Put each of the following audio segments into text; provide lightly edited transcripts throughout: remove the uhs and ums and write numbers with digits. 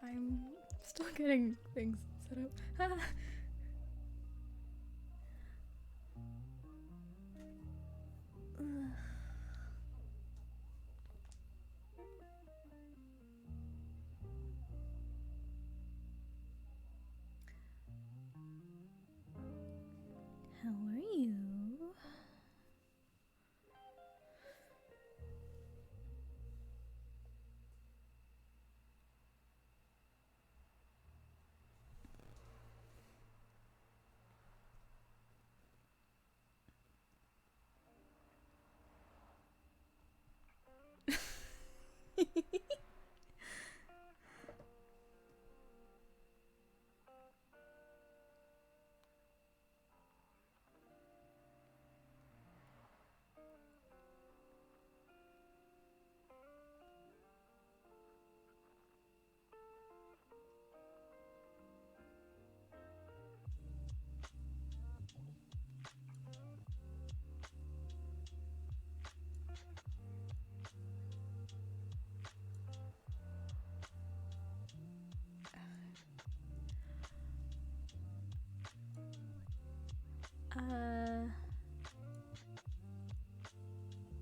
I'm still getting things set up. How are you?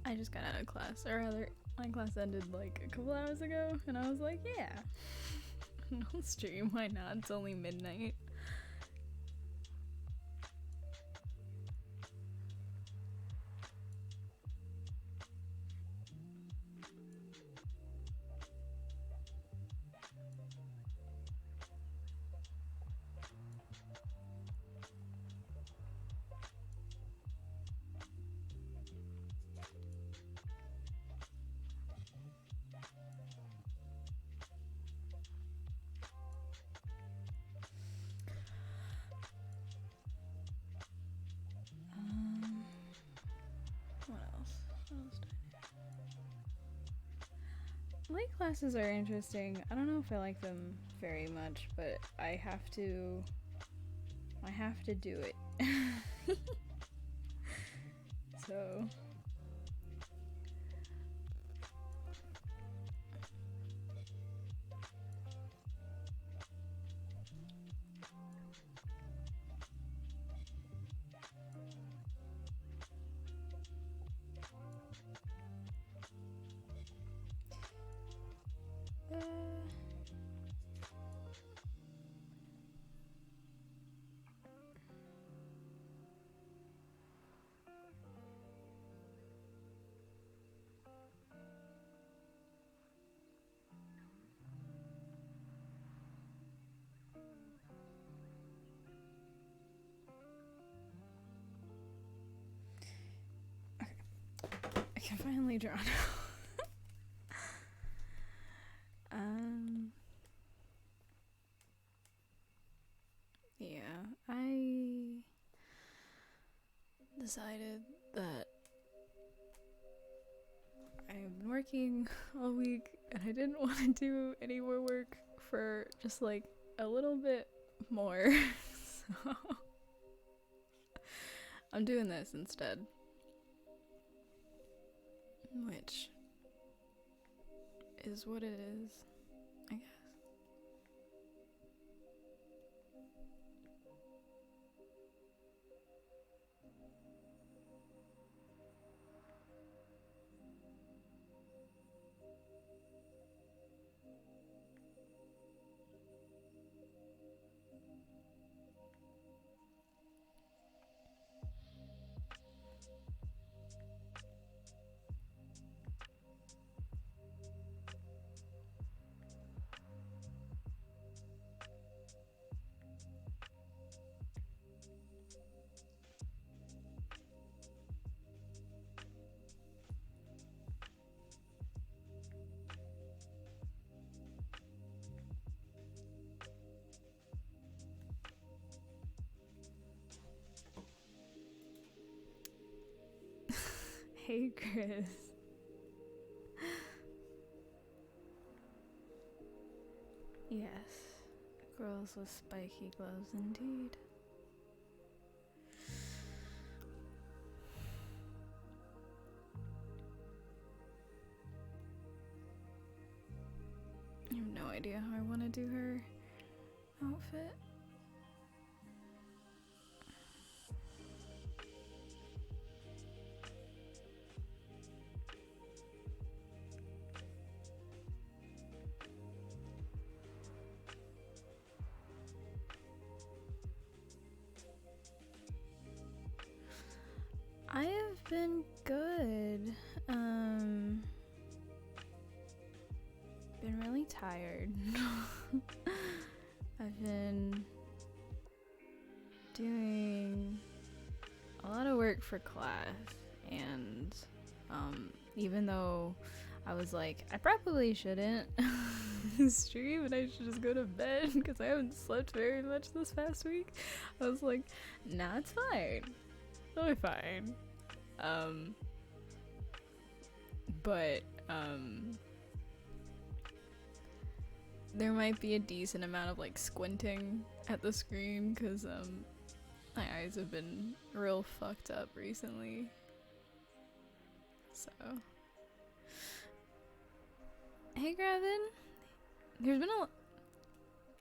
I just got out of class, or rather, my class ended like a couple hours ago, and I was like, yeah, I'll stream, why not? It's only midnight. What else? Late classes are interesting. I don't know if I like them very much, but I have to do it. So I can finally draw now. Yeah, I decided that I've been working all week and I didn't want to do any more work for just like a little bit more. So I'm doing this instead. Which is what it is, I guess. Hey, Chris. Yes, girls with spiky gloves indeed. idea how I want to do her outfit. I have been good. Been really tired. I've been doing a lot of work for class, and even though I was like, I probably shouldn't stream and I should just go to bed because I haven't slept very much this past week, I was like, nah, it's fine. Totally fine. But there might be a decent amount of like squinting at the screen because my eyes have been real fucked up recently. So, hey Gravin, there's been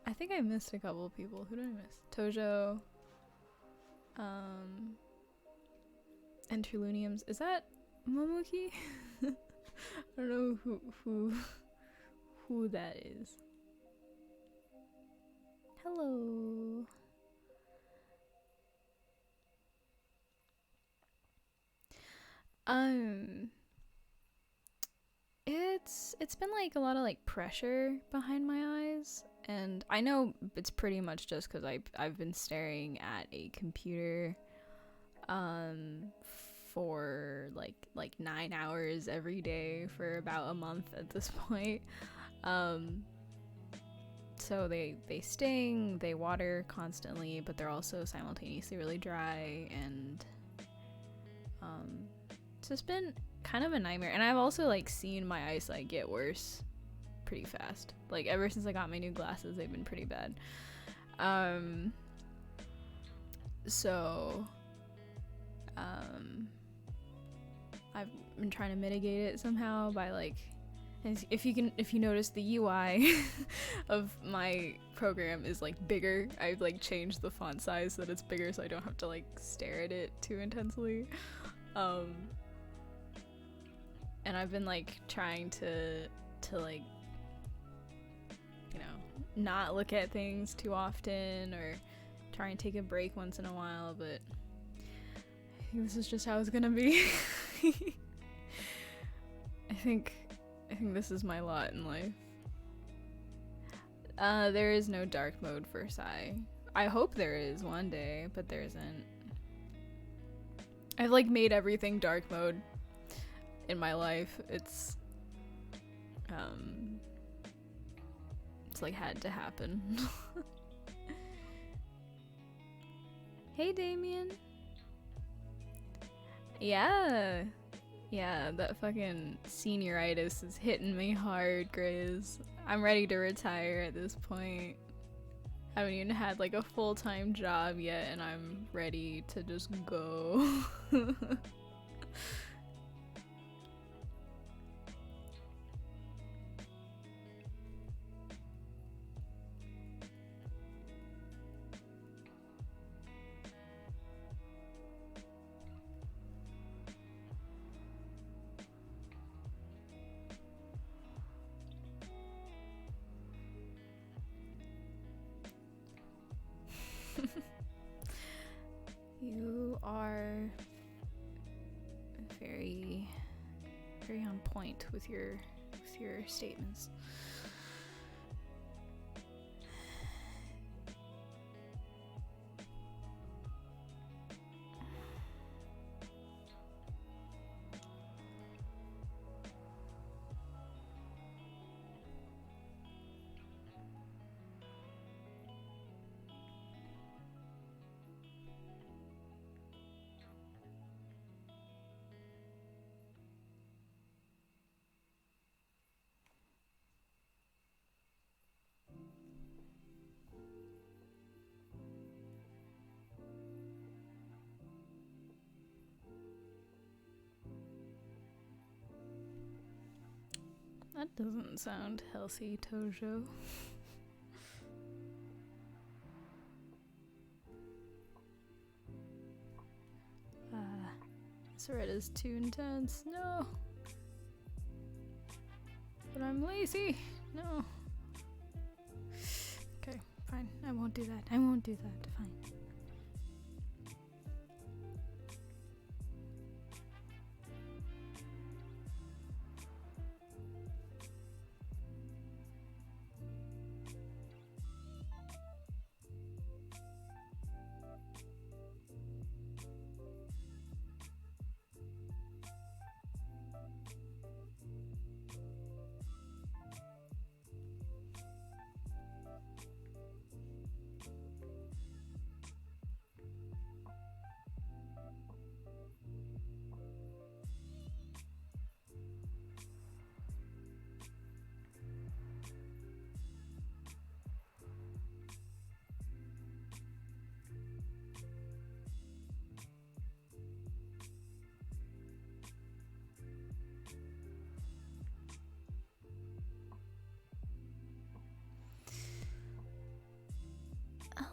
I think I missed a couple of people. Who did I miss? Tojo, Interluniums. Is that Momoki? I don't know who that is. Hello. It's been like a lot of like pressure behind my eyes, and I know it's pretty much just because I've been staring at a computer for like 9 hours every day for about a month at this point. So they sting, they water constantly, but they're also simultaneously really dry, and it's just been kind of a nightmare. And I've also like seen my eyesight get worse pretty fast. Like ever since I got my new glasses, they've been pretty bad. So I've been trying to mitigate it somehow by like, if you notice, the UI of my program is like bigger. I've like changed the font size so that it's bigger so I don't have to like stare at it too intensely. And I've been like trying to like, you know, not look at things too often or try and take a break once in a while, but I think this is just how it's gonna be. I think this is my lot in life. There is no dark mode for SAI. I hope there is one day, but there isn't. I've like made everything dark mode in my life. It's like had to happen. Hey Damien. Yeah, that fucking senioritis is hitting me hard, Grizz. I'm ready to retire at this point. I haven't even had like a full-time job yet, and I'm ready to just go. You are very, very on point with your statements. That doesn't sound healthy, Tojo. This red is too intense. No! But I'm lazy. No. Okay, fine. I won't do that. I won't do that. Fine.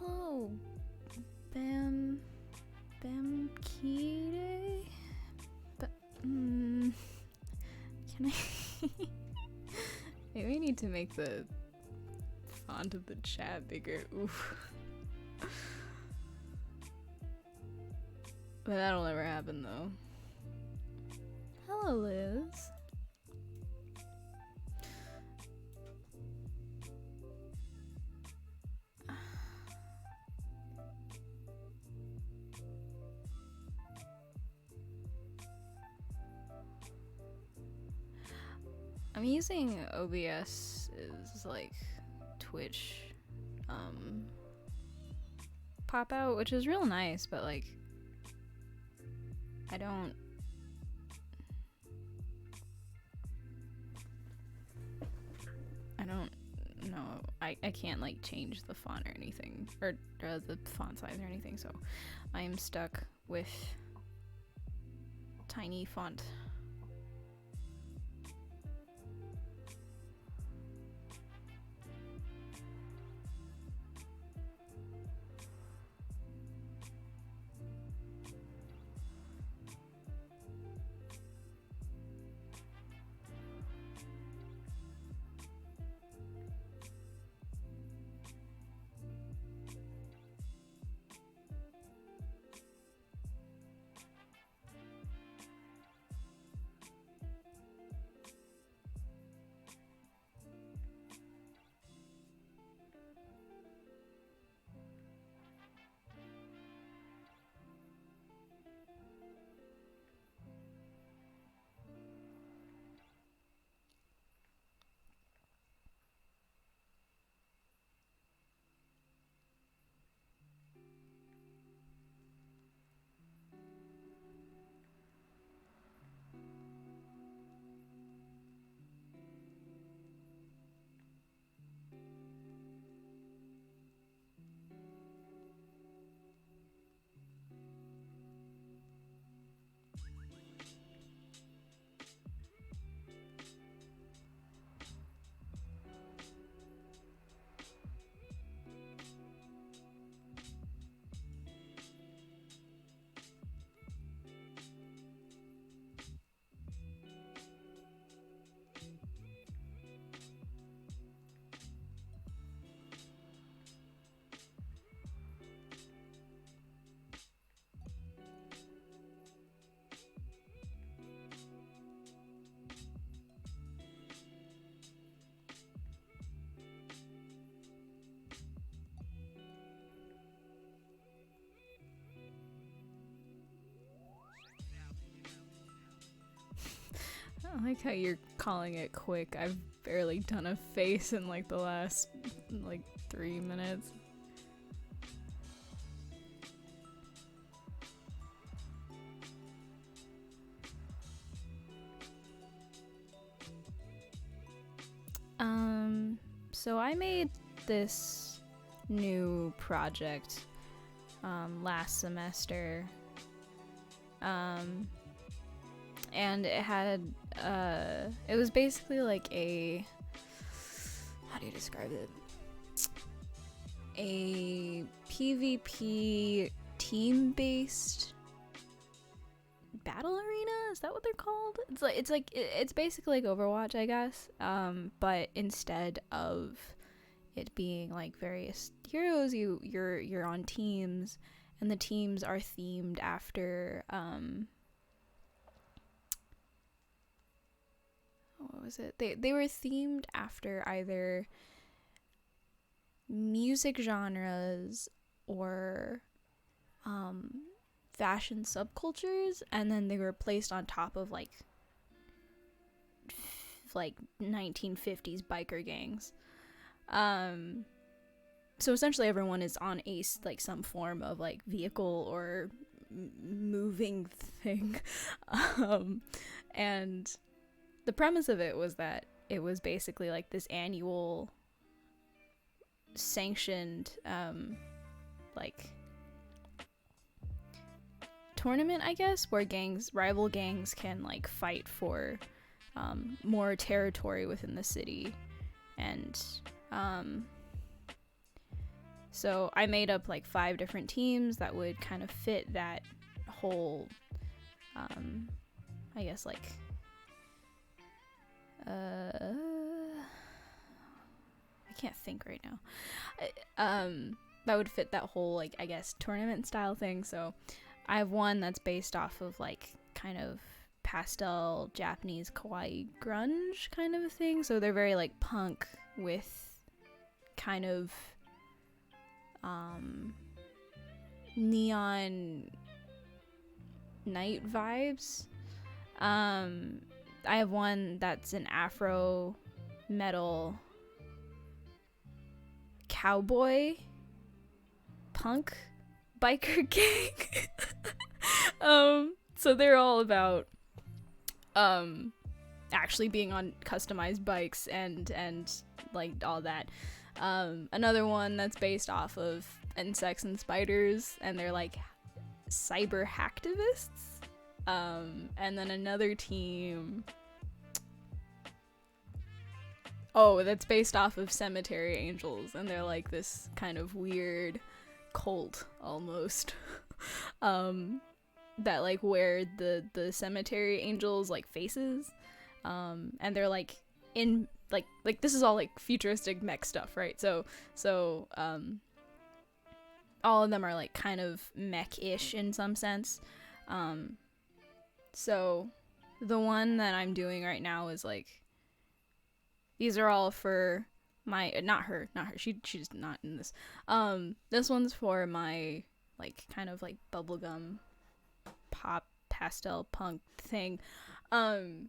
Oh, Bam Kide? Can I? Maybe we need to make the font of the chat bigger. Oof. But that'll never happen though. Hello, Liz. I'm using OBS as like Twitch pop out, which is real nice, but like I don't know. I can't like change the font or anything, or the font size or anything, so I am stuck with tiny font. I like how you're calling it quick. I've barely done a face in like the last 3 minutes. So I made this new project last semester. And it had it was basically like a, how do you describe it? A PvP team-based battle arena? Is that what they're called? It's basically like Overwatch, I guess. But instead of it being like various heroes, you're on teams, and the teams are themed after what was it? They were themed after either music genres or fashion subcultures, and then they were placed on top of like 1950s biker gangs. So essentially everyone is on like some form of like vehicle or moving thing. And the premise of it was that it was basically like this annual sanctioned like tournament, I guess, where rival gangs can like fight for more territory within the city. And so I made up like 5 different teams that would kind of fit that whole I guess like I can't think right now. That would fit that whole like, I guess, tournament style thing. So I have one that's based off of like kind of pastel Japanese kawaii grunge kind of a thing. So they're very like punk with kind of neon night vibes. I have one that's an Afro metal cowboy punk biker gang. So they're all about actually being on customized bikes and like all that. Another one that's based off of insects and spiders, and they're like cyber hacktivists. And then another team, that's based off of cemetery angels, and they're like this kind of weird cult almost. That like wear the cemetery angels like faces, and they're like in like this is all like futuristic mech stuff, right? So all of them are like kind of mech-ish in some sense. So the one that I'm doing right now is like, these are all for my, not her, she's not in this. This one's for my like kind of like bubblegum pop pastel punk thing. And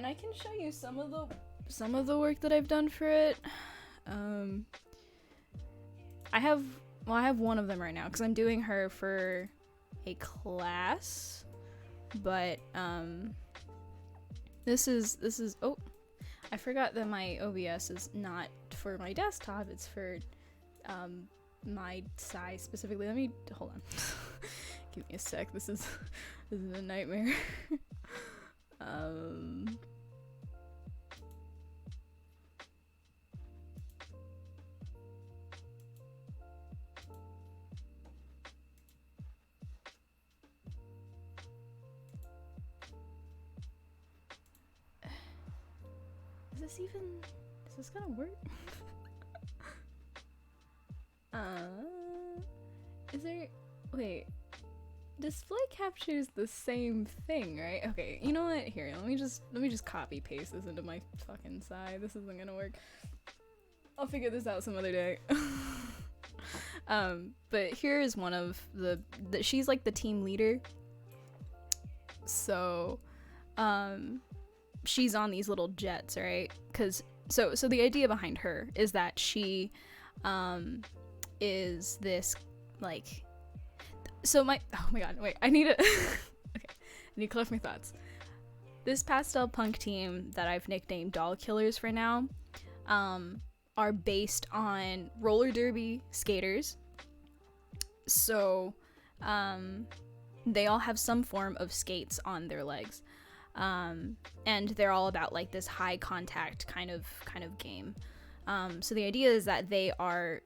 I can show you some of the work that I've done for it. I have one of them right now because I'm doing her for a class, but this is I forgot that my OBS is not for my desktop, it's for my SAI specifically. Let me hold on. Give me a sec. This is a nightmare. Is this gonna work? Wait, display captures the same thing, right? Okay, you know what? Here, let me just copy paste this into my fucking SAI. This isn't gonna work. I'll figure this out some other day. But here is one of the she's like the team leader. So, she's on these little jets, right? So the idea behind her is that she is this like, oh my god, wait, I need to okay, I need to collect my thoughts. This pastel punk team that I've nicknamed Doll Killers for now are based on roller derby skaters. So they all have some form of skates on their legs. And they're all about like this high contact kind of game. So the idea is that they are,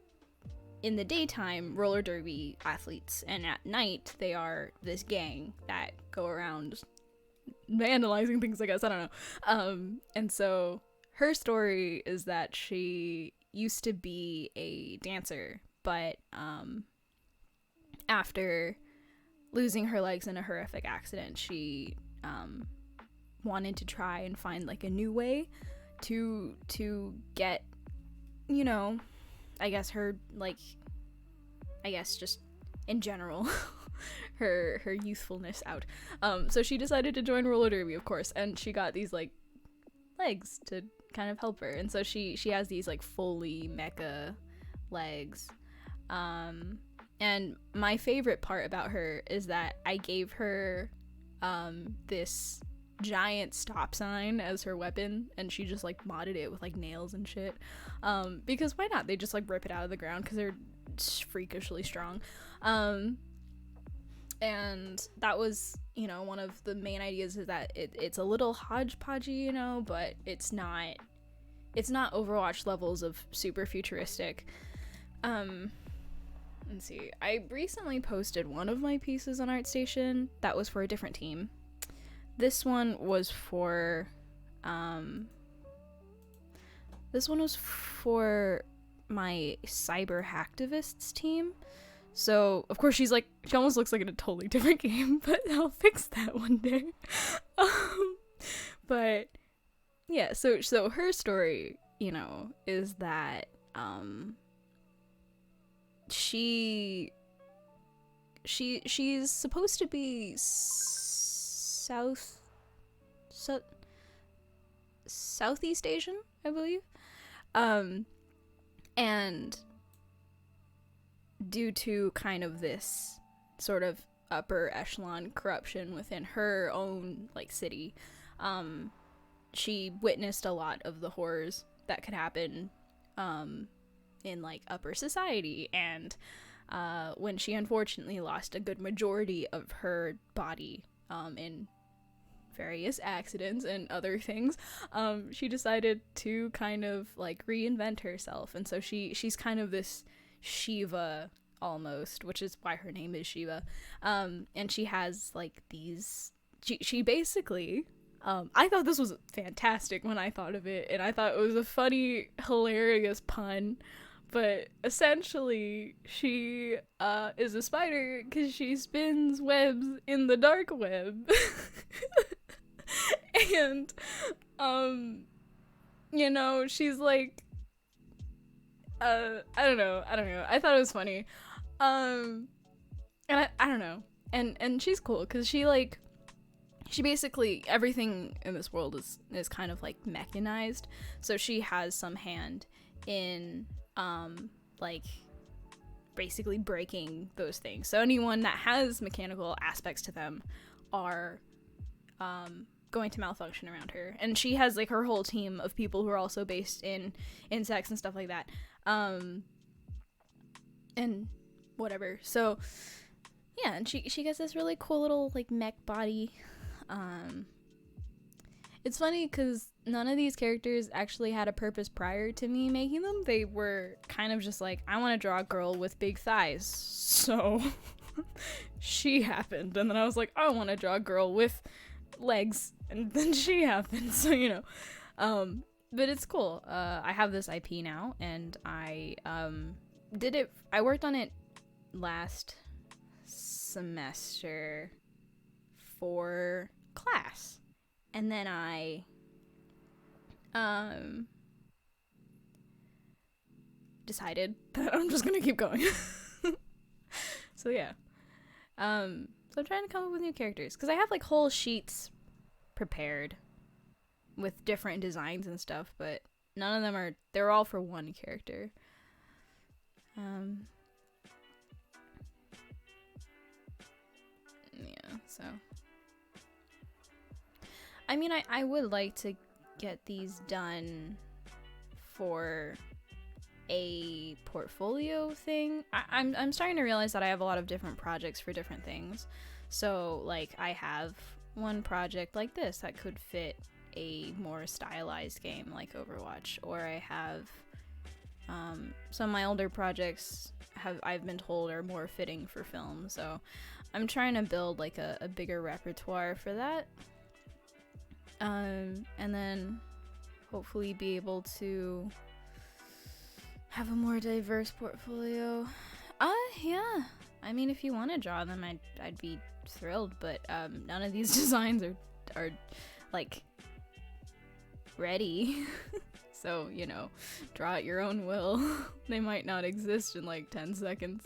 in the daytime, roller derby athletes, and at night they are this gang that go around vandalizing things, I guess. I don't know. And so her story is that she used to be a dancer, but after losing her legs in a horrific accident, she wanted to try and find like a new way to get, you know, I guess her, like, I guess just in general her youthfulness out. So she decided to join roller derby, of course, and she got these like legs to kind of help her, and so she has these like fully mecha legs. And my favorite part about her is that I gave her this giant stop sign as her weapon, and she just like modded it with like nails and shit, because why not? They just like rip it out of the ground because they're freakishly strong. And that was, you know, one of the main ideas, is that it's a little hodgepodgey, you know, but it's not Overwatch levels of super futuristic. Let's see, I recently posted one of my pieces on ArtStation that was for a different team. This one was for my cyber hacktivists team. So of course she almost looks like in a totally different game, but I'll fix that one day. But yeah, so her story, you know, is that she's supposed to be Southeast Asian, I believe. And due to kind of this sort of upper echelon corruption within her own like city, she witnessed a lot of the horrors that could happen in like upper society, and when she unfortunately lost a good majority of her body in various accidents and other things, she decided to kind of like reinvent herself, and so she's kind of this Shiva almost, which is why her name is Shiva. And she has like these, she basically, I thought this was fantastic when I thought of it, and I thought it was a funny, hilarious pun, but essentially she is a spider because she spins webs in the dark web. And you know, she's like, I don't know, I thought it was funny. And I don't know, and she's cool because she basically, everything in this world is kind of like mechanized, so she has some hand in like basically breaking those things. So anyone that has mechanical aspects to them are going to malfunction around her, and she has like her whole team of people who are also based in insects and stuff like that, and whatever. So yeah, and she gets this really cool little like mech body. It's funny because none of these characters actually had a purpose prior to me making them. They were kind of just like, I want to draw a girl with big thighs, so she happened, and then I was like, I want to draw a girl with legs, and then she happened. So, you know, but it's cool. I have this IP now, and I worked on it last semester for class, and then I decided that I'm just gonna keep going. So yeah, so I'm trying to come up with new characters because I have like whole sheets prepared with different designs and stuff, but none of them they're all for one character. Yeah, so I mean, I would like to get these done for a portfolio thing. I'm starting to realize that I have a lot of different projects for different things. So like I have one project like this that could fit a more stylized game like Overwatch, or I have some of my older projects I've been told are more fitting for film, so I'm trying to build like a bigger repertoire for that, and then hopefully be able to have a more diverse portfolio. Yeah, I mean, if you want to draw them, I'd be thrilled, but none of these designs are like ready. So, you know, draw at your own will. They might not exist in like 10 seconds.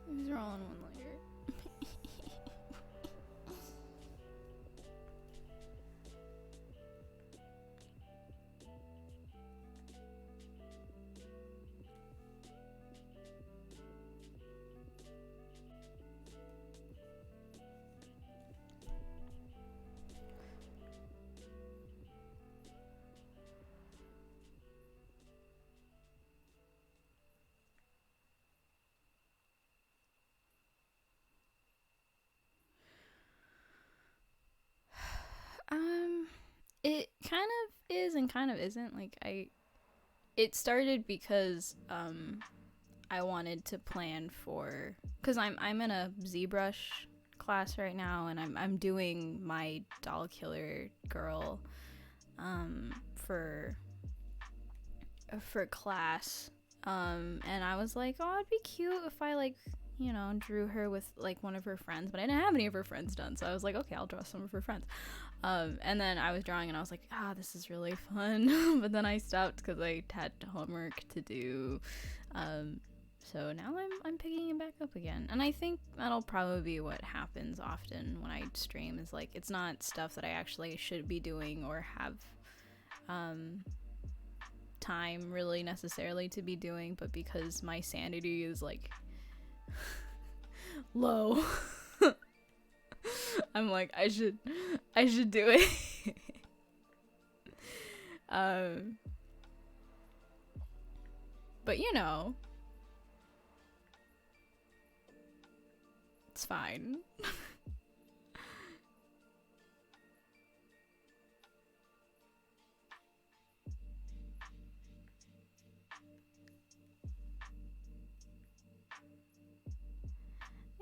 These are all in one layer. It kind of is and kind of isn't. Like, it started because I wanted to plan for, because I'm in a ZBrush class right now, and I'm doing my doll killer girl for class, and I was like, oh, it'd be cute if I, like, you know, drew her with like one of her friends, but I didn't have any of her friends done, so I was like, okay, I'll draw some of her friends. And then I was drawing and I was like, this is really fun. But then I stopped because I had homework to do. So now I'm picking it back up again. And I think that'll probably be what happens often when I stream, is like, it's not stuff that I actually should be doing or have time really necessarily to be doing, but because my sanity is like low. I'm like, I should do it. But you know, it's fine.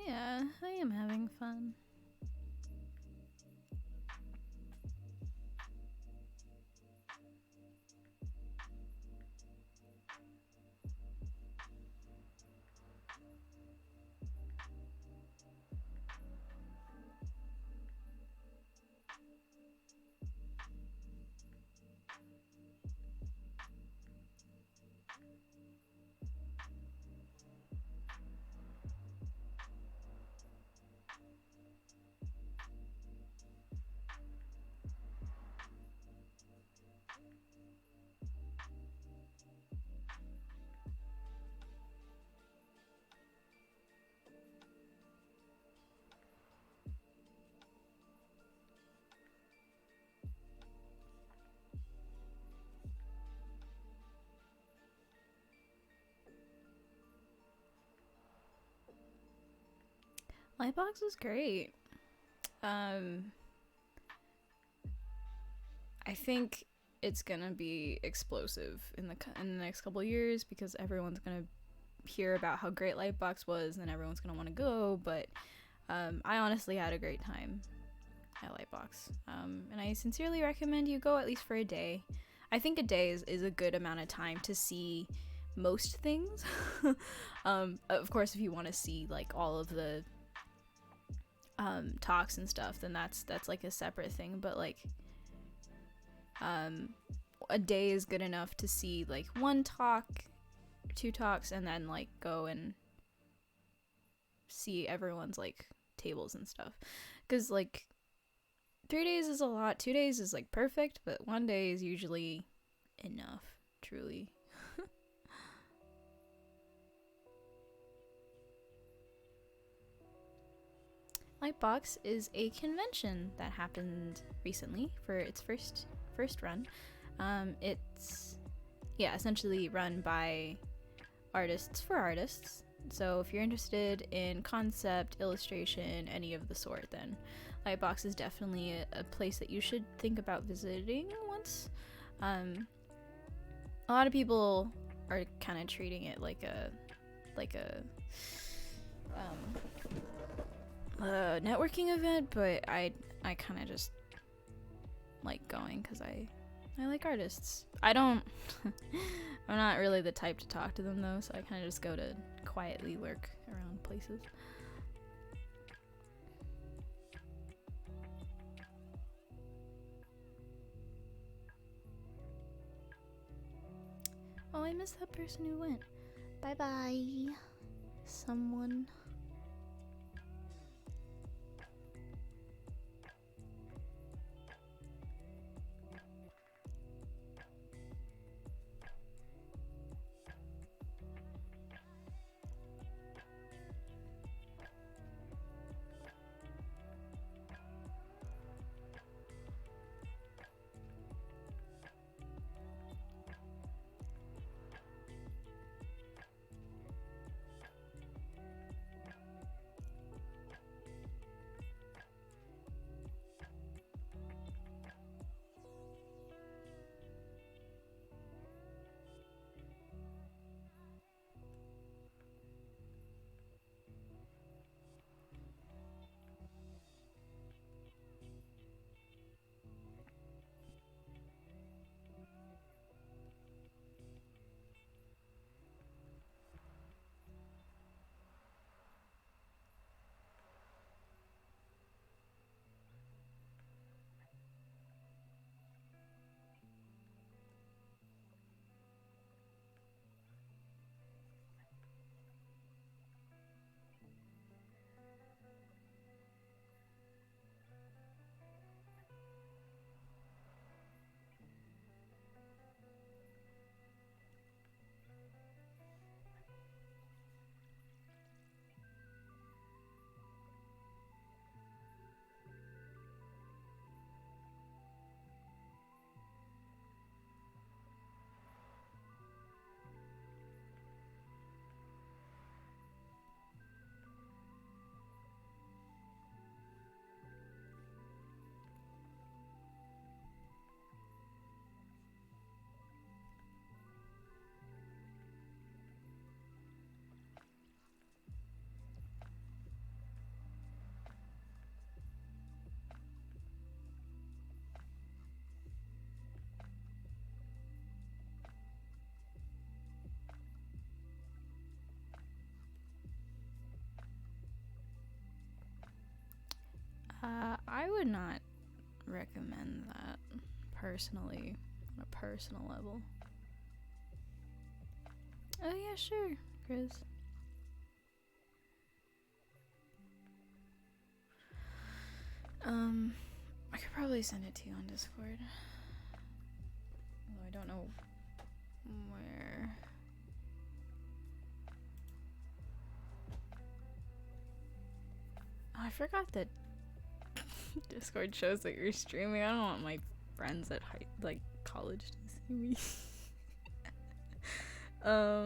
Yeah, I am having fun. Lightbox is great. I think it's gonna be explosive in the next couple of years, because everyone's gonna hear about how great Lightbox was, and everyone's gonna want to go. But I honestly had a great time at Lightbox, and I sincerely recommend you go at least for a day. I think a day is a good amount of time to see most things. Of course, if you want to see like all of the talks and stuff, then that's like a separate thing, but like a day is good enough to see like one talk, two talks, and then like go and see everyone's like tables and stuff, because like 3 days is a lot. 2 days is like perfect, but 1 day is usually enough, truly. Lightbox is a convention that happened recently for its first run. It's essentially run by artists for artists. So if you're interested in concept, illustration, any of the sort, then Lightbox is definitely a place that you should think about visiting once. A lot of people are kind of treating it like a networking event, but I kind of just like going because I like artists. I'm not really the type to talk to them though, so I kind of just go to quietly lurk around places. Oh, I missed that person who went. Bye bye, someone. I would not recommend that personally, on a personal level. Oh yeah, sure, Chris. I could probably send it to you on Discord. Although I don't know where. Oh, I forgot that Discord shows that you're streaming. I don't want my friends at college to see me. Where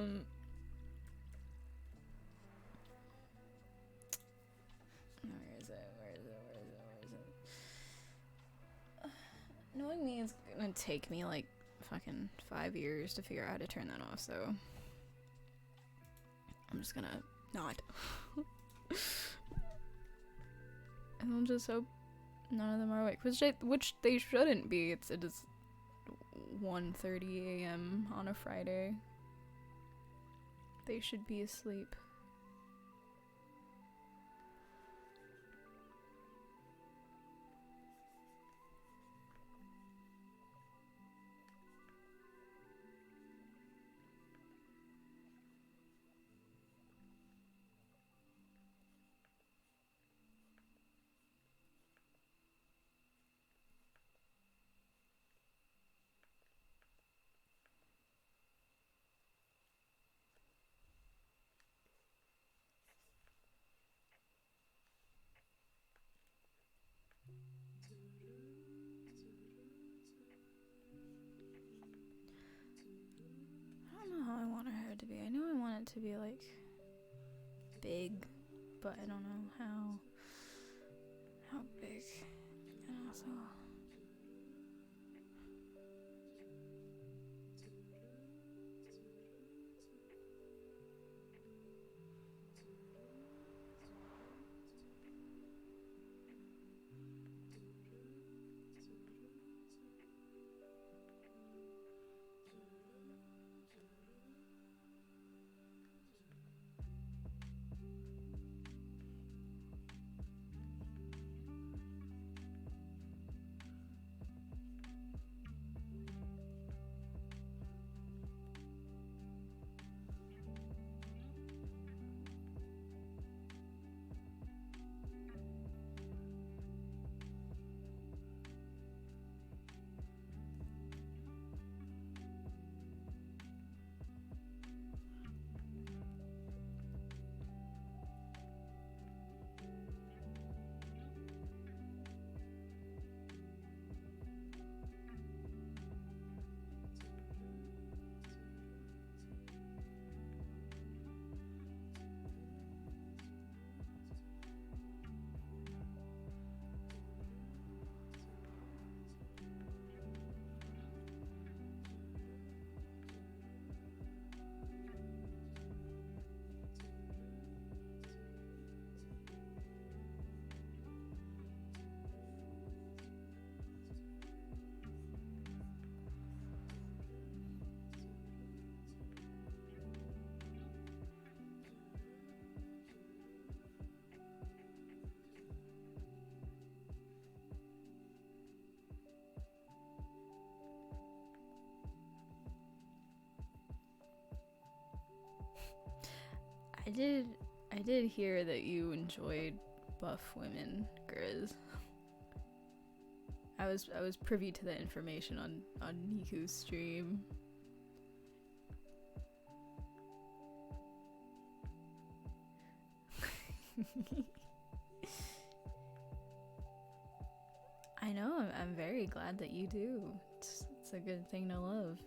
is it? Knowing me, it's gonna take me like fucking 5 years to figure out how to turn that off, so I'm just gonna not. And I'll just hope none of them are awake, which they shouldn't be. It is 1:30 a.m. on a Friday. They should be asleep. to be. I know I want it to be like big, but I don't know how big. And also I did hear that you enjoyed buff women, Grizz. I was privy to that information on Niku's stream. I know, I'm very glad that you do. It's a good thing to love.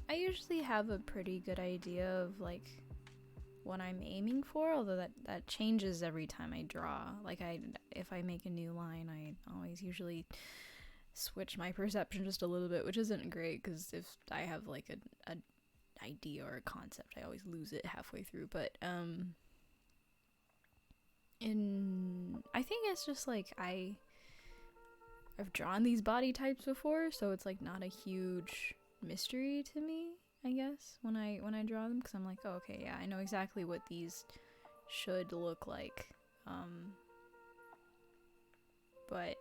I usually have a pretty good idea of like what I'm aiming for, although that changes every time I draw. Like if I make a new line, I always usually switch my perception just a little bit, which isn't great because if I have like a idea or a concept, I always lose it halfway through. But I think it's just like I've drawn these body types before, so it's like not a huge mystery to me, I guess, when I draw them, because I'm like, oh, okay, yeah, I know exactly what these should look like. But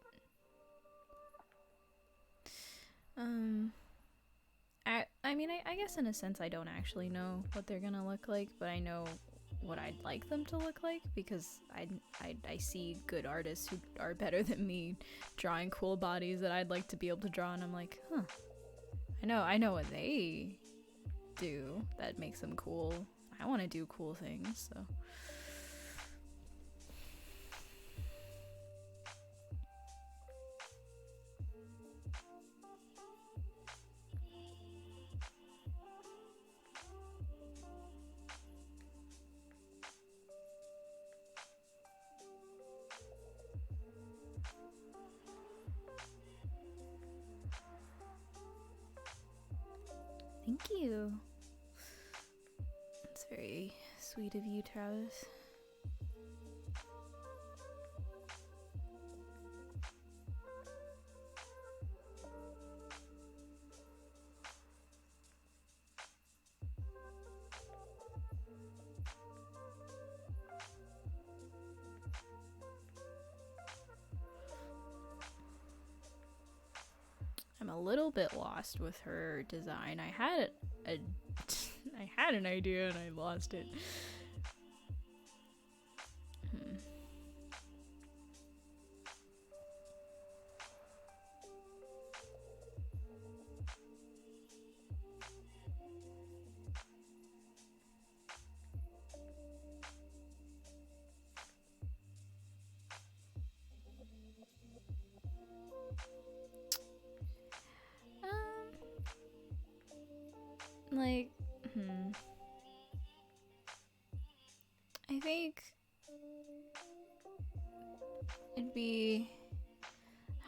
I mean, I guess in a sense I don't actually know what they're gonna look like, but I know what I'd like them to look like, because I see good artists who are better than me drawing cool bodies that I'd like to be able to draw, and I'm like, huh, I know what they do that makes them cool. I want to do cool things, so. Thank you. That's very sweet of you, Travis. a little bit lost with her design. I had I had an idea and I lost it. Like, I think it'd be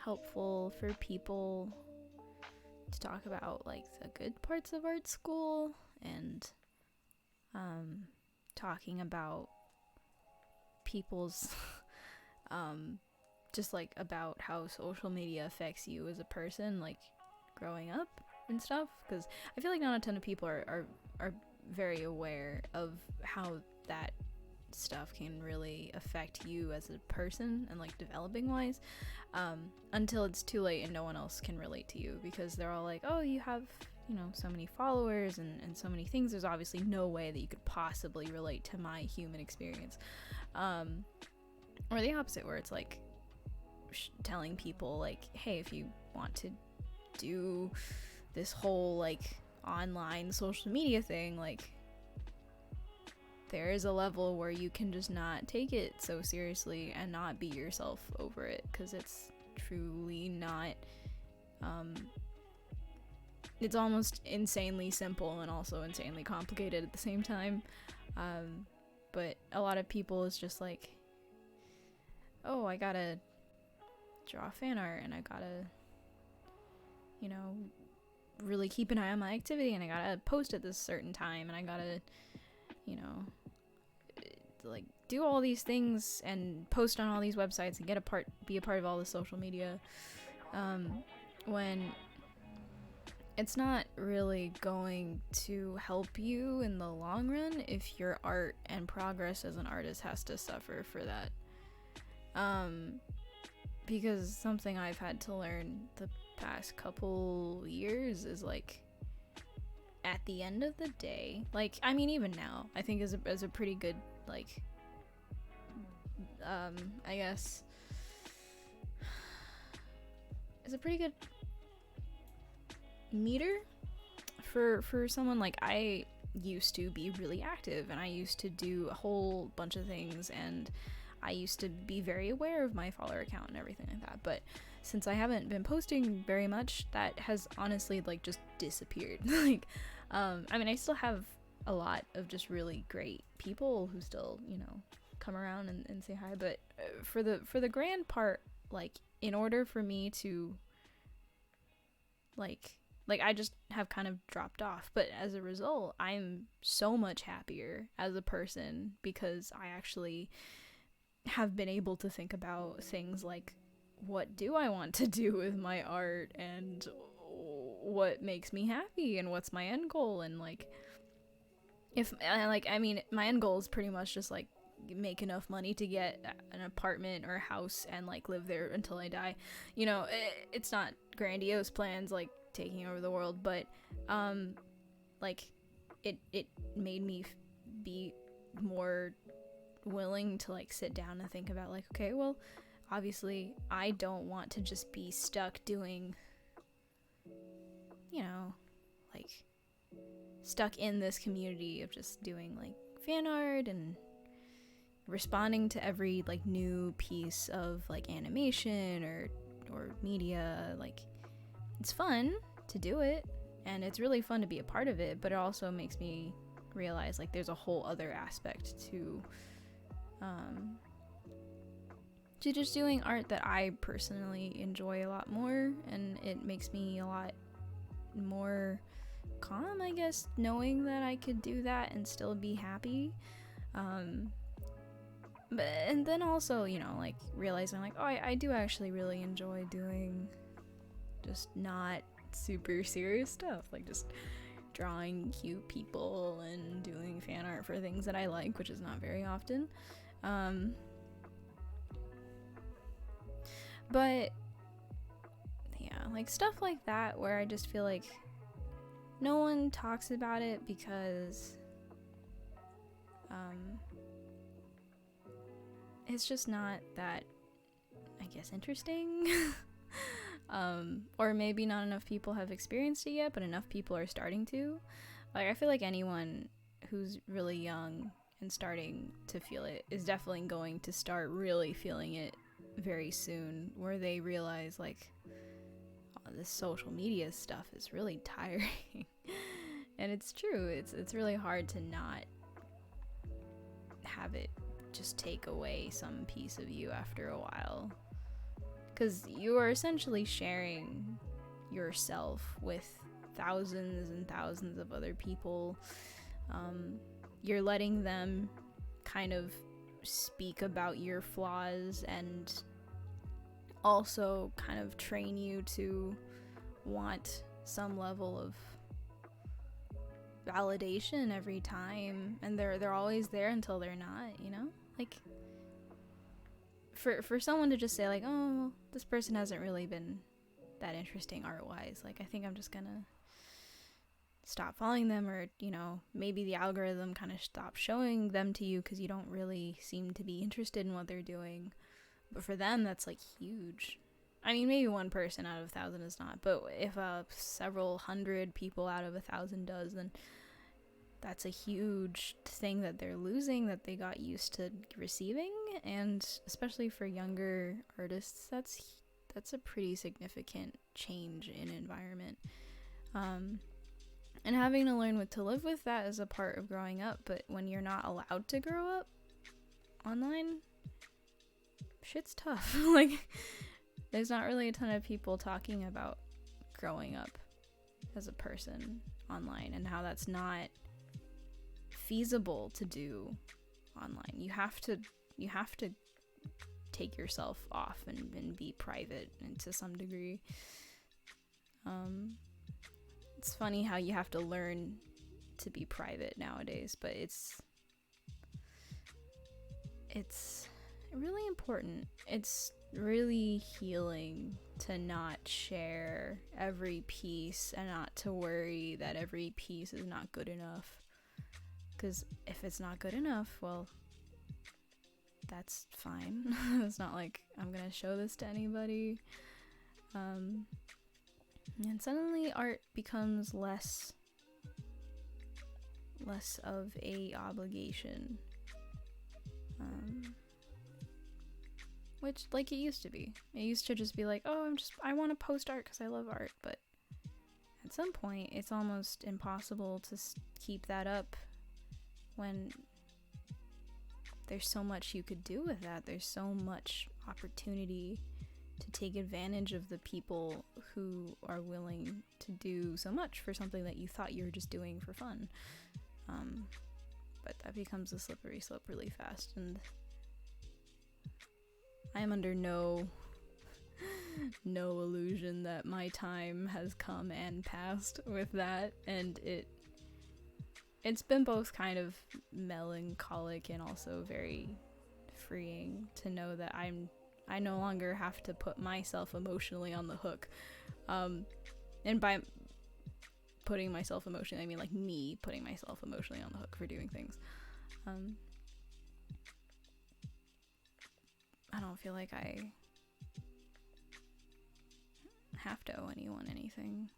helpful for people to talk about like the good parts of art school and talking about people's just like about how social media affects you as a person, like growing up and stuff, because I feel like not a ton of people are very aware of how that stuff can really affect you as a person and like developing wise, until it's too late and no one else can relate to you, because they're all like, oh, you have, you know, so many followers and so many things, there's obviously no way that you could possibly relate to my human experience, or the opposite, where it's like telling people like, hey, if you want to do this whole like online social media thing, like there is a level where you can just not take it so seriously and not beat yourself over it, because it's truly not, it's almost insanely simple and also insanely complicated at the same time, but a lot of people is just like, oh, I gotta draw fan art and I gotta, you know, really keep an eye on my activity and I gotta post at this certain time and I gotta, you know, like do all these things and post on all these websites and be a part of all the social media, when it's not really going to help you in the long run if your art and progress as an artist has to suffer for that. Because something I've had to learn the past couple years is like, at the end of the day, like, I mean, even now, I think is a pretty good, like, I guess, is a pretty good meter for someone. Like, I used to be really active and I used to do a whole bunch of things and I used to be very aware of my follower count and everything like that, but since I haven't been posting very much, that has honestly like just disappeared. Like, I mean, I still have a lot of just really great people who still, you know, come around and say hi, but for the grand part, like, in order for me to like I just have kind of dropped off, but as a result, I'm so much happier as a person because I actually have been able to think about things like, what do I want to do with my art and what makes me happy and what's my end goal, and like, if like, I mean, my end goal is pretty much just like make enough money to get an apartment or a house and like live there until I die. You know, it's not grandiose plans like taking over the world, but like it made me be more willing to like sit down and think about like, okay, well, obviously I don't want to just be stuck doing, you know, like stuck in this community of just doing like fan art and responding to every like new piece of like animation or media. Like, it's fun to do it and it's really fun to be a part of it, but it also makes me realize like there's a whole other aspect to just doing art that I personally enjoy a lot more, and it makes me a lot more calm, I guess, knowing that I could do that and still be happy. But and then also, you know, like realizing like, oh, I do actually really enjoy doing just not super serious stuff, like just drawing cute people and doing fan art for things that I like, which is not very often. But yeah, like stuff like that where I just feel like no one talks about it because it's just not that, I guess, interesting. Or maybe not enough people have experienced it yet, but enough people are starting to. Like, I feel like anyone who's really young and starting to feel it is definitely going to start really feeling it very soon, where they realize, like, oh, this social media stuff is really tiring. And it's true. It's really hard to not have it just take away some piece of you after a while, because you are essentially sharing yourself with thousands and thousands of other people. You're letting them kind of speak about your flaws and also kind of train you to want some level of validation every time, and they're always there until they're not, you know? Like, for someone to just say, like, oh, this person hasn't really been that interesting art-wise, like, I think I'm just gonna stop following them, or, you know, maybe the algorithm kind of stops showing them to you because you don't really seem to be interested in what they're doing. But for them, that's, like, huge. I mean, maybe one person out of 1,000 is not, but if several hundred people out of 1,000 does, then that's a huge thing that they're losing, that they got used to receiving. And especially for younger artists, that's a pretty significant change in environment. And having to learn to live with that is a part of growing up. But when you're not allowed to grow up online, shit's tough. Like, there's not really a ton of people talking about growing up as a person online and how that's not feasible to do online. You have to take yourself off and be private, and to some degree. It's funny how you have to learn to be private nowadays, but it's really important. It's really healing to not share every piece and not to worry that every piece is not good enough. Because if it's not good enough, well, that's fine. It's not like I'm gonna show this to anybody. And suddenly art becomes less of a obligation. Which, like, it used to be. It used to just be like, oh, I want to post art because I love art. But at some point, it's almost impossible to keep that up when there's so much you could do with that. There's so much opportunity to take advantage of the people who are willing to do so much for something that you thought you were just doing for fun. But that becomes a slippery slope really fast, and I'm under no illusion that my time has come and passed with that, and it's been both kind of melancholic and also very freeing to know that I no longer have to put myself emotionally on the hook. And by putting myself emotionally, I mean, like, me putting myself emotionally on the hook for doing things. I don't feel like I have to owe anyone anything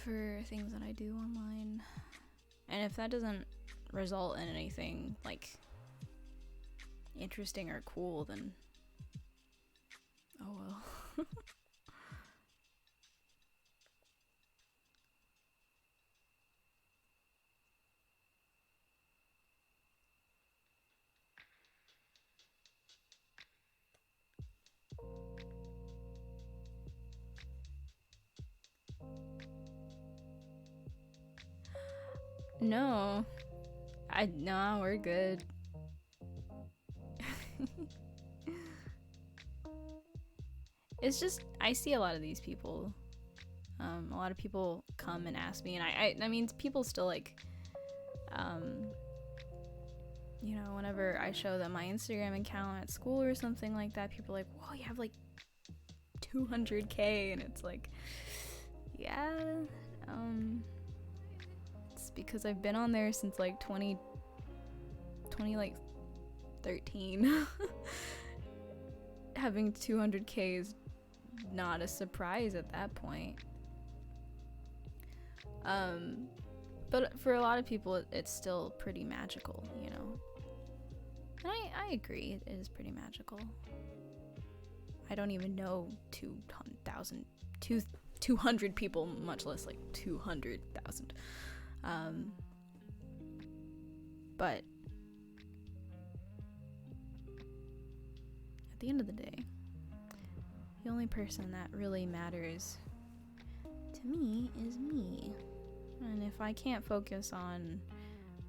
for things that I do online. And if that doesn't result in anything, like, interesting or cool, then oh well. No, we're good. It's just, I see a lot of these people. A lot of people come and ask me, and I mean, people still, like, you know, whenever I show them my Instagram account at school or something like that, people are like, whoa, you have like 200k, and it's like, yeah, it's because I've been on there since like 2013. Having 200k is not a surprise at that point. But for a lot of people, it's still pretty magical, you know. And I agree, it is pretty magical. I don't even know 200 people, much less like 200,000. But at the end of the day, the only person that really matters to me is me. And if I can't focus on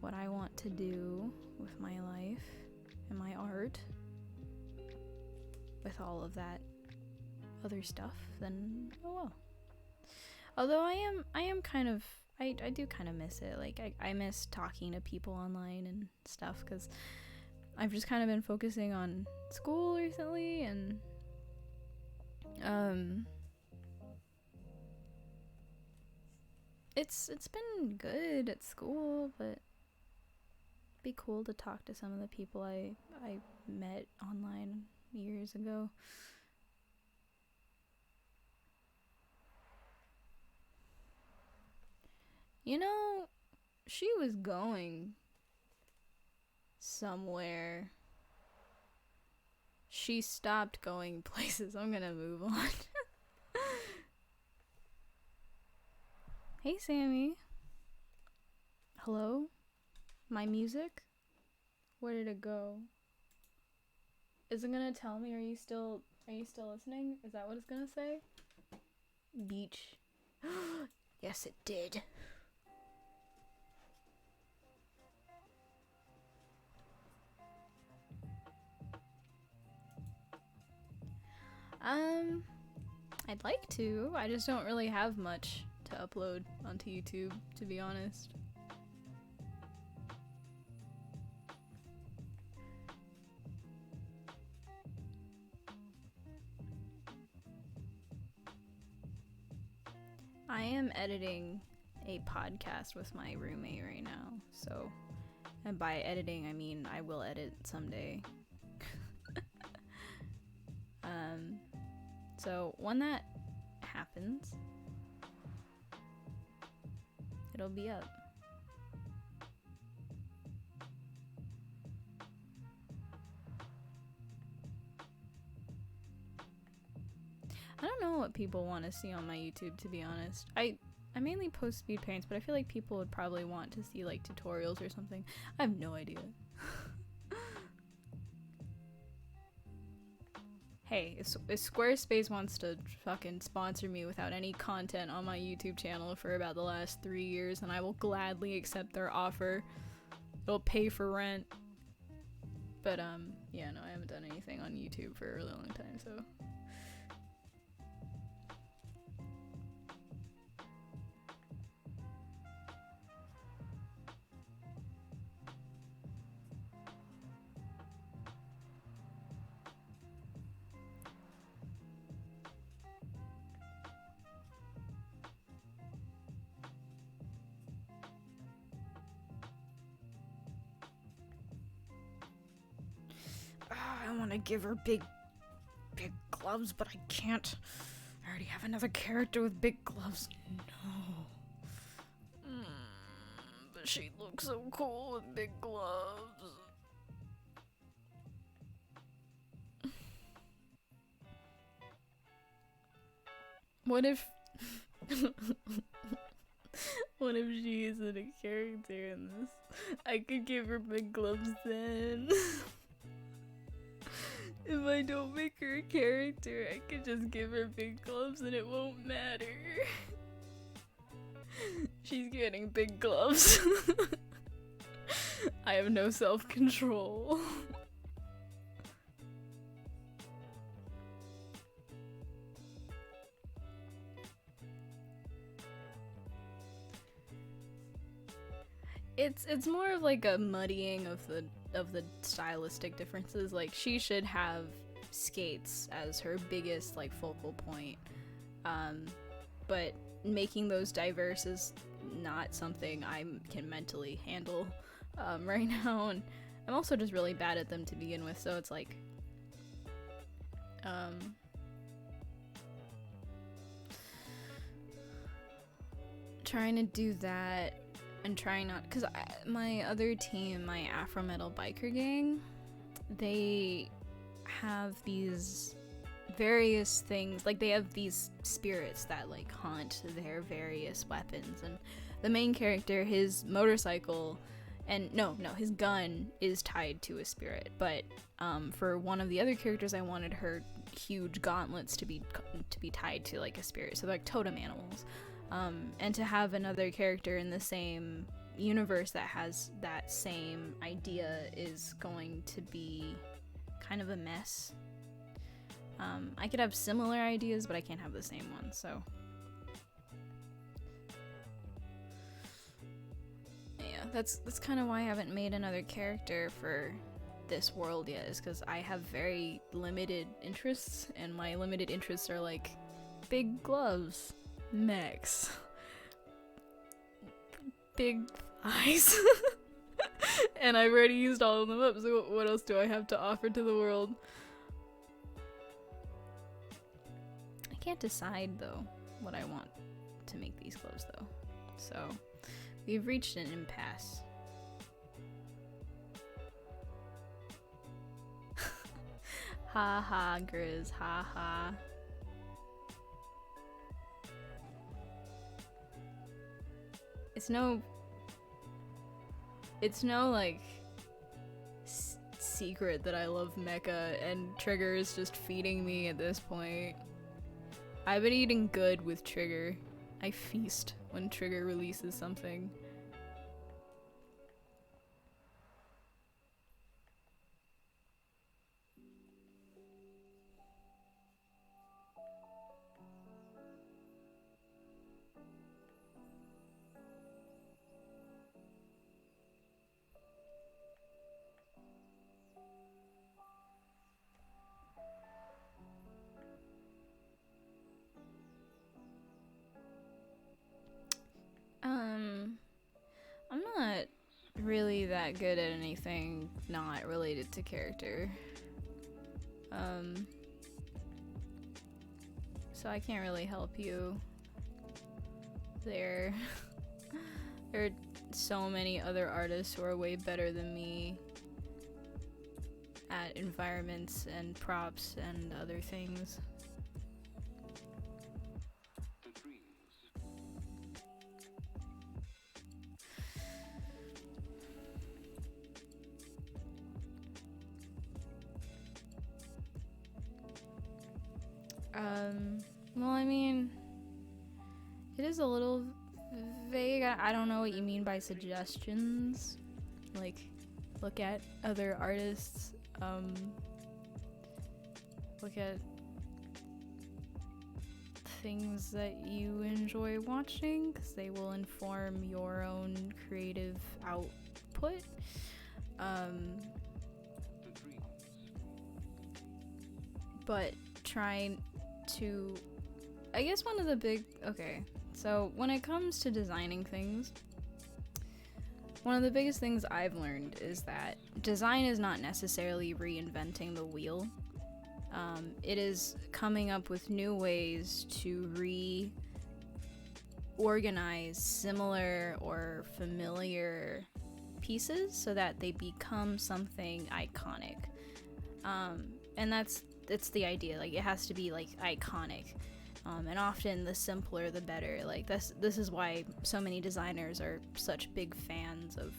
what I want to do with my life and my art, with all of that other stuff, then oh well. Although I am kind of, I do kind of miss it. Like I miss talking to people online and stuff, because I've just kind of been focusing on school recently, and it's been good at school, but it'd be cool to talk to some of the people I met online years ago. You know, she was going somewhere. She stopped going places. I'm gonna move on. Hey, Sammy. Hello? My music? Where did it go? Is it gonna tell me, are you still listening? Is that what it's gonna say? Beach. Yes, it did. I'd like to. I just don't really have much to upload onto YouTube, to be honest. I am editing a podcast with my roommate right now, so, and by editing I mean I will edit someday. So when that happens, it'll be up. I don't know what people want to see on my YouTube, to be honest. I mainly post speed paints, but I feel like people would probably want to see like tutorials or something. I have no idea. Hey, if Squarespace wants to fucking sponsor me without any content on my YouTube channel for about the last 3 years, then I will gladly accept their offer. It'll pay for rent. But yeah, no, I haven't done anything on YouTube for a really long time, so. I want to give her big gloves, but I can't. I already have another character with big gloves. No. But she looks so cool with big gloves. What if... What if she isn't a character in this? I could give her big gloves then. If I don't make her a character, I could just give her big gloves and it won't matter. She's getting big gloves. I have no self-control. It's more of like a muddying of the stylistic differences. Like, she should have skates as her biggest like focal point, but making those diverse is not something I can mentally handle right now, and I'm also just really bad at them to begin with, so it's like trying to do that and trying not, because my other team, my Afro Metal biker gang, they have these various things, like they have these spirits that like haunt their various weapons, and the main character, his motorcycle, and no, his gun is tied to a spirit, but for one of the other characters I wanted her huge gauntlets to be tied to like a spirit, so like totem animals. And to have another character in the same universe that has that same idea is going to be kind of a mess. I could have similar ideas, but I can't have the same one, so. Yeah, that's kind of why I haven't made another character for this world yet, is because I have very limited interests, and my limited interests are like big gloves, mechs, big eyes, and I've already used all of them up, so what else do I have to offer to the world? I can't decide though what I want to make these clothes though, so we've reached an impasse. Ha ha, Grizz, ha ha. It's no like secret that I love mecha, and Trigger is just feeding me at this point. I've been eating good with Trigger. I feast when Trigger releases something. I'm not really that good at anything not related to character. So I can't really help you there. There are so many other artists who are way better than me at environments and props and other things. Well, I mean, it is a little vague. I don't know what you mean by suggestions. Like, look at other artists, look at things that you enjoy watching, because they will inform your own creative output. But trying to, I guess one of the big, okay, so when it comes to designing things, one of the biggest things I've learned is that design is not necessarily reinventing the wheel. It is coming up with new ways to reorganize similar or familiar pieces so that they become something iconic. And that's the idea. Like, it has to be like iconic. And often the simpler the better. Like, this is why so many designers are such big fans of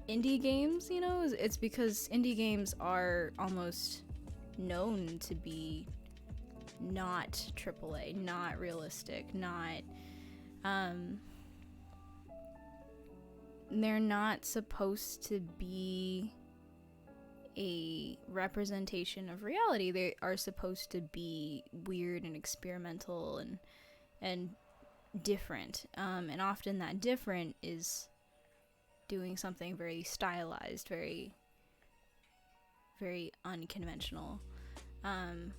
indie games, you know? It's because indie games are almost known to be not AAA, not realistic, not they're not supposed to be a representation of reality. They are supposed to be weird and experimental and different. And often that different is doing something very stylized, very very unconventional. And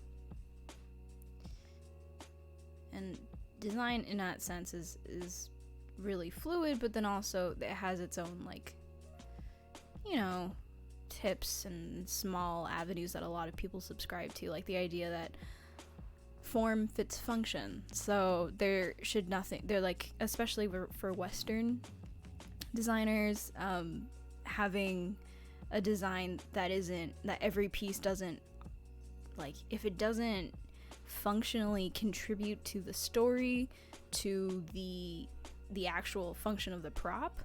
design in that sense is really fluid, but then also it has its own, like, you know, tips and small avenues that a lot of people subscribe to, like the idea that form fits function. So there should nothing, they're like, especially for Western designers, having a design that every piece doesn't, like, if it doesn't functionally contribute to the story, to the actual function of the prop,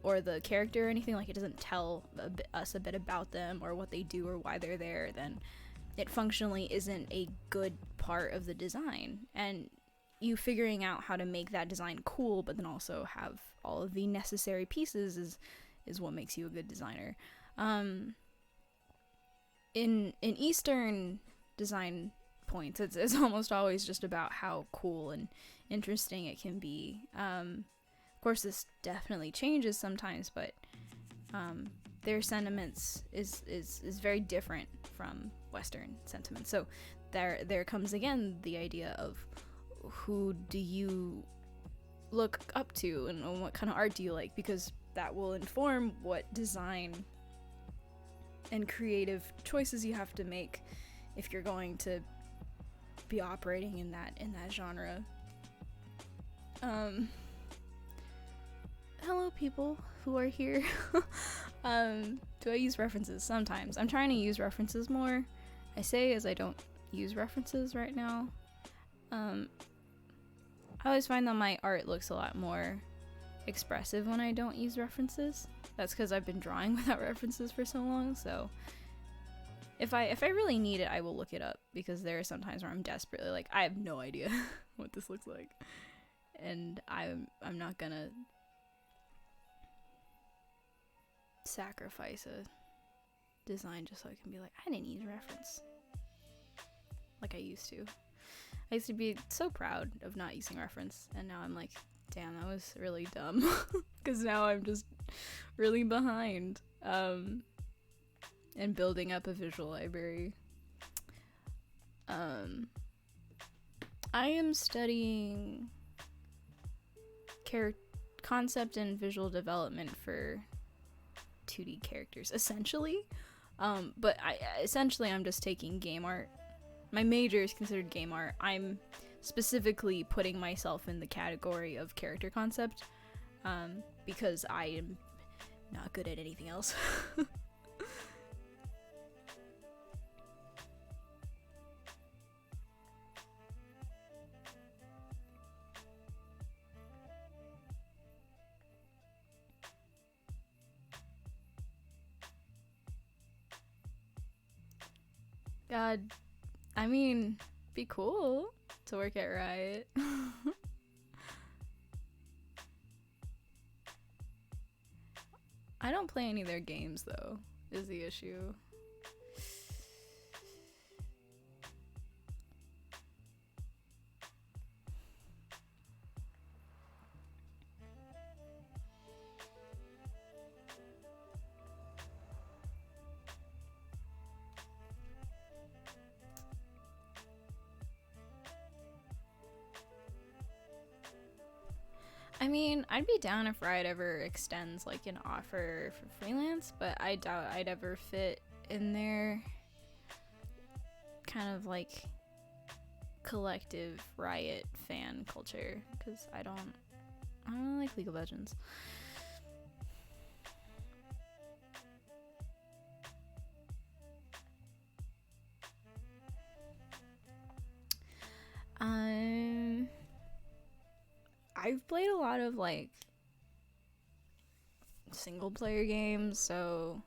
or the character or anything, like it doesn't tell us a bit about them or what they do or why they're there, then it functionally isn't a good part of the design. And you figuring out how to make that design cool but then also have all of the necessary pieces is what makes you a good designer. In Eastern design points, it's almost always just about how cool and interesting it can be. Of course, this definitely changes sometimes, but their sentiments is very different from Western sentiments. So there comes again the idea of who do you look up to and what kind of art do you like, because that will inform what design and creative choices you have to make if you're going to be operating in that genre. Hello people who are here. Do I use references? Sometimes. I'm trying to use references more. I say as I don't use references right now. I always find that my art looks a lot more expressive when I don't use references. That's because I've been drawing without references for so long, so if I really need it, I will look it up, because there are some times where I'm desperately like, I have no idea what this looks like, and I'm not gonna sacrifice a design just so I can be like, I didn't use reference like I used to. I used to be so proud of not using reference, and now I'm like, damn, that was really dumb, because now I'm just really behind in building up a visual library. I am studying concept and visual development for 2D characters, essentially, but I'm just taking game art. My major is considered game art. I'm specifically putting myself in the category of character concept, because I am not good at anything else. God, I mean, be cool to work at Riot. I don't play any of their games, though, is the issue. I mean, I'd be down if Riot ever extends like an offer for freelance, but I doubt I'd ever fit in their kind of like collective Riot fan culture, because I don't like League of Legends. I've played a lot of like single player games, so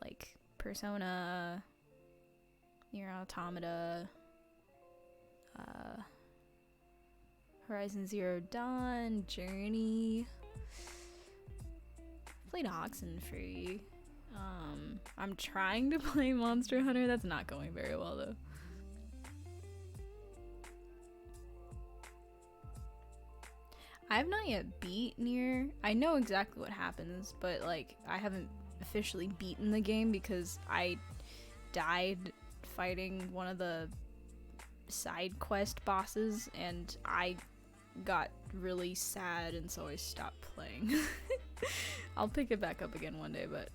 like Persona, Nier Automata, Horizon Zero Dawn, Journey. Played Oxenfree. I'm trying to play Monster Hunter. That's not going very well though. I have not yet beat Nier. I know exactly what happens, but like I haven't officially beaten the game because I died fighting one of the side quest bosses and I got really sad and so I stopped playing. I'll pick it back up again one day, but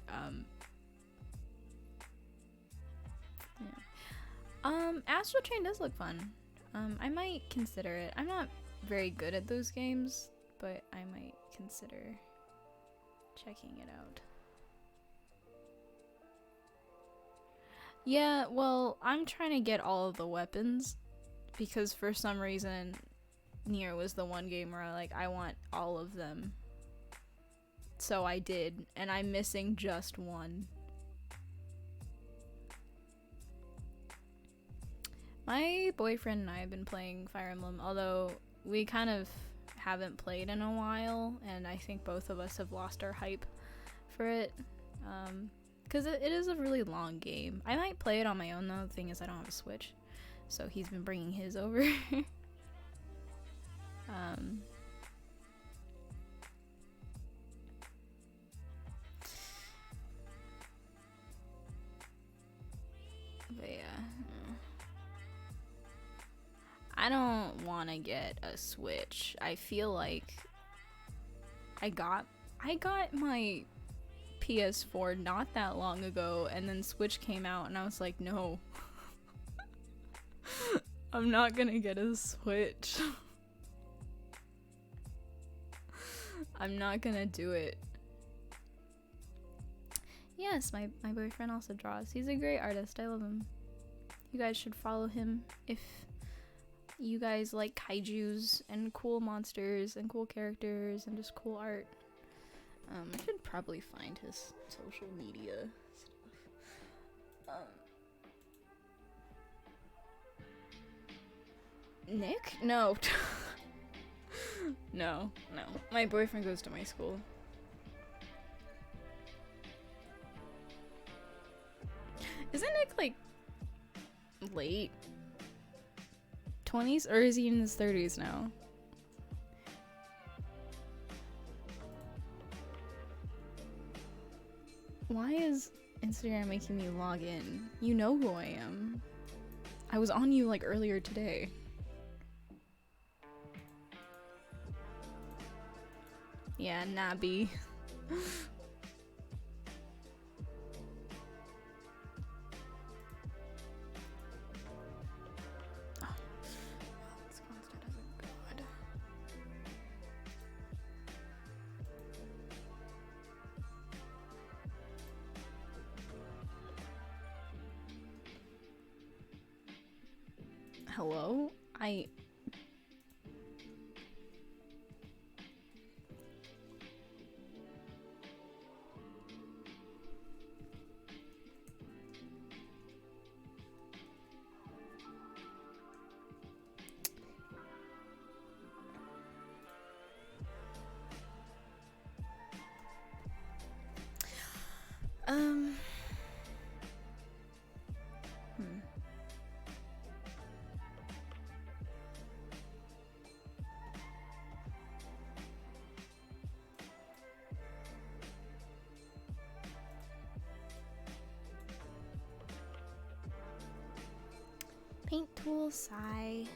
yeah. Astral Chain does look fun. I might consider it. I'm not very good at those games, but I might consider checking it out. Yeah, well, I'm trying to get all of the weapons because for some reason Nier was the one game where I want all of them. So I did, and I'm missing just one. My boyfriend and I have been playing Fire Emblem, although we kind of haven't played in a while, and I think both of us have lost our hype for it. Because it is a really long game. I might play it on my own though. The thing is I don't have a Switch, so he's been bringing his over. But yeah, I don't want to get a Switch. I feel like I got my PS4 not that long ago, and then Switch came out, and I was like, no. I'm not gonna get a Switch. I'm not gonna do it. Yes, my boyfriend also draws. He's a great artist. I love him. You guys should follow him if you guys like kaijus and cool monsters and cool characters and just cool art. I should probably find his social media stuff. Nick? No. No. My boyfriend goes to my school. Isn't Nick like late 20s, or is he in his 30s now? Why is Instagram making me log in? You know who I am. I was on you like earlier today. Yeah, Nabi. Hello? Paint tool, SAI.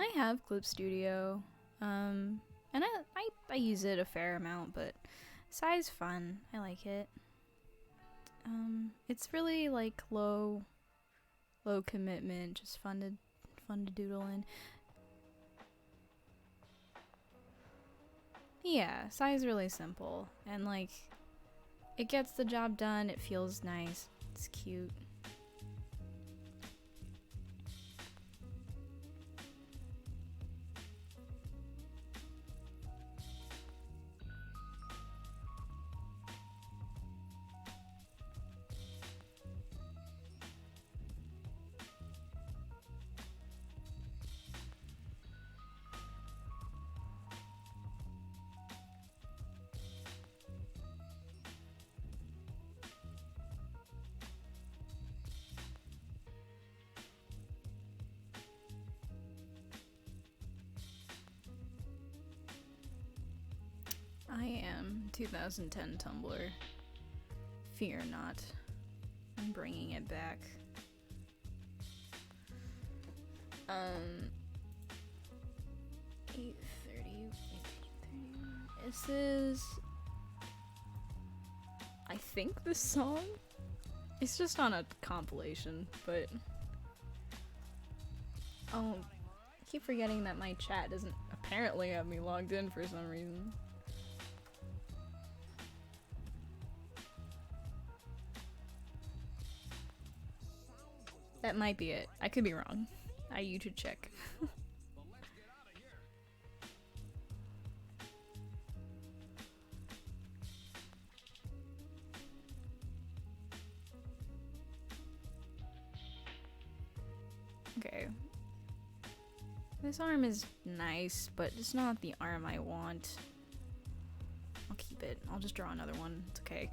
I have Clip Studio, and I use it a fair amount, but SAI's fun. I like it. It's really like low commitment, just fun to doodle in. Yeah, SAI's really simple, and like it gets the job done. It feels nice. It's cute. I am 2010 Tumblr. Fear not. I'm bringing it back. 8:30. This is, I think, this song. It's just on a compilation, but oh, I keep forgetting that my chat doesn't apparently have me logged in for some reason. That might be it. I could be wrong. You should check. Okay. This arm is nice, but it's not the arm I want. I'll keep it. I'll just draw another one. It's okay.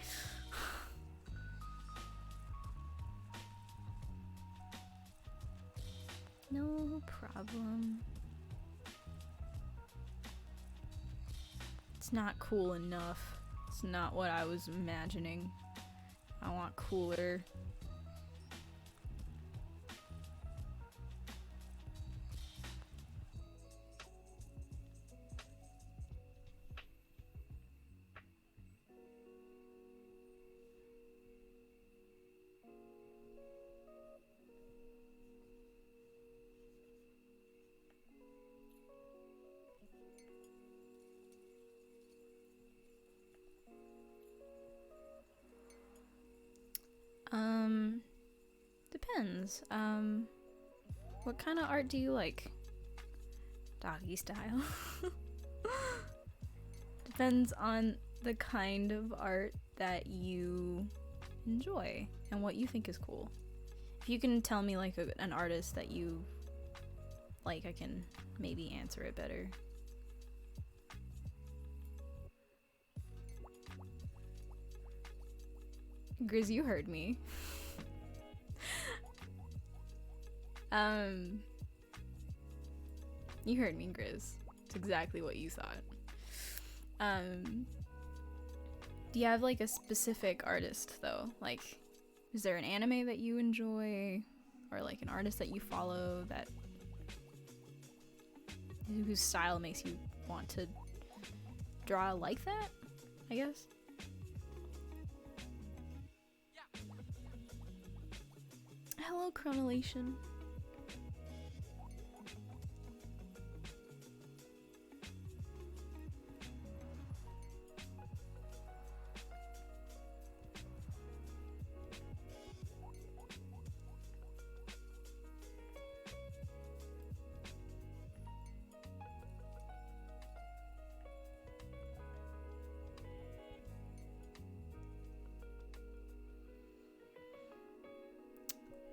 No problem. It's not cool enough. It's not what I was imagining. I want cooler. Depends. What kind of art do you like? Doggy style. Depends on the kind of art that you enjoy and what you think is cool. If you can tell me like an artist that you like, I can maybe answer it better. Grizz, you heard me. You heard me, Grizz. It's exactly what you thought. Do you have like a specific artist though? Like, is there an anime that you enjoy, or like an artist that you follow that whose style makes you want to draw like that? I guess. Hello, Chronolation.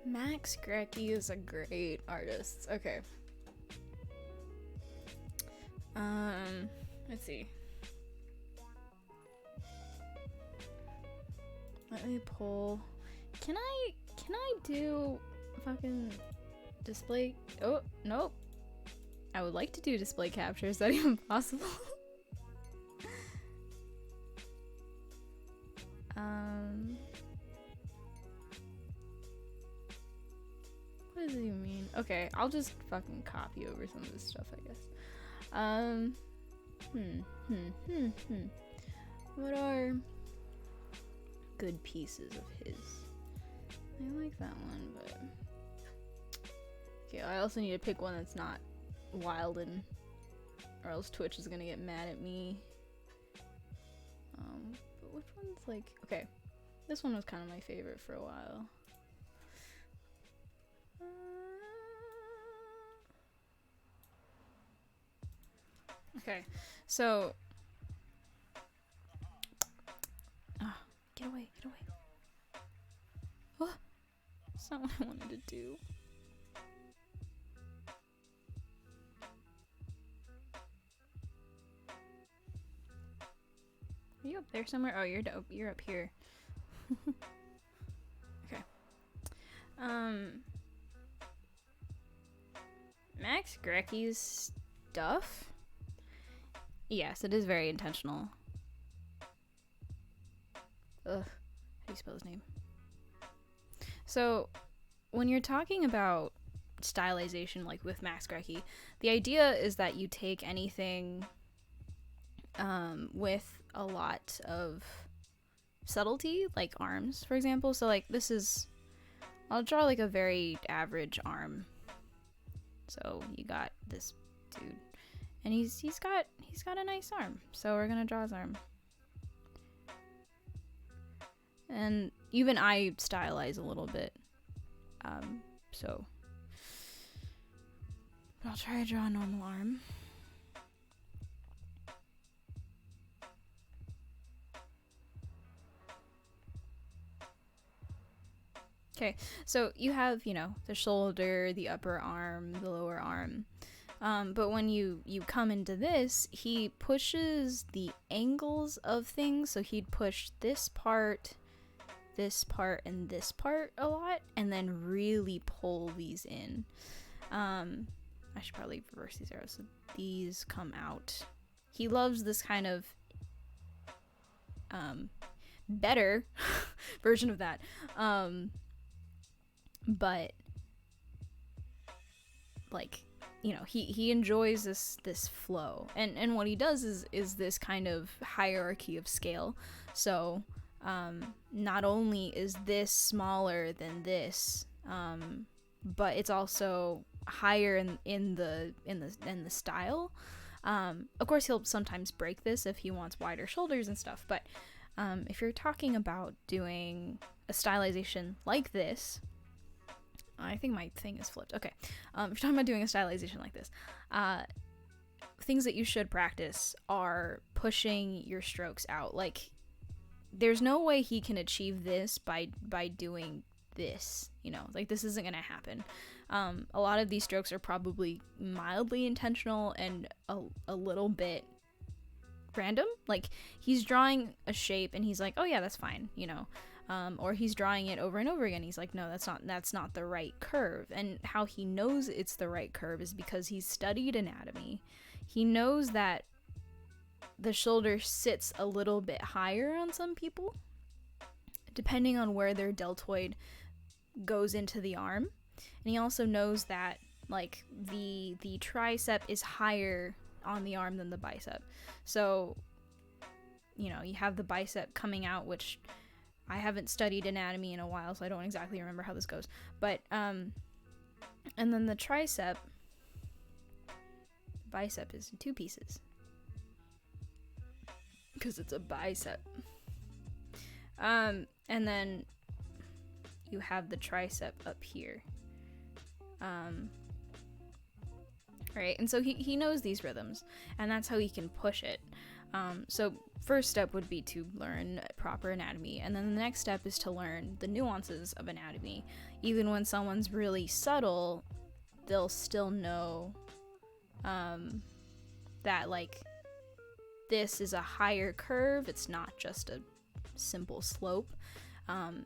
Max Grecki is a great artist. Okay. Let's see. Let me pull. Can I do fucking display? Oh, nope. I would like to do display capture. Is that even possible? What does it even mean? Okay, I'll just fucking copy over some of this stuff, I guess. What are good pieces of his? I like that one, but okay, I also need to pick one that's not wild, and or else Twitch is gonna get mad at me. But which one's like, okay, this one was kind of my favorite for a while. Okay, so get away, get away. Oh, that's not what I wanted to do. Are you up there somewhere? Oh, you're dope. You're up here. Okay. Max Grecki's stuff? Yes, it is very intentional. how do you spell his name? So when you're talking about stylization, like with Max Grecki, the idea is that you take anything with a lot of subtlety, like arms, for example. So like this is, I'll draw like a very average arm. So you got this dude, and he's got a nice arm. So we're gonna draw his arm. And even I stylize a little bit. So I'll try to draw a normal arm. Okay, so you have, you know, the shoulder, the upper arm, the lower arm. But when you come into this, he pushes the angles of things. So he'd push this part, and this part a lot, and then really pull these in. I should probably reverse these arrows so these come out. He loves this kind of better version of that. But like, you know, he enjoys this flow, and what he does is this kind of hierarchy of scale. So not only is this smaller than this, but it's also higher in the style. Of course, he'll sometimes break this if he wants wider shoulders and stuff. But if you're talking about doing a stylization like this, I think my thing is flipped. Okay, if you're talking about doing a stylization like this, things that you should practice are pushing your strokes out. Like, there's no way he can achieve this by doing this, you know, like this isn't gonna happen. A lot of these strokes are probably mildly intentional and a little bit random. Like, he's drawing a shape and he's like, oh yeah, that's fine, you know. Or he's drawing it over and over again. He's like, no, that's not the right curve. And how he knows it's the right curve is because he's studied anatomy. He knows that the shoulder sits a little bit higher on some people, depending on where their deltoid goes into the arm. And he also knows that, like, the tricep is higher on the arm than the bicep. So, you know, you have the bicep coming out, which I haven't studied anatomy in a while, so I don't exactly remember how this goes. But, and then the tricep, bicep is in two pieces, because it's a bicep. And then you have the tricep up here. Right, and so he knows these rhythms, and that's how he can push it. So first step would be to learn proper anatomy, and then the next step is to learn the nuances of anatomy. Even when someone's really subtle, they'll still know that, like, this is a higher curve, it's not just a simple slope.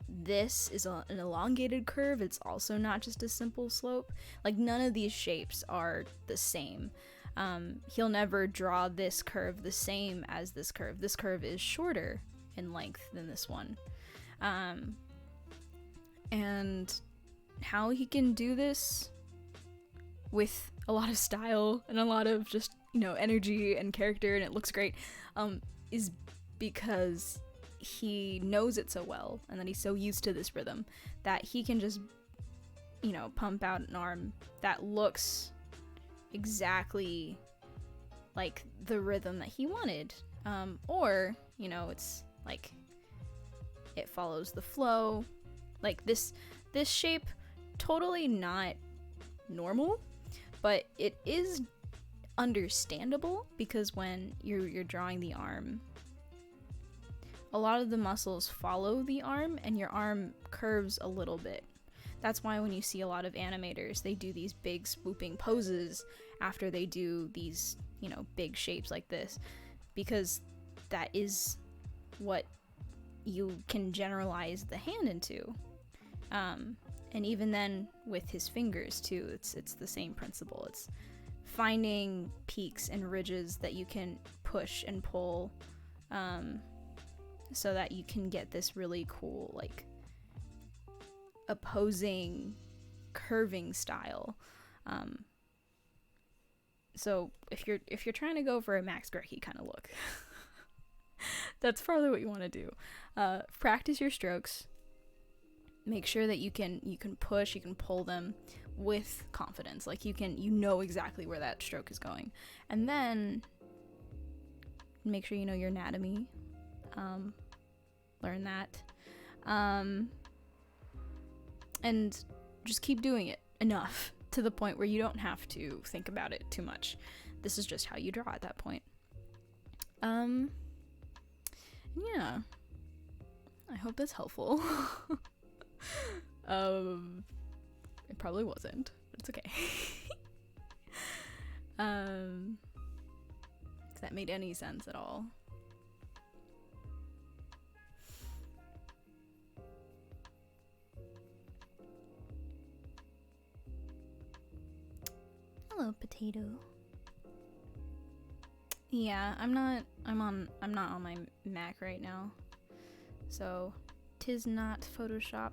This is an elongated curve, it's also not just a simple slope. Like, none of these shapes are the same. He'll never draw this curve the same as this curve. This curve is shorter in length than this one. And how he can do this with a lot of style and a lot of just, you know, energy and character, and it looks great, is because he knows it so well, and that he's so used to this rhythm that he can just, you know, pump out an arm that looks exactly like the rhythm that he wanted. Or, you know, it's like it follows the flow. Like this shape, totally not normal, but it is understandable, because when you're drawing the arm, a lot of the muscles follow the arm, and your arm curves a little bit. That's why when you see a lot of animators, they do these big swooping poses after they do these, you know, big shapes like this, because that is what you can generalize the hand into. And even then with his fingers too, it's the same principle. It's finding peaks and ridges that you can push and pull, so that you can get this really cool, like, opposing curving style. So if you're trying to go for a Max Grecki kind of look, that's probably what you want to do. Practice your strokes. Make sure that you can push, you can pull them with confidence. Like you know exactly where that stroke is going. And then make sure you know your anatomy. Learn that. And just keep doing it enough to the point where you don't have to think about it too much. This is just how you draw at that point. Yeah. I hope that's helpful. It probably wasn't, but it's okay. If that made any sense at all. Hello, potato. Yeah, I'm not on my Mac right now. So, 'tis not Photoshop.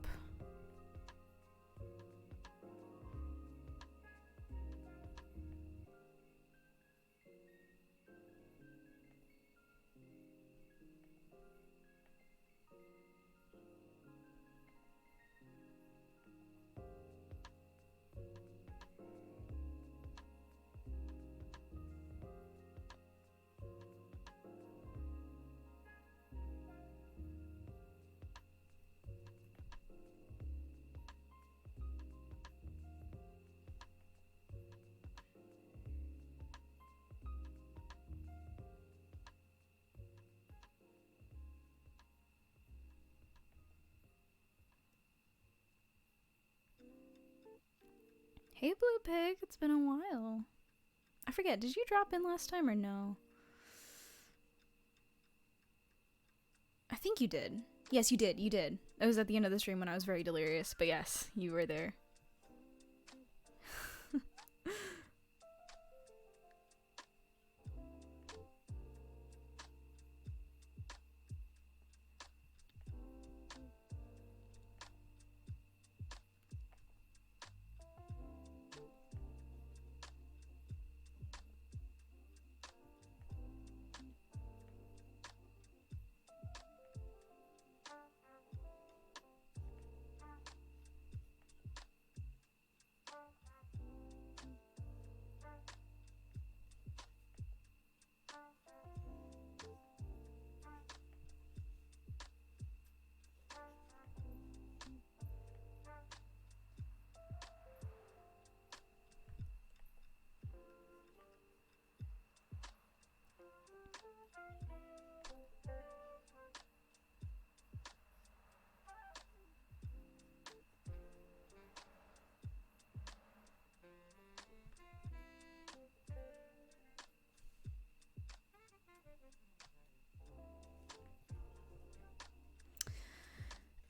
Hey, Blue Pig, it's been a while. I forget, did you drop in last time or no? I think you did. Yes, you did. It was at the end of the stream when I was very delirious, but yes, you were there.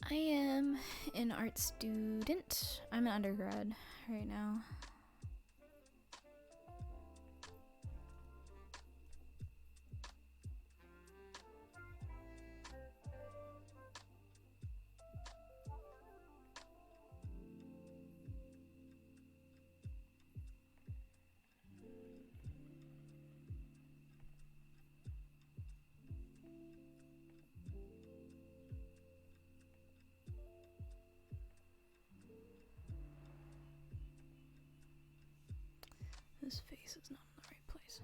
I am an art student. I'm an undergrad right now. This face is not in the right place.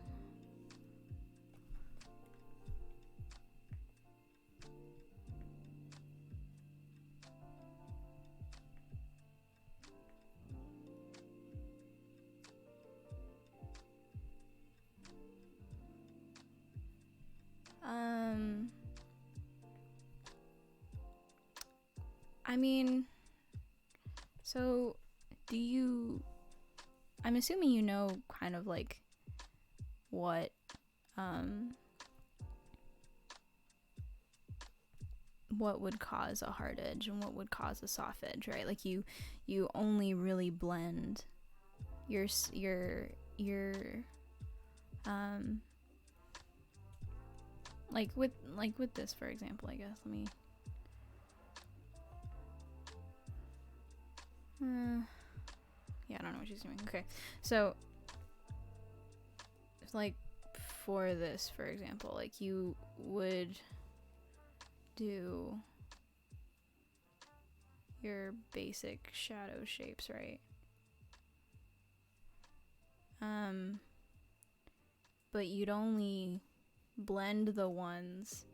I mean, so do you, I'm assuming you know kind of like what would cause a hard edge and what would cause a soft edge, right? Like you only really blend your like with this, for example, I guess. Let me. Yeah, I don't know what she's doing. Okay, so like for this, for example, like you would do your basic shadow shapes, right? But you'd only blend the ones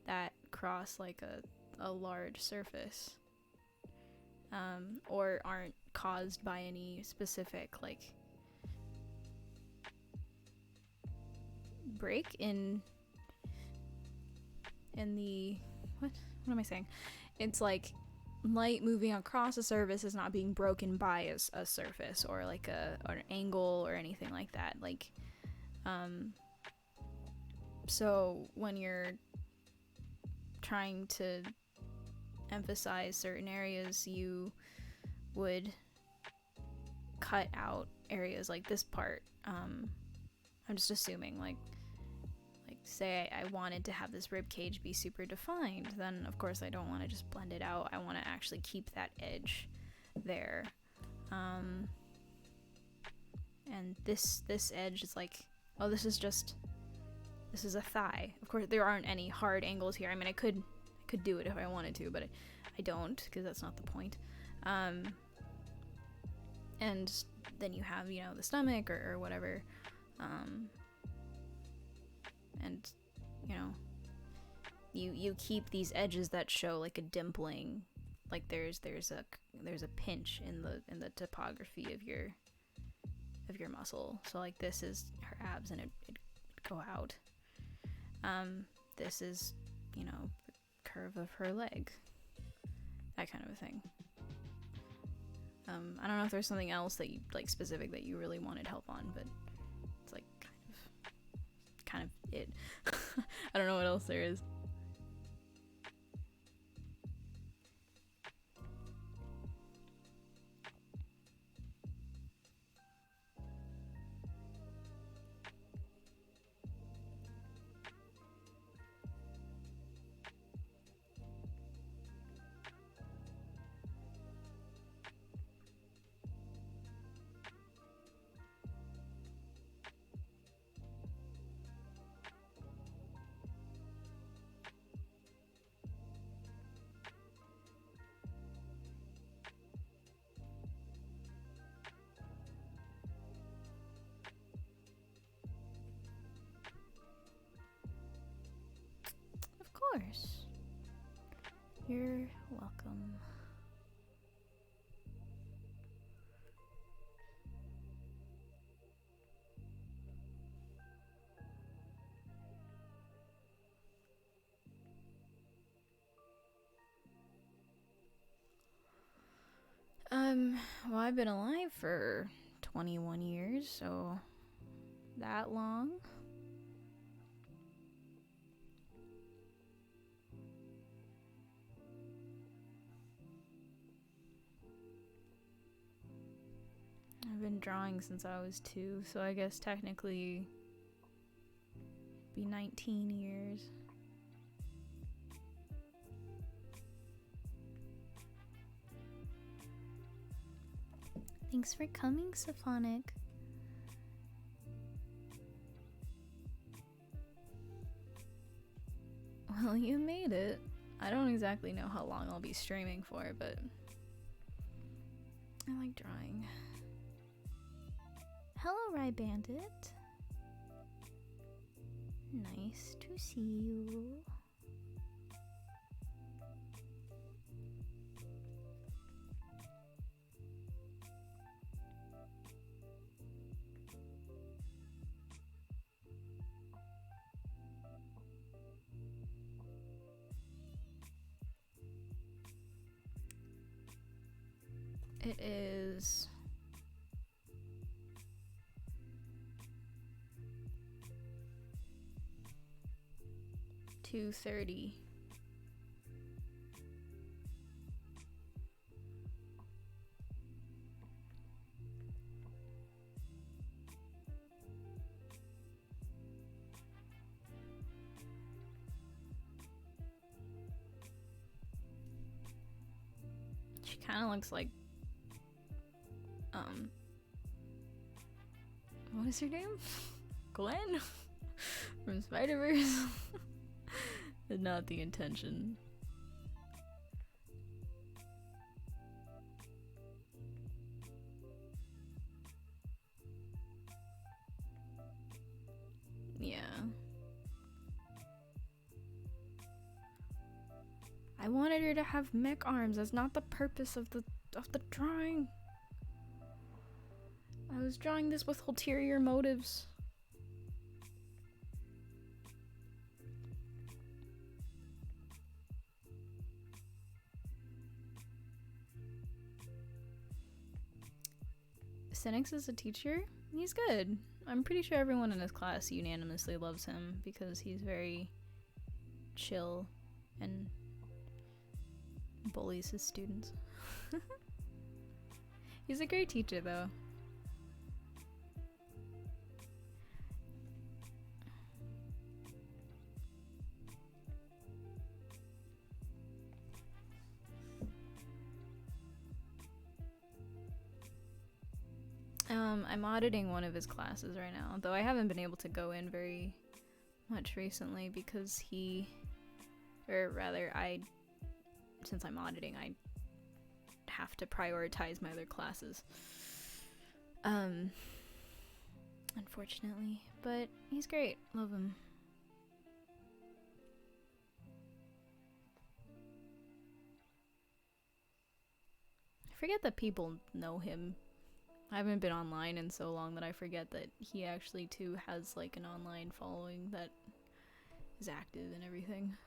that cross like a large surface, or aren't caused by any specific like break in the what am I saying? It's like light moving across a surface is not being broken by a surface or like or an angle or anything like that. Like, so when you're trying to emphasize certain areas, you would cut out areas like this part. I'm just assuming like say I wanted to have this rib cage be super defined, then of course I don't want to just blend it out. I want to actually keep that edge there. And this edge is like, oh, this is a thigh. Of course there aren't any hard angles here. I mean, I could do it if I wanted to, but I don't, because that's not the point. And then you have, you know, the stomach or whatever. And you know, you keep these edges that show like a dimpling, like there's a pinch in the topography of your muscle. So like this is her abs and it'd go out. This is, you know, the curve of her leg, that kind of a thing. I don't know if there's something else that you like specific that you really wanted help on, but it's like kind of it. I don't know what else there is. Of course. You're welcome. Well, I've been alive for 21 years, so that long. I've been drawing since I was 2, so I guess technically be 19 years. Thanks for coming, Symphonic. Well, you made it. I don't exactly know how long I'll be streaming for, but I like drawing. Hello, Rye Bandit. Nice to see you. It is 2:30. kind of looks like, what is her name? Gwen? From Spider-Verse? Not the intention. Yeah. I wanted her to have mech arms. That's not the purpose of the drawing. I was drawing this with ulterior motives. Cynics is a teacher. He's good. I'm pretty sure everyone in his class unanimously loves him because he's very chill and bullies his students. He's a great teacher, though. I'm auditing one of his classes right now, though I haven't been able to go in very much recently because since I'm auditing, I have to prioritize my other classes. Unfortunately, but he's great. Love him. I forget that people know him. I haven't been online in so long that I forget that he actually too has like an online following that is active and everything.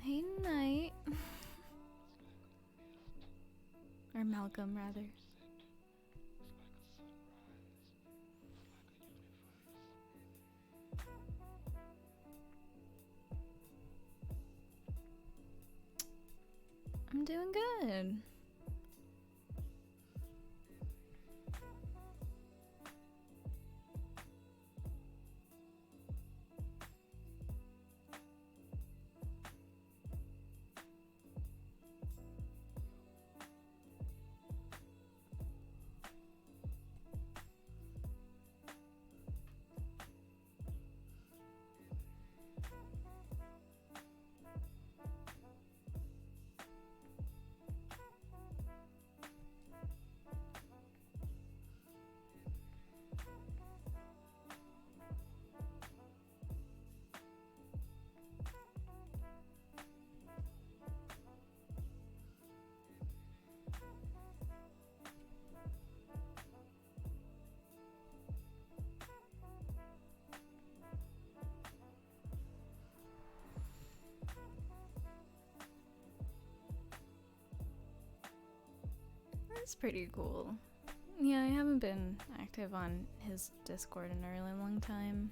Hey, Knight. Or Malcolm, rather. I'm doing good. That's pretty cool. Yeah, I haven't been active on his Discord in a really long time.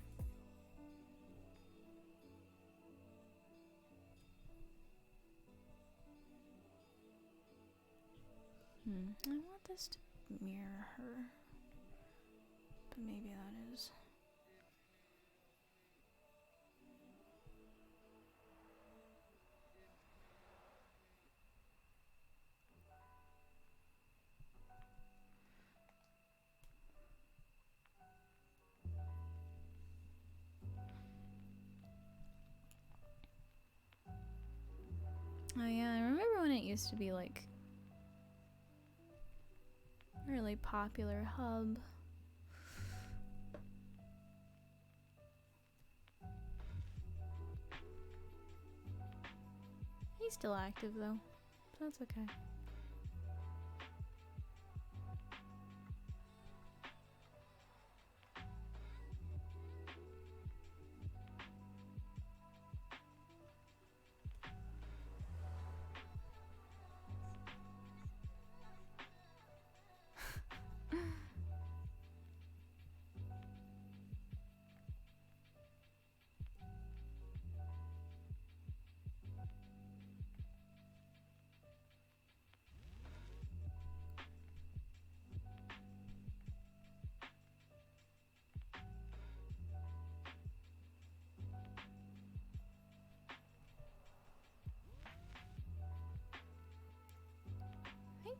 I want this to mirror her, but maybe that is. Oh yeah, I didn't used to be like a really popular hub. He's still active though, so that's okay.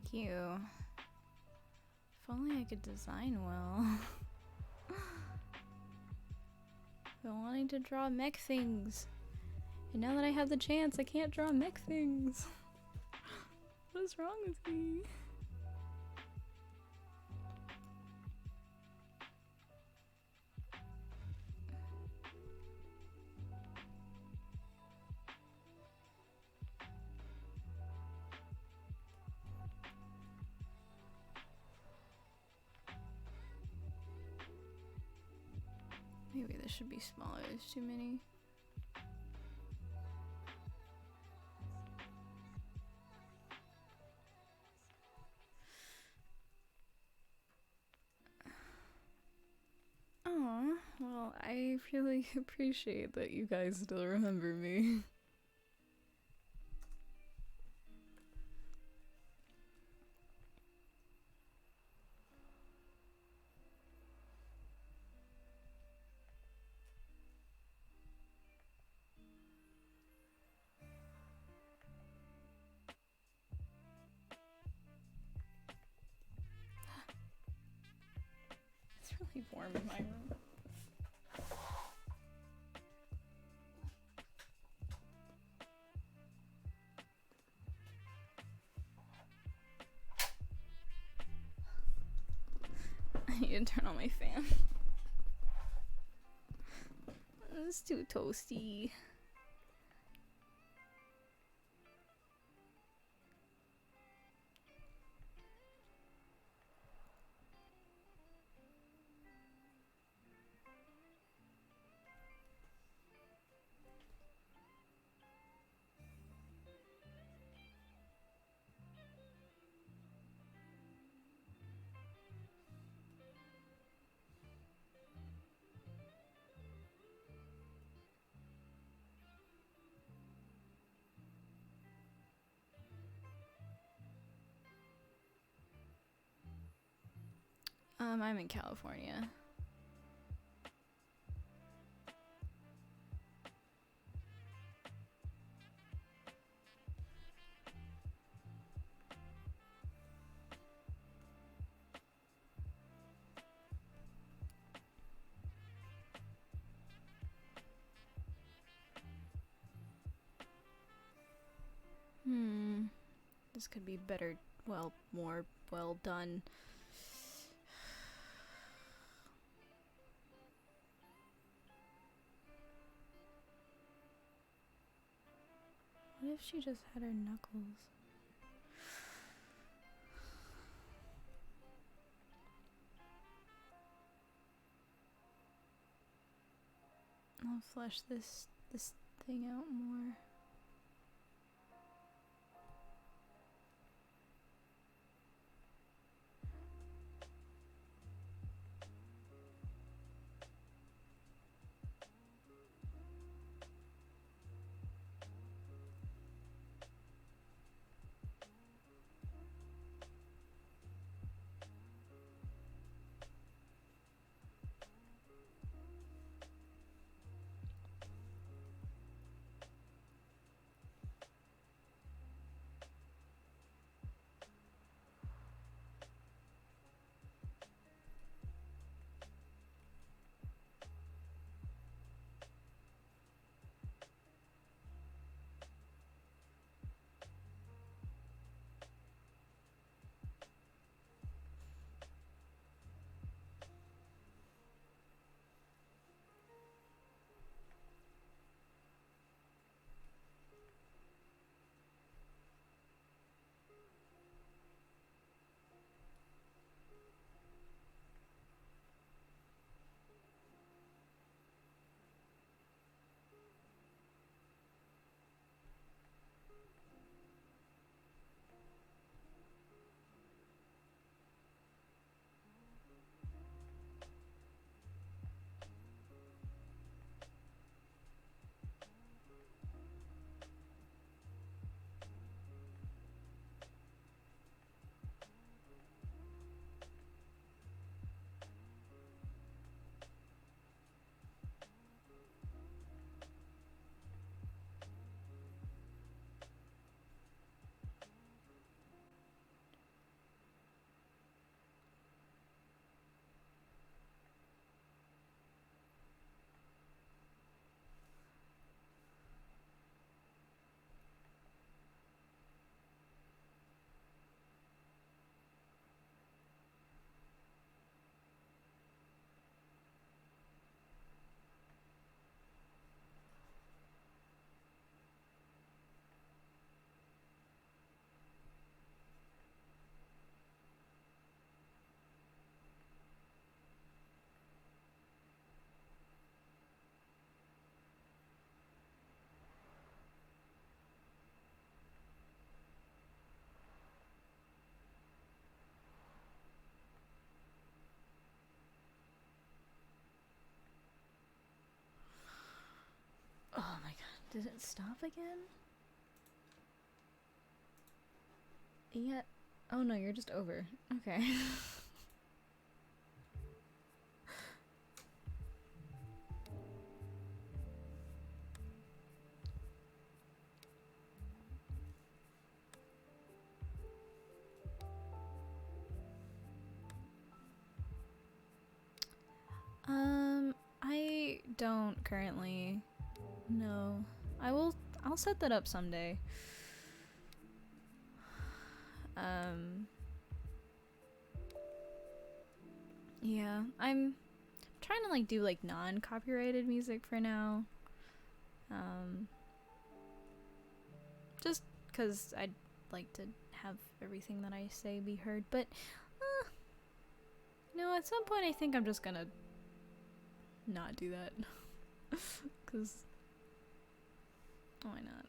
Thank you. If only I could design well. Been wanting to draw mech things. And now that I have the chance, I can't draw mech things. What is wrong with me? Maybe this should be smaller, there's too many. Aw, well, I really appreciate that you guys still remember me. It's really warm in my room. I need to turn on my fan. It's too toasty. I'm in California. This could be better, well, more well done. What if she just had her knuckles? I'll flesh this thing out more. Did it stop again? Yeah. Oh no, you're just over. Okay. I don't currently. No. I'll set that up someday. Yeah, I'm trying to like do like non-copyrighted music for now. Just cuz I'd like to have everything that I say be heard, but no, at some point I think I'm just gonna not do that. Cause why not?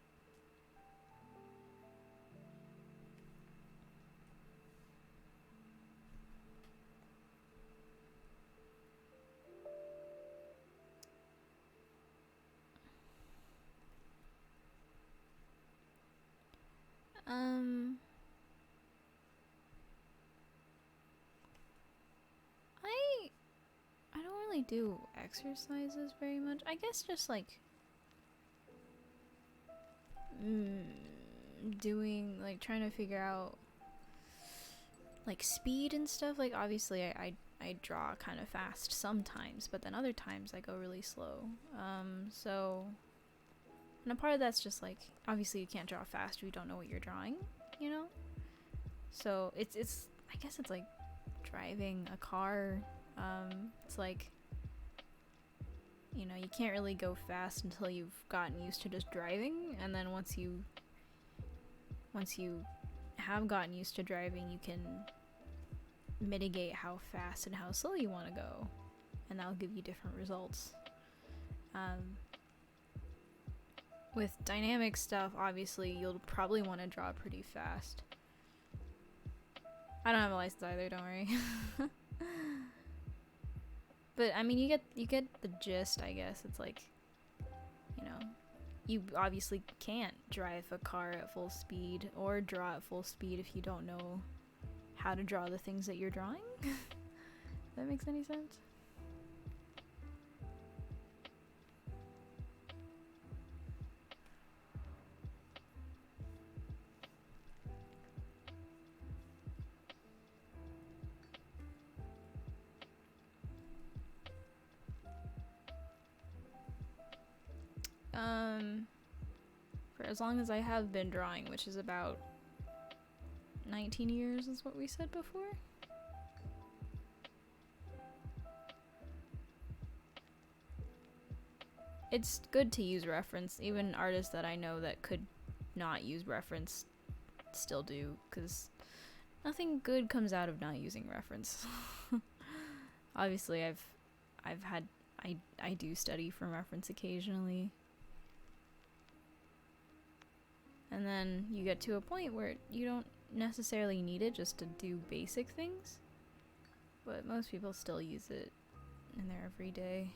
I don't really do exercises very much. I guess just like doing like trying to figure out like speed and stuff. Like obviously I draw kind of fast sometimes, but then other times I go really slow. So and a part of that's just like obviously you can't draw fast if you don't know what you're drawing, you know? So it's I guess it's like driving a car. It's like, you know, you can't really go fast until you've gotten used to just driving, and then once you have gotten used to driving, you can mitigate how fast and how slow you want to go, and that'll give you different results. With dynamic stuff, obviously you'll probably want to draw pretty fast. I don't have a license either, don't worry. But I mean, you get the gist, I guess. It's like, you know, you obviously can't drive a car at full speed or draw at full speed if you don't know how to draw the things that you're drawing. If that makes any sense? For as long as I have been drawing, which is about 19 years is what we said before. It's good to use reference. Even artists that I know that could not use reference still do, because nothing good comes out of not using reference. Obviously, I do study from reference occasionally. And then you get to a point where you don't necessarily need it just to do basic things. But most people still use it in their everyday.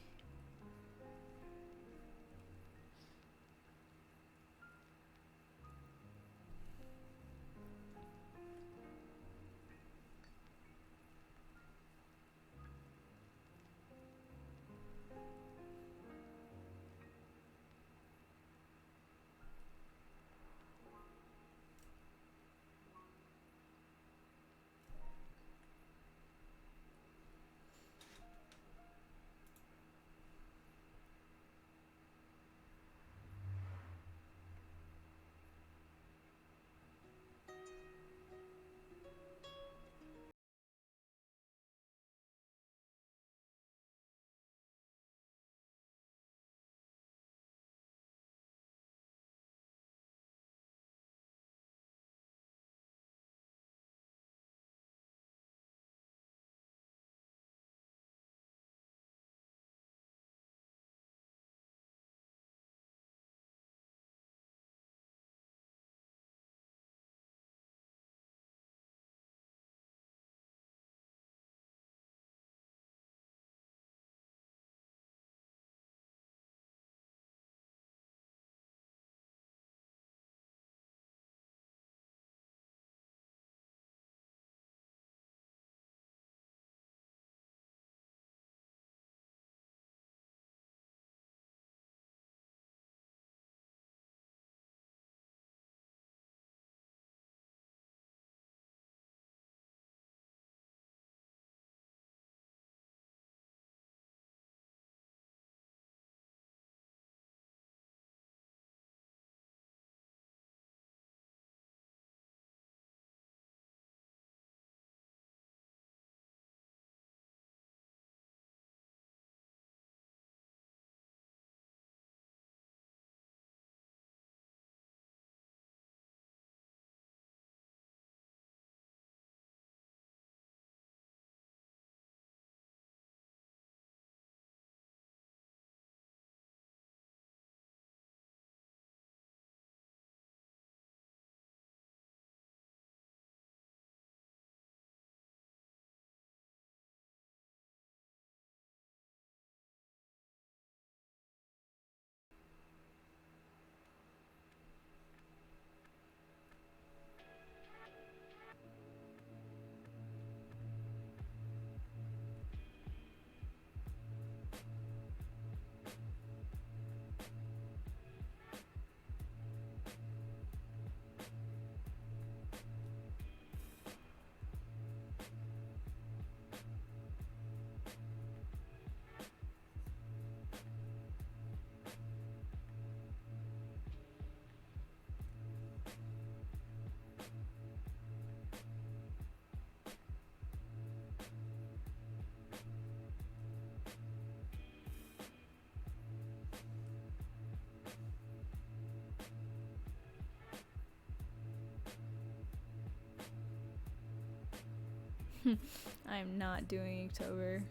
I'm not doing Inktober.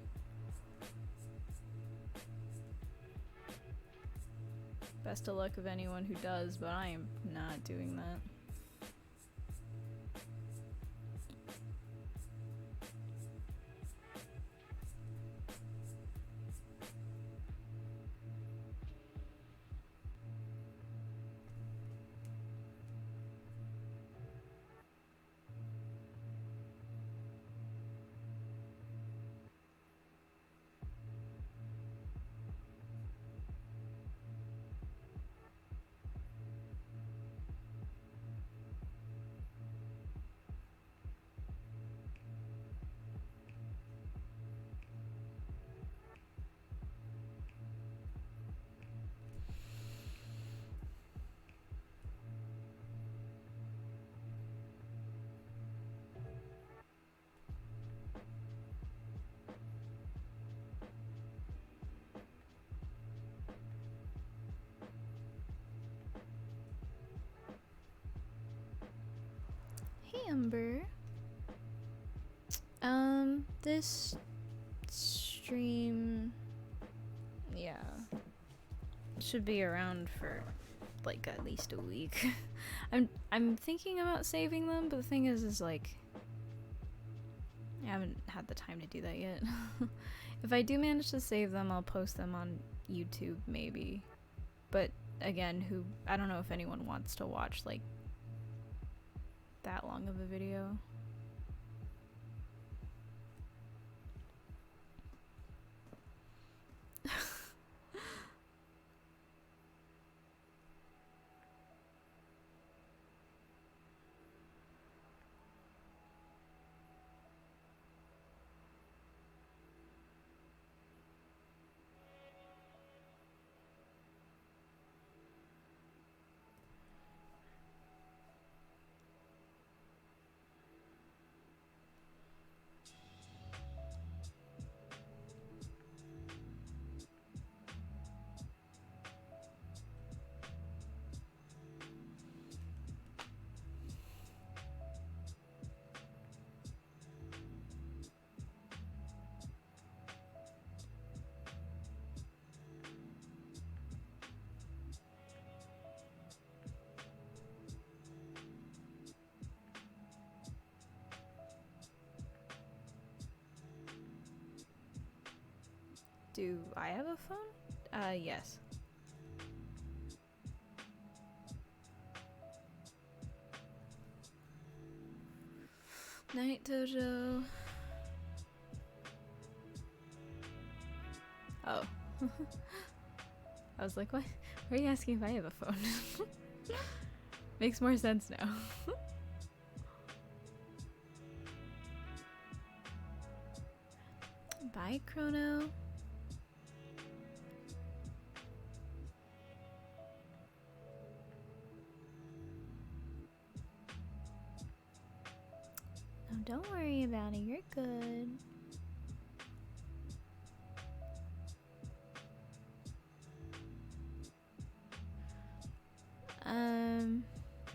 Best of luck of anyone who does, but I am not doing that. Hey Umber. This stream, yeah, should be around for like at least a week. I'm thinking about saving them, but the thing is like I haven't had the time to do that yet. If I do manage to save them, I'll post them on YouTube maybe. But again, I don't know if anyone wants to watch like that long of a video. Do I have a phone? Yes. Night Dojo. Oh. I was like, what? Why are you asking if I have a phone? Makes more sense now. Bye, Chrono. Oh, don't worry about it. You're good.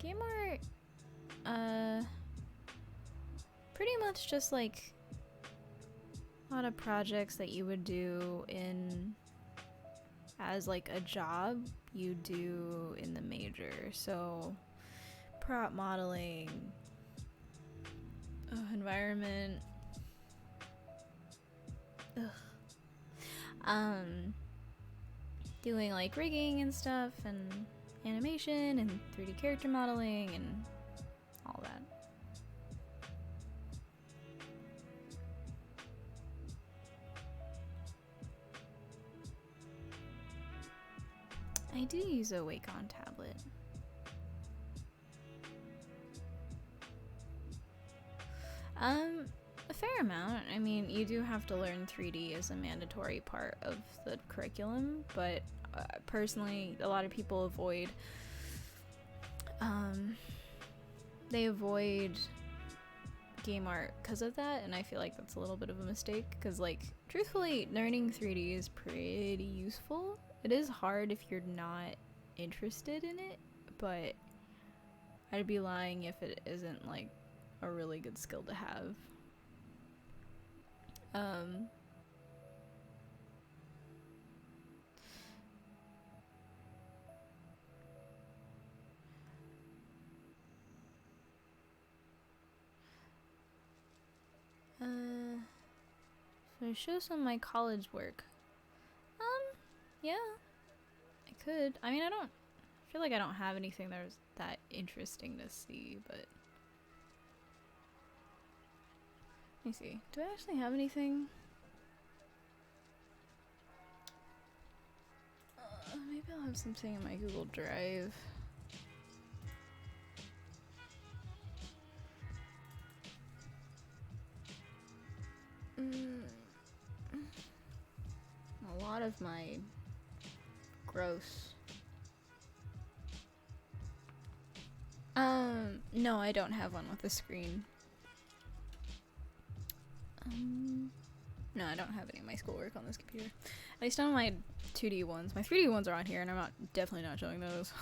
Game art, pretty much just like a lot of projects that you would do as like a job you do in the major. So prop modeling, environment, doing like rigging and stuff, and animation and 3D character modeling and all that. I do use a Wacom tablet. A fair amount. I mean, you do have to learn 3D as a mandatory part of the curriculum, but personally, a lot of people avoid game art because of that, and I feel like that's a little bit of a mistake because, like, truthfully, learning 3D is pretty useful. It is hard if you're not interested in it, but I'd be lying if it isn't like a really good skill to have. Um, so I show some of my college work. Yeah, I could. I mean, I feel like I don't have anything that was that interesting to see, but let me see. Do I actually have anything? Maybe I'll have something in my Google Drive. A lot of my gross. No, I don't have one with a screen. No, I don't have any of my schoolwork on this computer. At least none of my 2D ones. My 3D ones are on here, and I'm definitely not showing those.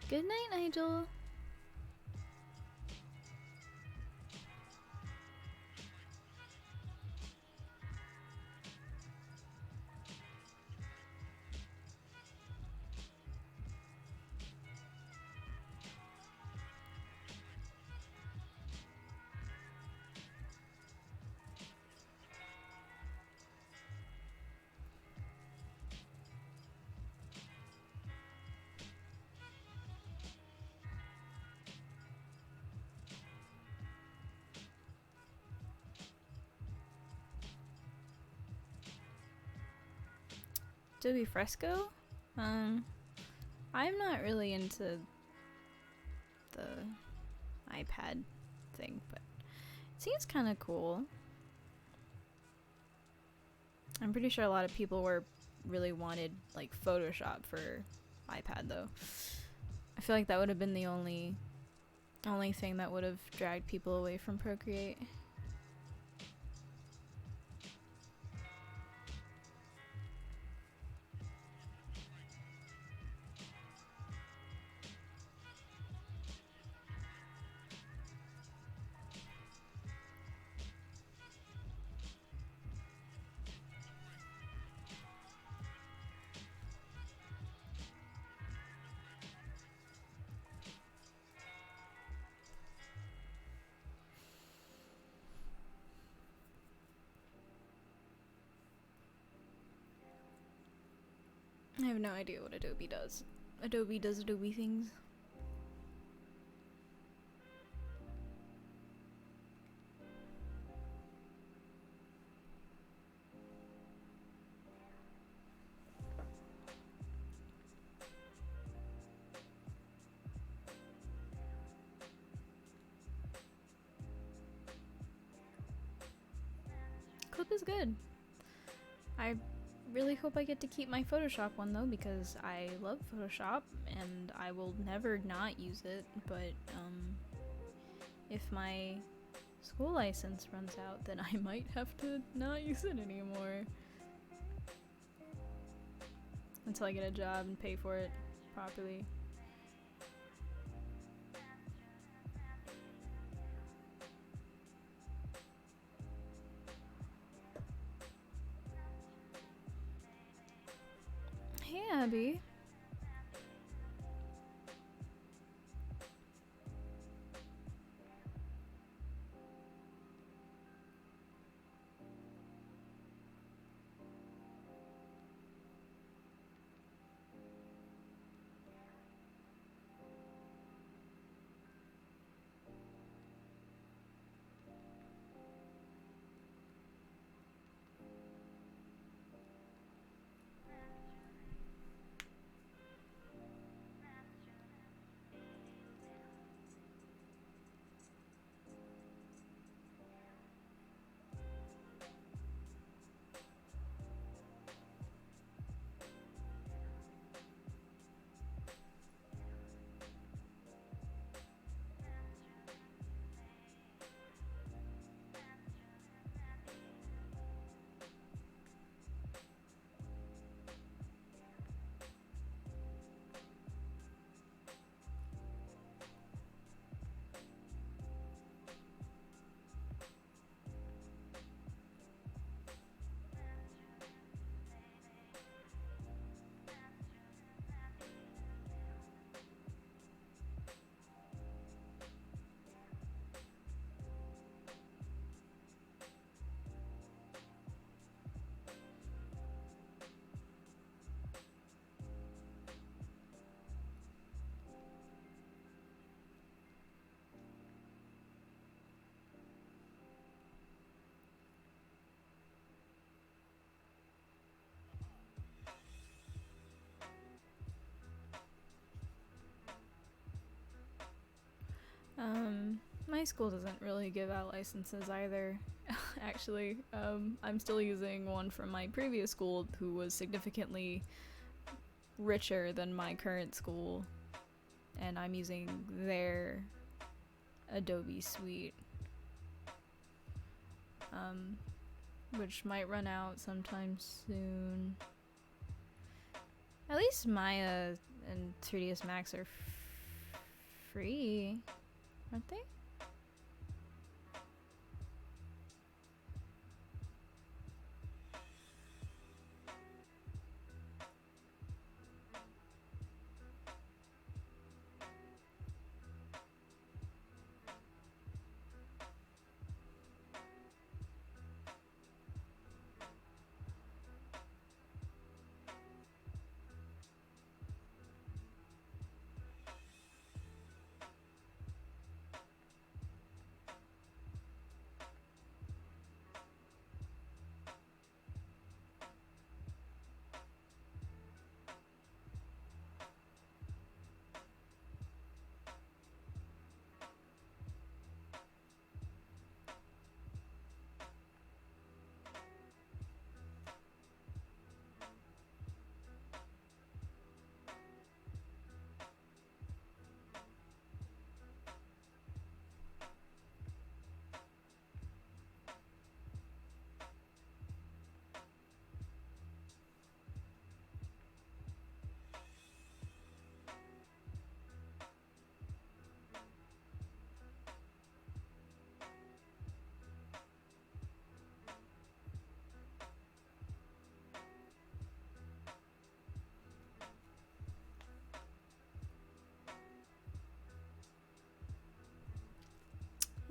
Good night, Nigel. Adobe Fresco? I'm not really into the iPad thing, but it seems kind of cool. I'm pretty sure a lot of people really wanted like Photoshop for iPad though. I feel like that would have been the only thing that would have dragged people away from Procreate. I have no idea what Adobe does. Adobe does Adobe things. Clip is good. I really hope I get to keep my Photoshop one though, because I love Photoshop and I will never not use it, but if my school license runs out, then I might have to not use it anymore. Until I get a job and pay for it properly. Hey, Abby. My school doesn't really give out licenses either. Actually, I'm still using one from my previous school who was significantly richer than my current school, and I'm using their Adobe suite, which might run out sometime soon. At least Maya and 3ds Max are free, aren't they?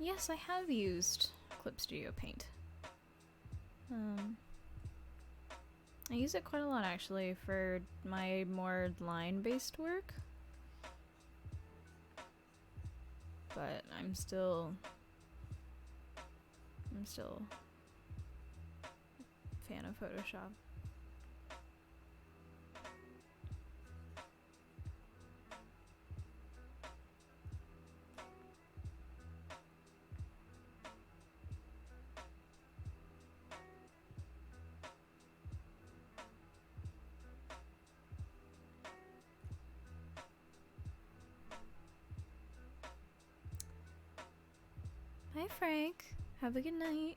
Yes, I have used Clip Studio Paint. I use it quite a lot actually for my more line-based work. But I'm still a fan of Photoshop. Hi Frank, have a good night.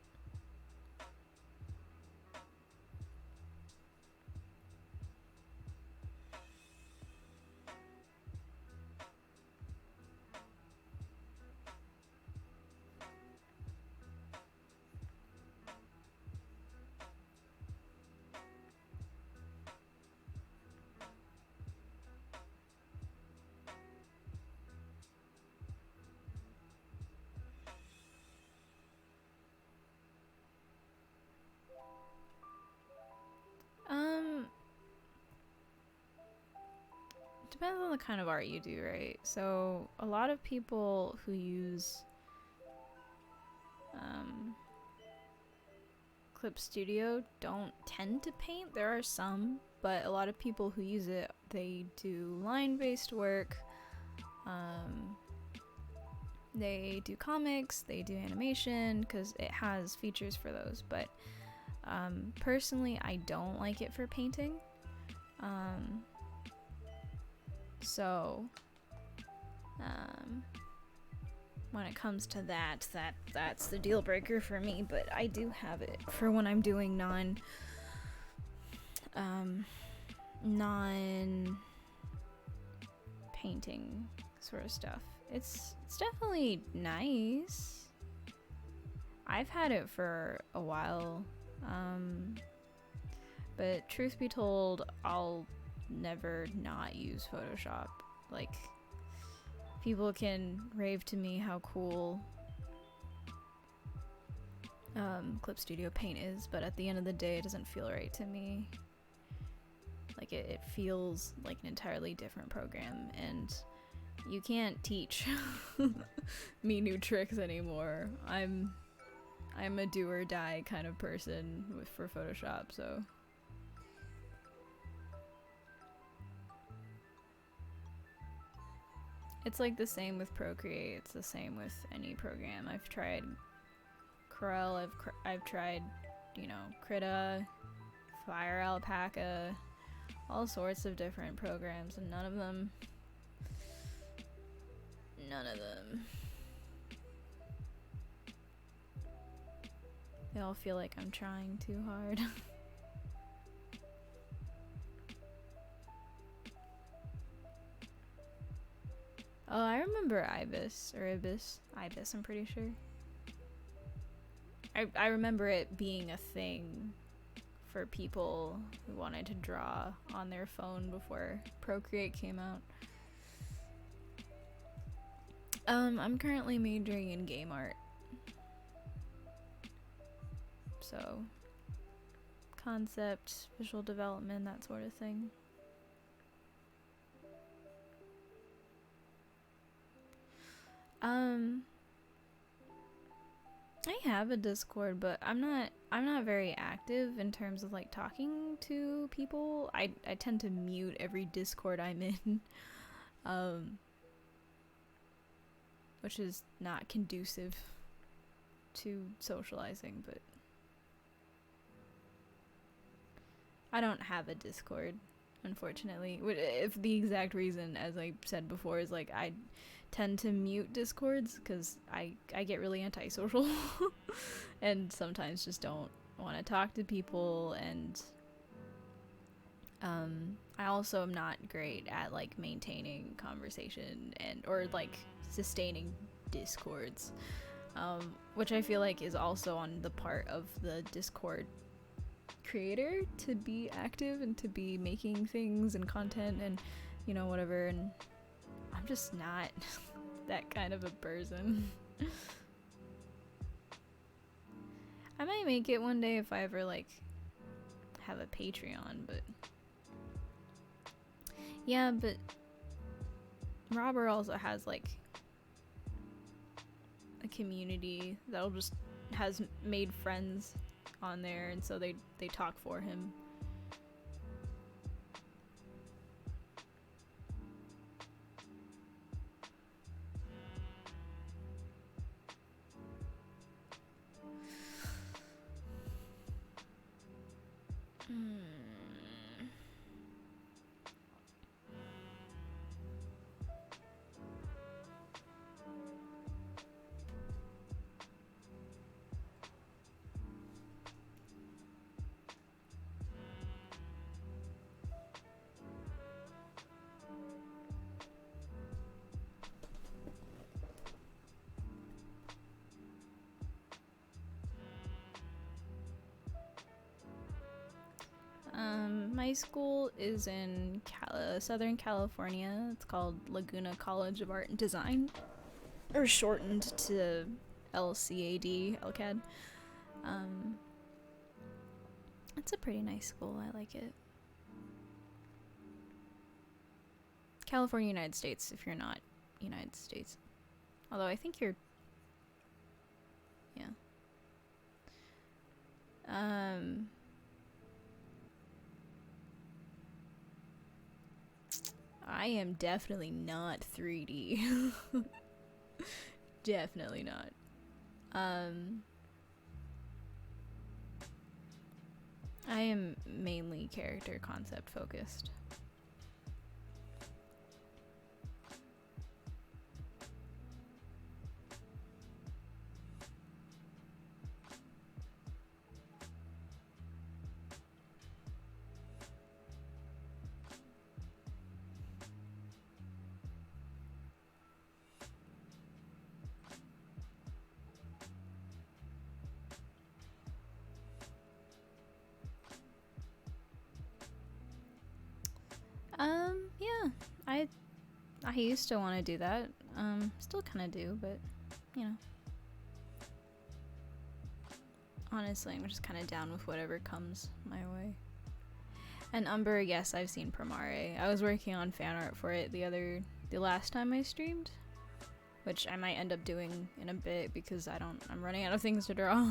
Depends on the kind of art you do, right? So a lot of people who use Clip Studio don't tend to paint. There are some, but a lot of people who use it, they do line-based work. They do comics, they do animation, because it has features for those. But personally, I don't like it for painting. When it comes to that's the deal breaker for me. But I do have it for when I'm doing non painting sort of stuff. It's definitely nice. I've had it for a while, but truth be told, I'll never not use Photoshop. Like, people can rave to me how cool Clip Studio Paint is, but at the end of the day, it doesn't feel right to me. Like, it feels like an entirely different program, and you can't teach me new tricks anymore. I'm a do or die kind of person for Photoshop, so. It's like the same with Procreate. It's the same with any program. I've tried Corel. I've tried, you know, Krita, Fire Alpaca, all sorts of different programs, and none of them. They all feel like I'm trying too hard. Oh, I remember Ibis, I'm pretty sure. I remember it being a thing for people who wanted to draw on their phone before Procreate came out. I'm currently majoring in game art. So, concept, visual development, that sort of thing. I have a Discord, but I'm not very active in terms of like talking to people. I tend to mute every Discord I'm in. Which is not conducive to socializing, but I don't have a Discord, unfortunately. If the exact reason, as I said before, is like I tend to mute Discords because I get really antisocial and sometimes just don't want to talk to people, and I also am not great at like maintaining conversation or like sustaining Discords, which I feel like is also on the part of the Discord creator to be active and to be making things and content and, you know, whatever, and I'm just not that kind of a person. I might make it one day if I ever like have a Patreon, but yeah, but Robert also has like a community that'll just has made friends on there, and so they talk for him. My school is in Southern California. It's called Laguna College of Art and Design, or shortened to LCAD, LCAD. It's a pretty nice school. I like it. California, United States, if you're not United States. Although I think you're... Yeah. I am definitely not 3D. Definitely not. I am mainly character concept focused. Yeah, I used to want to do that. Still kind of do, but you know. Honestly, I'm just kind of down with whatever comes my way. And Umber, yes, I've seen Promare. I was working on fan art for it the last time I streamed, which I might end up doing in a bit because I'm running out of things to draw.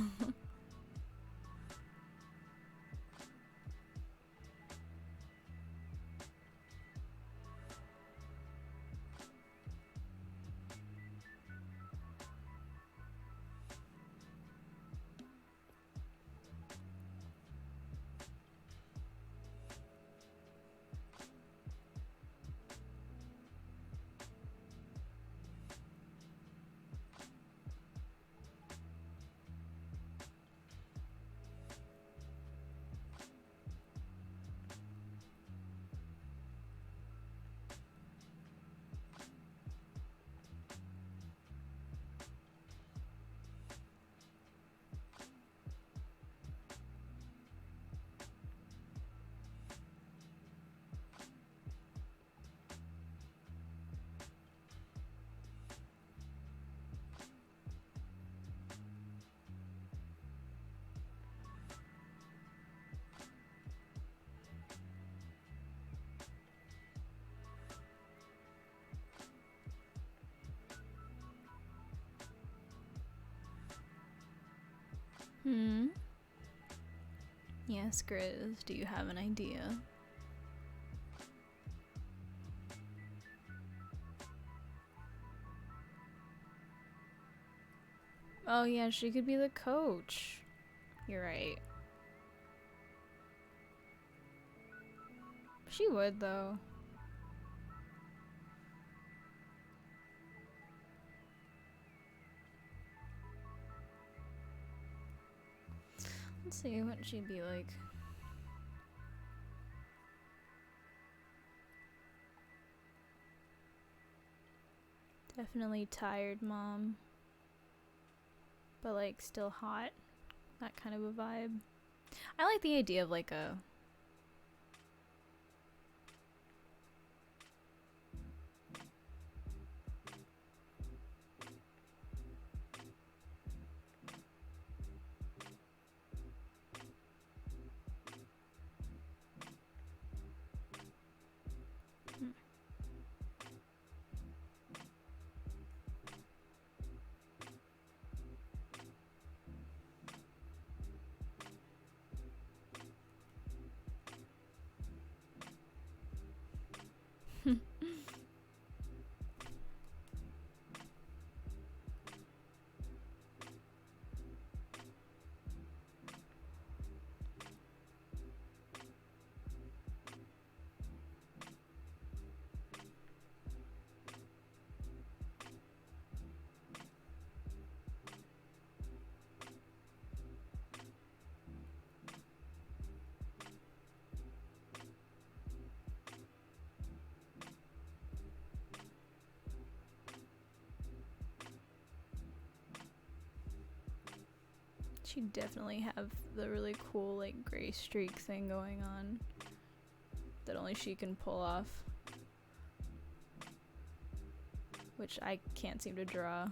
Hmm? Yes, Grizz, do you have an idea? Oh yeah, she could be the coach. You're right. She would, though. Let's see what she'd be like. Definitely tired mom. But like still hot. That kind of a vibe. I like the idea of like a... She'd definitely have the really cool like gray streak thing going on that only she can pull off, which I can't seem to draw.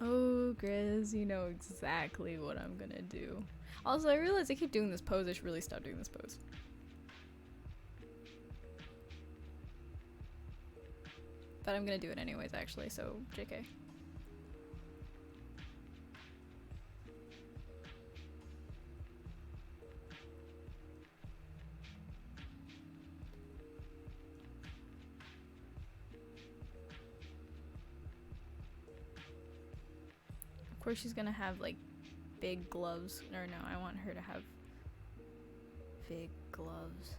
Oh, Grizz, you know exactly what I'm gonna do. Also, I realize I keep doing this pose. I should really stop doing this pose. But I'm gonna do it anyways, actually, so JK. Of course she's gonna have, like, big gloves. Or no, I want her to have big gloves.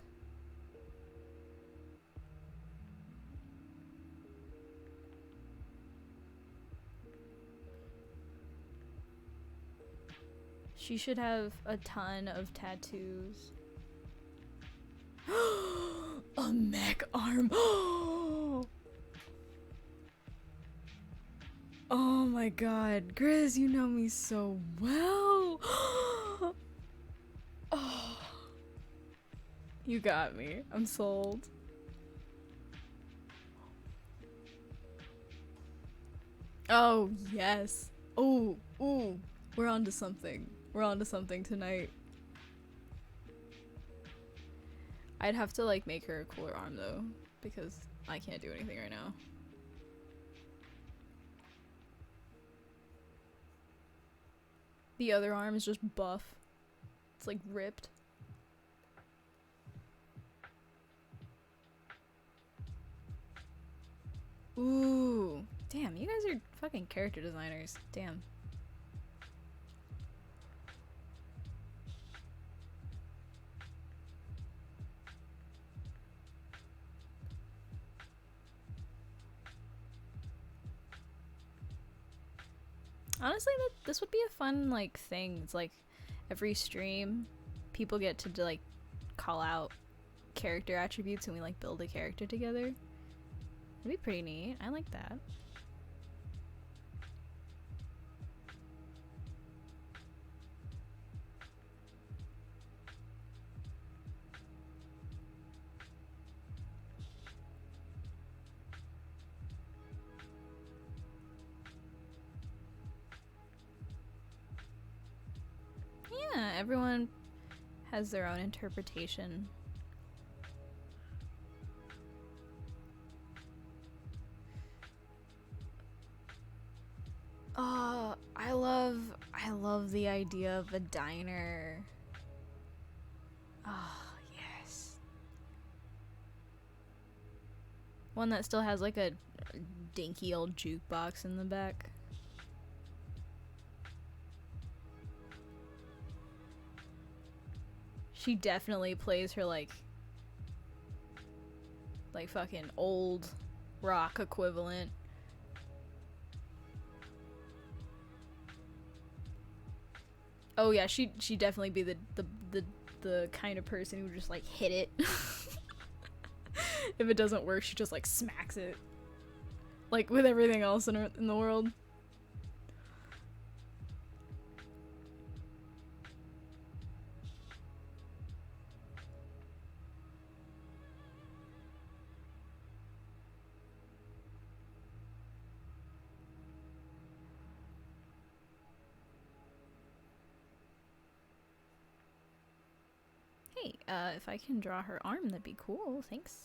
She should have a ton of tattoos. A mech arm. Oh my god, Grizz, you know me so well. Oh, you got me. I'm sold. Oh, yes. Oh, ooh. We're on to something. We're on to something tonight. I'd have to like make her a cooler arm though, because I can't do anything right now. The other arm is just buff. It's like ripped. Ooh. Damn, you guys are fucking character designers. Damn. Honestly, this would be a fun like thing. It's like every stream, people get to like call out character attributes and we like build a character together. It'd be pretty neat. I like that. Yeah, everyone has their own interpretation. Oh, I love the idea of a diner. Oh, yes. One that still has like a dinky old jukebox in the back. She definitely plays her like fucking old rock equivalent. Oh yeah, she definitely be the kind of person who just like hit it. If it doesn't work, she just like smacks it. Like with everything else in the world. Hey, if I can draw her arm, that'd be cool. Thanks.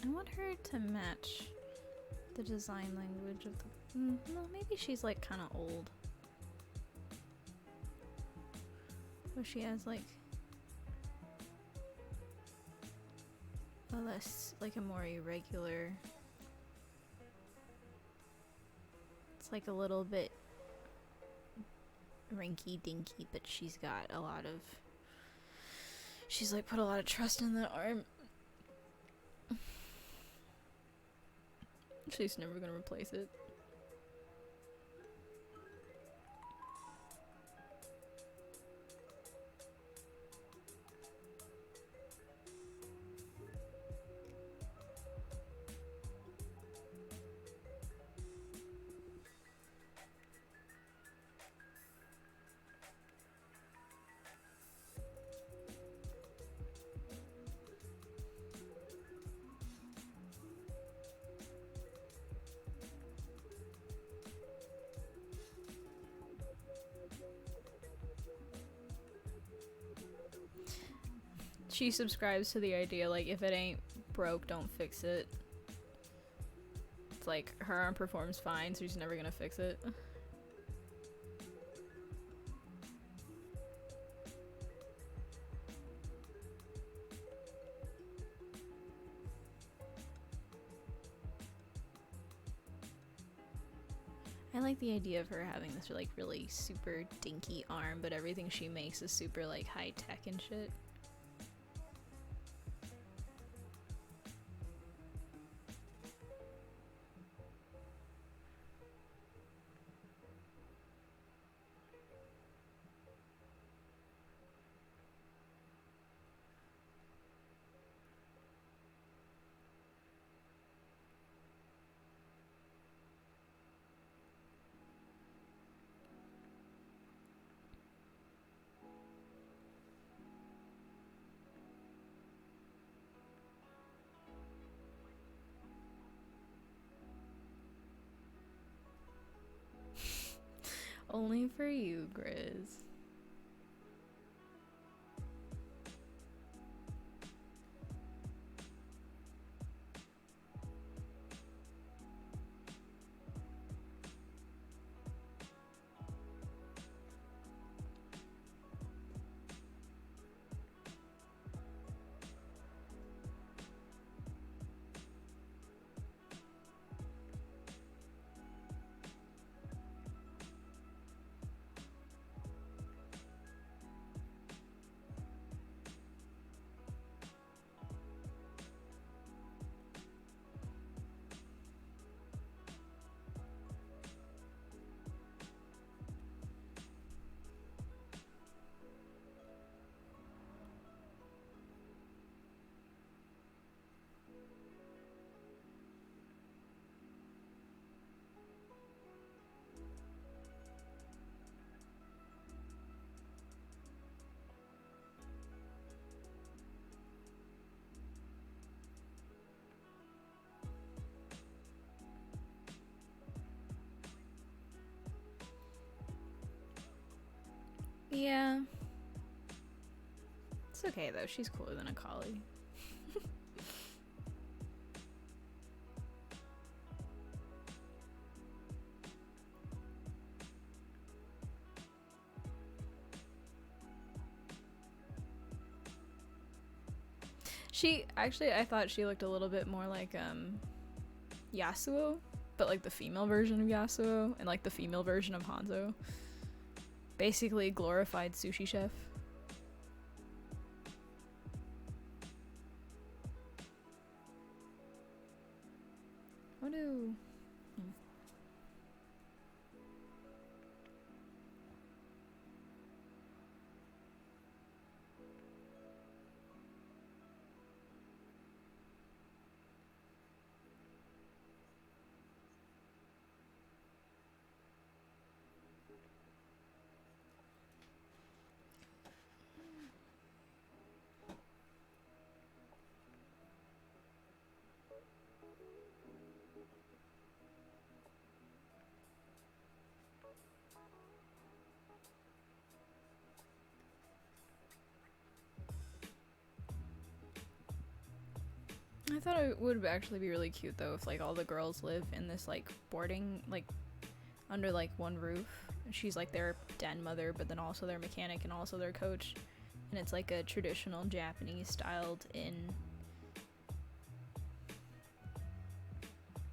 I want her to match the design language of the... no, maybe she's like kind of old. So she has like a less, like a more irregular... It's like a little bit rinky dinky, but she's got a lot of... She's like put a lot of trust in that arm. She's never gonna replace it. She subscribes to the idea, like, if it ain't broke, don't fix it. It's like, her arm performs fine, so she's never gonna fix it. I like the idea of her having this, like, really super dinky arm, but everything she makes is super, like, high-tech and shit. Only for you, Grizz. Yeah. It's okay though, she's cooler than a collie. She actually, I thought she looked a little bit more like Yasuo, but like the female version of Yasuo and like the female version of Hanzo. Basically glorified sushi chef. What do... I thought it would actually be really cute though if like all the girls live in this like boarding, like under like one roof. She's like their den mother, but then also their mechanic and also their coach. And it's like a traditional Japanese styled inn.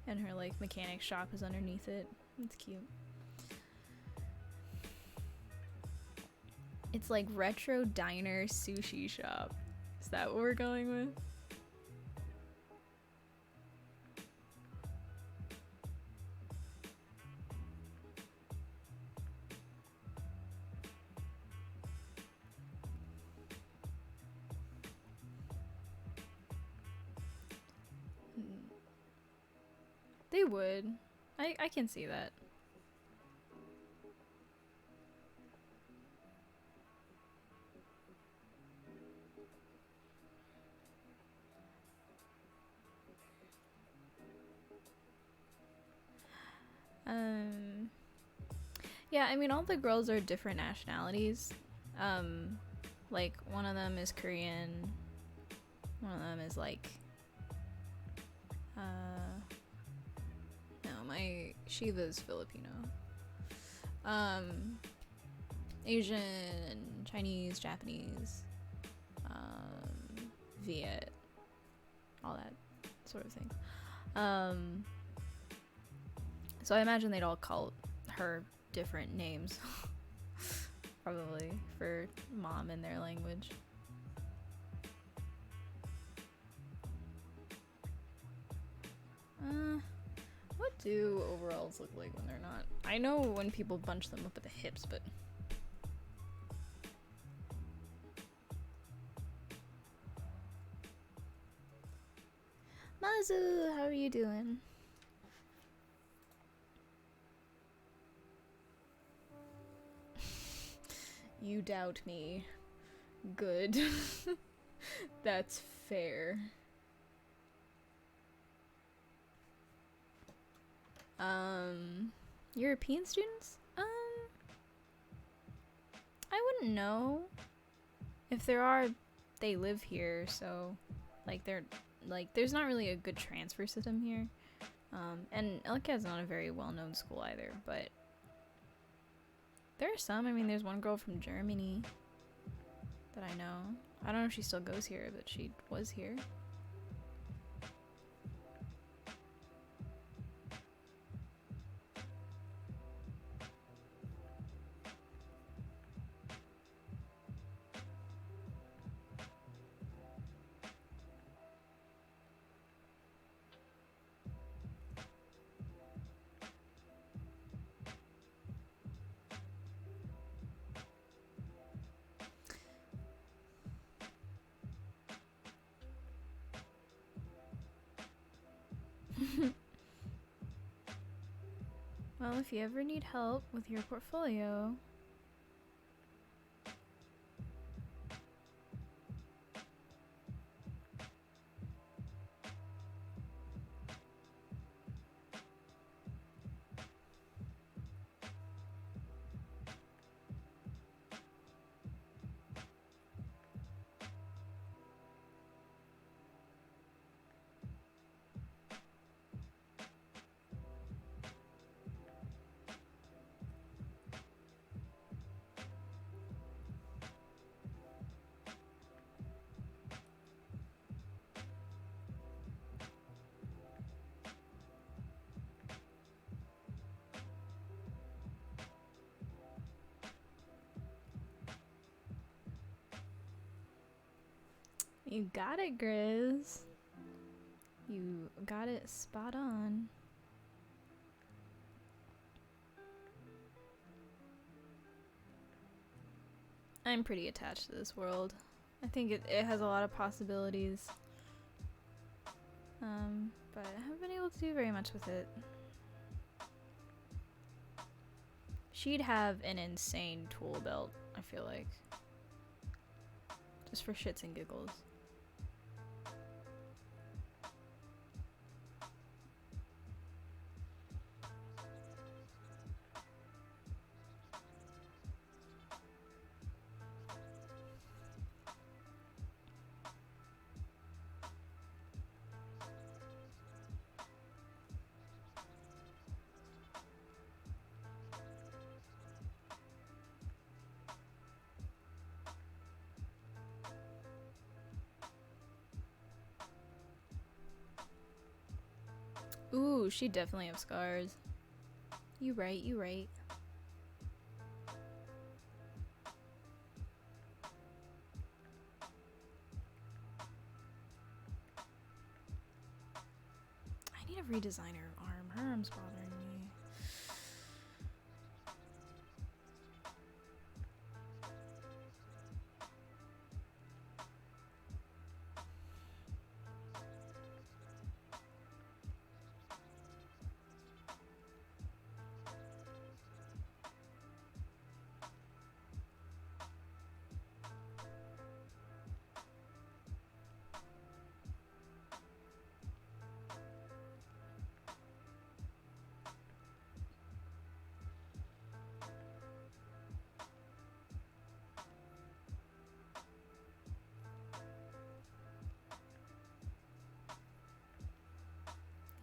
And her like mechanic shop is underneath it. It's cute. It's like retro diner sushi shop. Is that what we're going with? They would. I can see that. Yeah, I mean all the girls are different nationalities. Like one of them is Korean. One of them is like no, my Shiva's Filipino. Asian, Chinese, Japanese, Viet, all that sort of thing. So I imagine they'd all call her different names, probably for mom in their language. What do overalls look like when they're not? I know when people bunch them up at the hips, but... Mazu, how are you doing? You doubt me. Good. That's fair. European students? wouldn't know. If there are, they live here, so like there's not really a good transfer system here. And LCAT's not a very well-known school either, but there are some. I mean, there's one girl from Germany that I know. I don't know if she still goes here, but she was here. Well, if you ever need help with your portfolio, you got it, Grizz. You got it spot on. I'm pretty attached to this world. I think it has a lot of possibilities. But I haven't been able to do very much with it. She'd have an insane tool belt, I feel like. Just for shits and giggles. Ooh, she definitely have scars. You right, you right. I need to redesign her arm. Her arm's bothering me.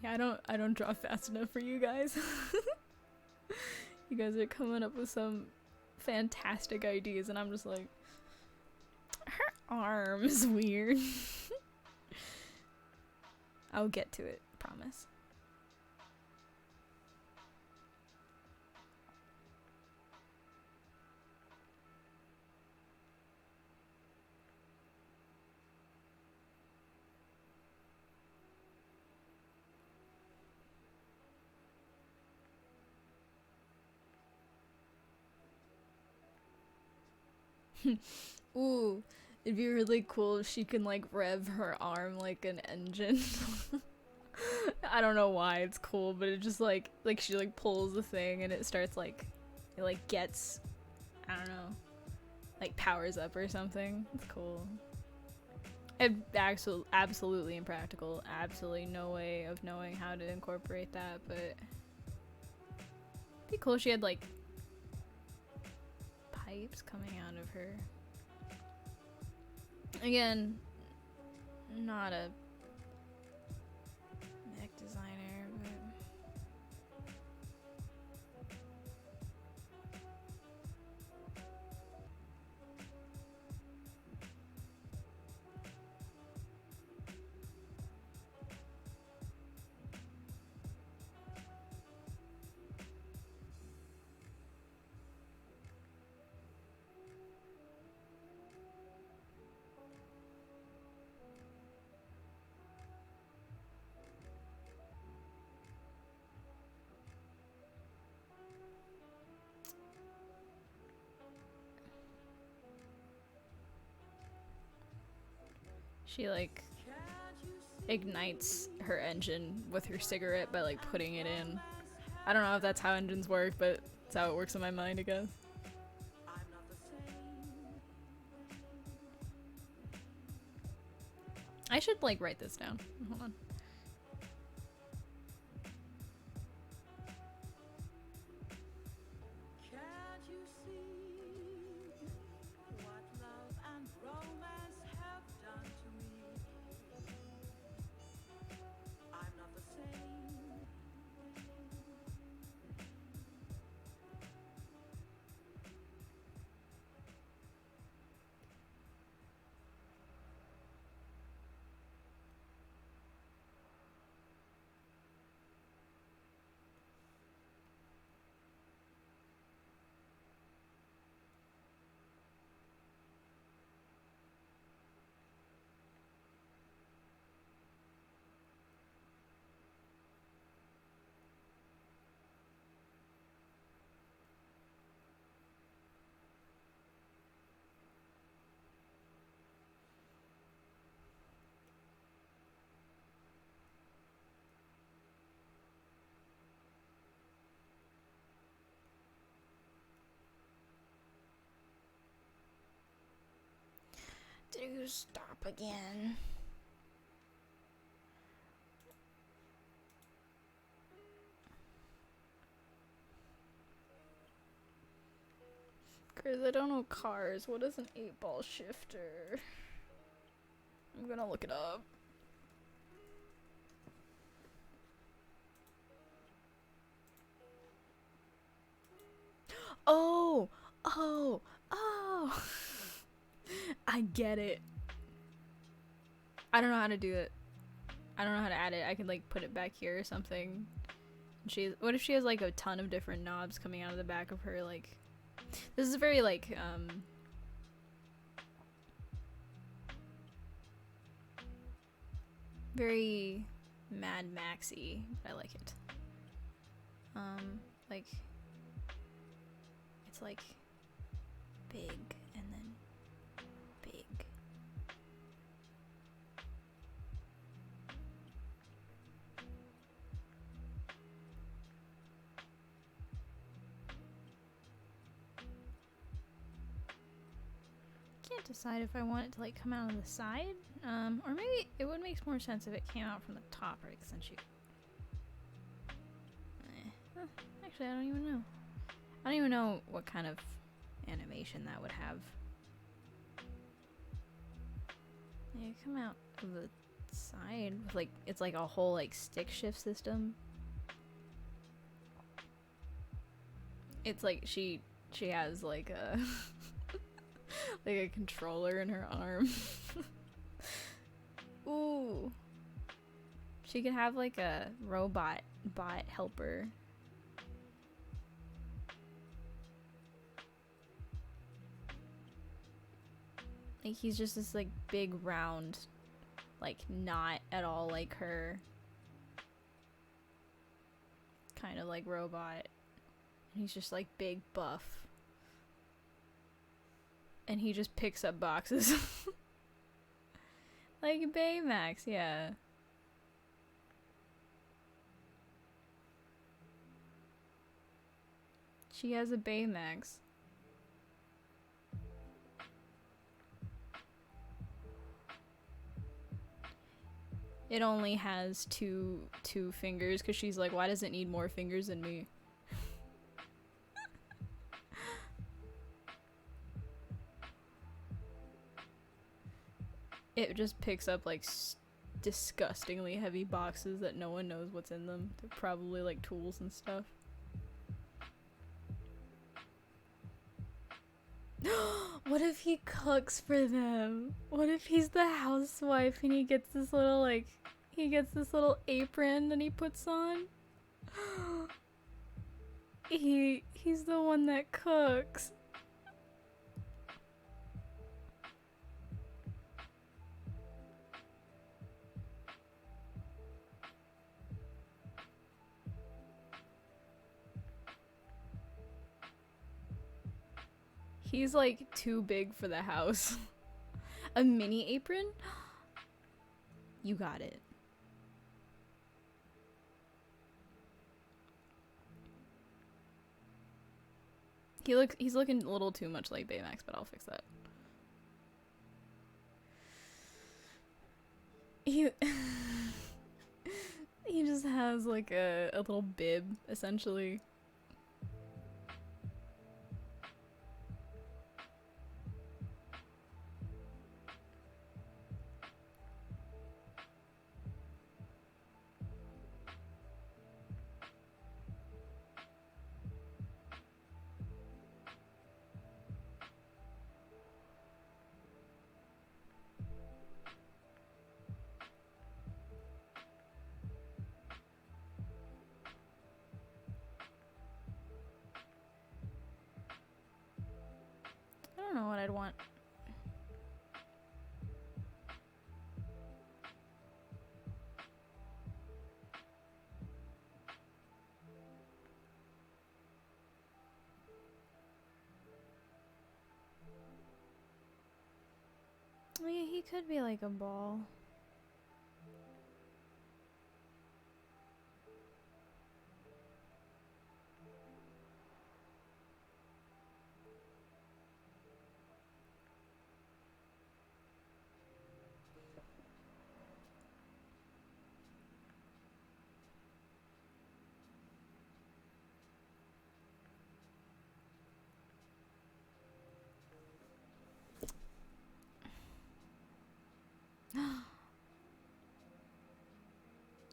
Yeah, I don't draw fast enough for you guys. You guys are coming up with some fantastic ideas and I'm just like, her arm is weird. I'll get to it, promise. Ooh, it'd be really cool if she can like rev her arm like an engine. I don't know why it's cool, but it just like she like pulls the thing and it starts like it like gets, I don't know, like powers up or something. It's cool. It absolutely impractical. Absolutely no way of knowing how to incorporate that, but it'd be cool if she had like pipes coming out of her. Again, not a mech designer, but she like ignites her engine with her cigarette by like putting it in. I don't know if that's how engines work, but it's how it works in my mind, I guess. I should like write this down. Hold on. Do stop again. Cause I don't know cars. What is an 8-ball shifter? I'm gonna look it up. Oh! Oh! Oh! I get it. I don't know how to do it. I don't know how to add it. I could like put it back here or something. What if she has like a ton of different knobs coming out of the back of her, like... This is very like, very Mad Maxy. I like it. Like... It's like... big, and then... big. Can't decide if I want it to like come out on the side, or maybe it would make more sense if it came out from the top, right? Because then she... Actually, I don't even know. I don't even know what kind of animation that would have. Yeah, come out of the side with like, it's like a whole like stick shift system. It's like she has like a like a controller in her arm. Ooh. She could have like a bot helper. Like he's just this like big round, like not at all like her kind of like robot. And he's just like big buff. And he just picks up boxes. Like Baymax, yeah. She has a Baymax. It only has two fingers because she's like, why does it need more fingers than me? It just picks up like disgustingly heavy boxes that no one knows what's in them. They're probably like tools and stuff. What if he cooks for them? What if he's the housewife and he gets this little like apron that he puts on? He's the one that cooks. He's like too big for the house. A mini apron? You got it. He's looking a little too much like Baymax, but I'll fix that. He he just has like a little bib, essentially. I don't know what I'd want. Oh yeah, he could be like a ball.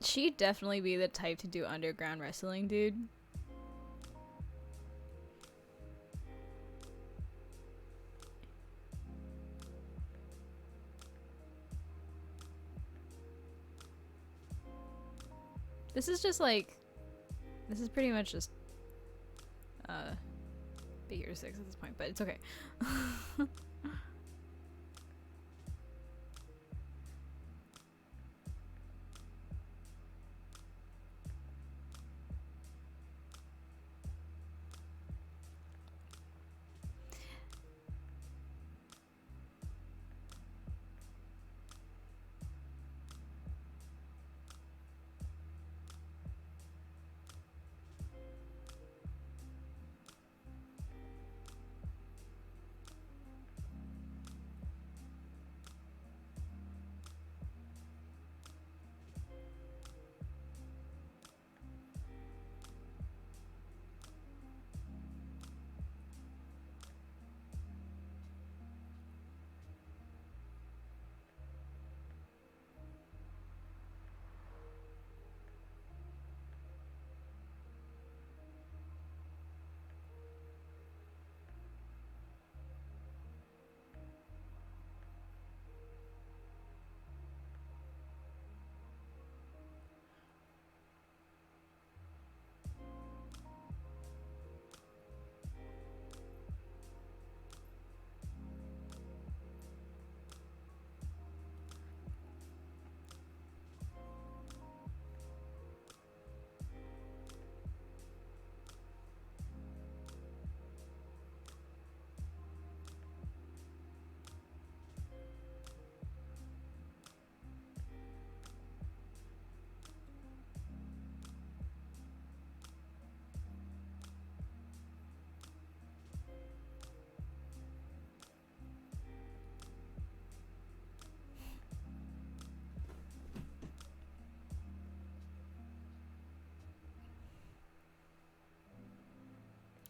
She'd definitely be the type to do underground wrestling, dude. This is just like, this is pretty much just figure 6 at this point, but it's okay.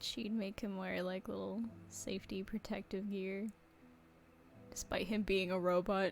She'd make him wear like little safety protective gear, despite him being a robot.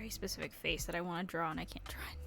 very specific face that I want to draw and I can't draw it.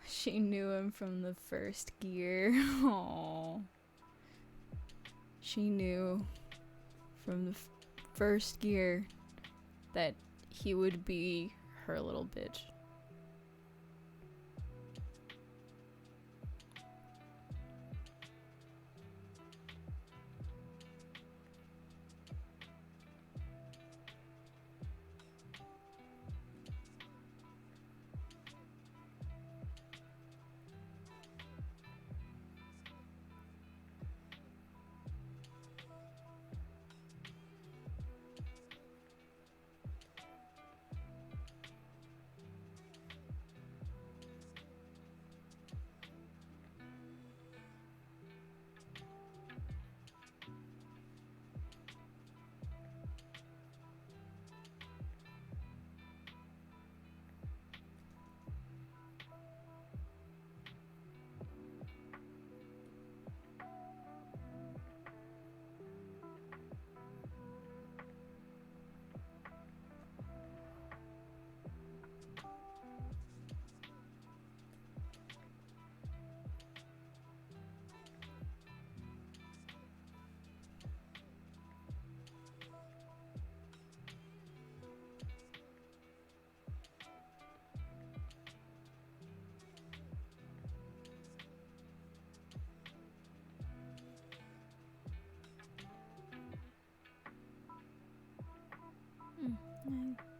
She knew him from the first gear. Aww. She knew from the first gear that he would be her little bitch.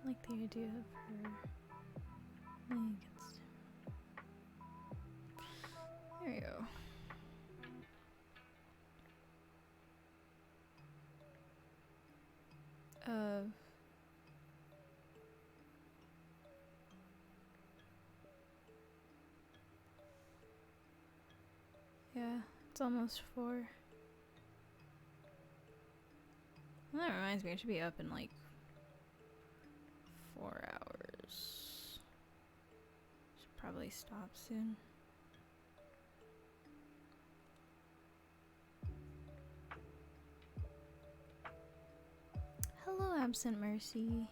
I like the idea of her laying against him. There you go. Yeah, it's almost 4. Well, that reminds me, I should be up in like 4 hours. Should probably stop soon. Hello, Absent Mercy.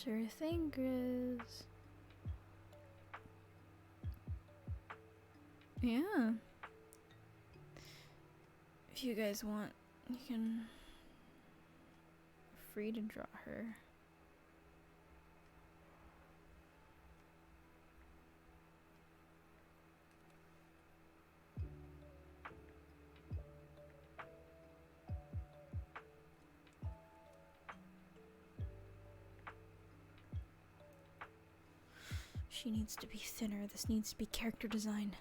Sure thing, Grizz. Yeah. If you guys want, you can free to draw her. She needs to be thinner. This needs to be character design.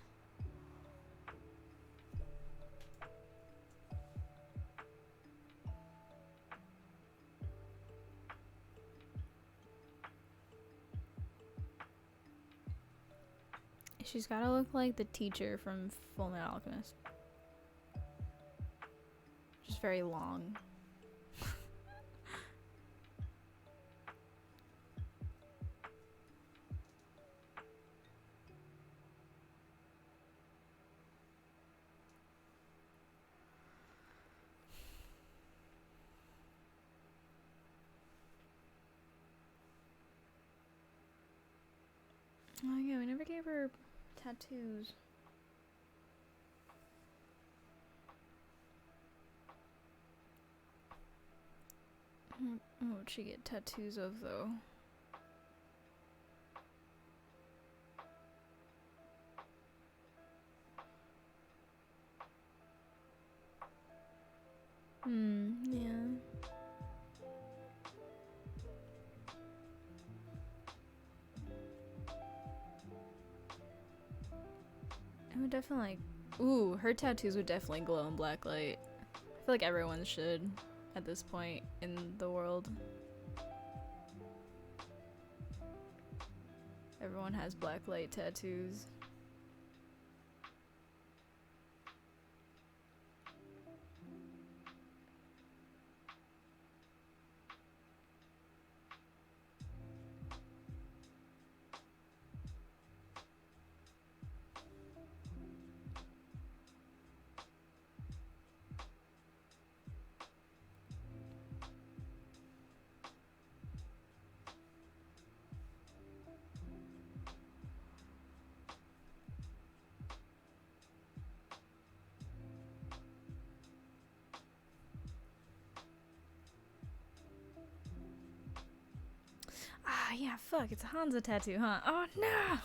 She's gotta look like the teacher from Full Metal Alchemist. Just very long. Oh yeah, we never gave her tattoos. What would she get tattoos of though? Yeah. I would definitely like. Ooh, her tattoos would definitely glow in black light. I feel like everyone should at this point in the world. Everyone has black light tattoos. Ah, yeah, fuck, it's a Hanzo tattoo, huh? Oh, no!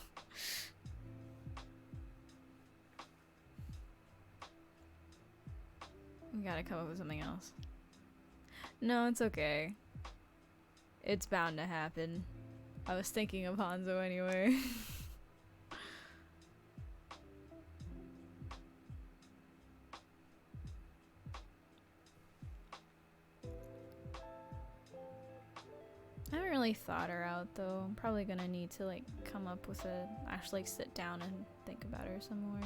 We gotta come up with something else. No, it's okay. It's bound to happen. I was thinking of Hanzo anyway. I haven't really thought her out though. I'm probably gonna need to like come up with actually like sit down and think about her some more.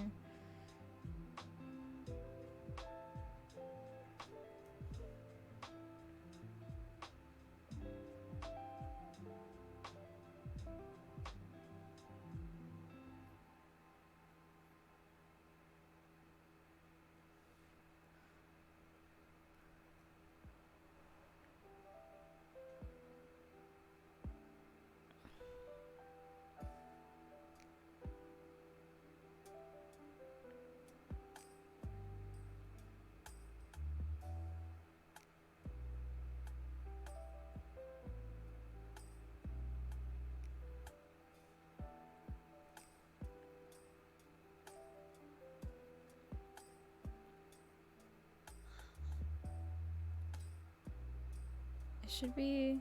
It should be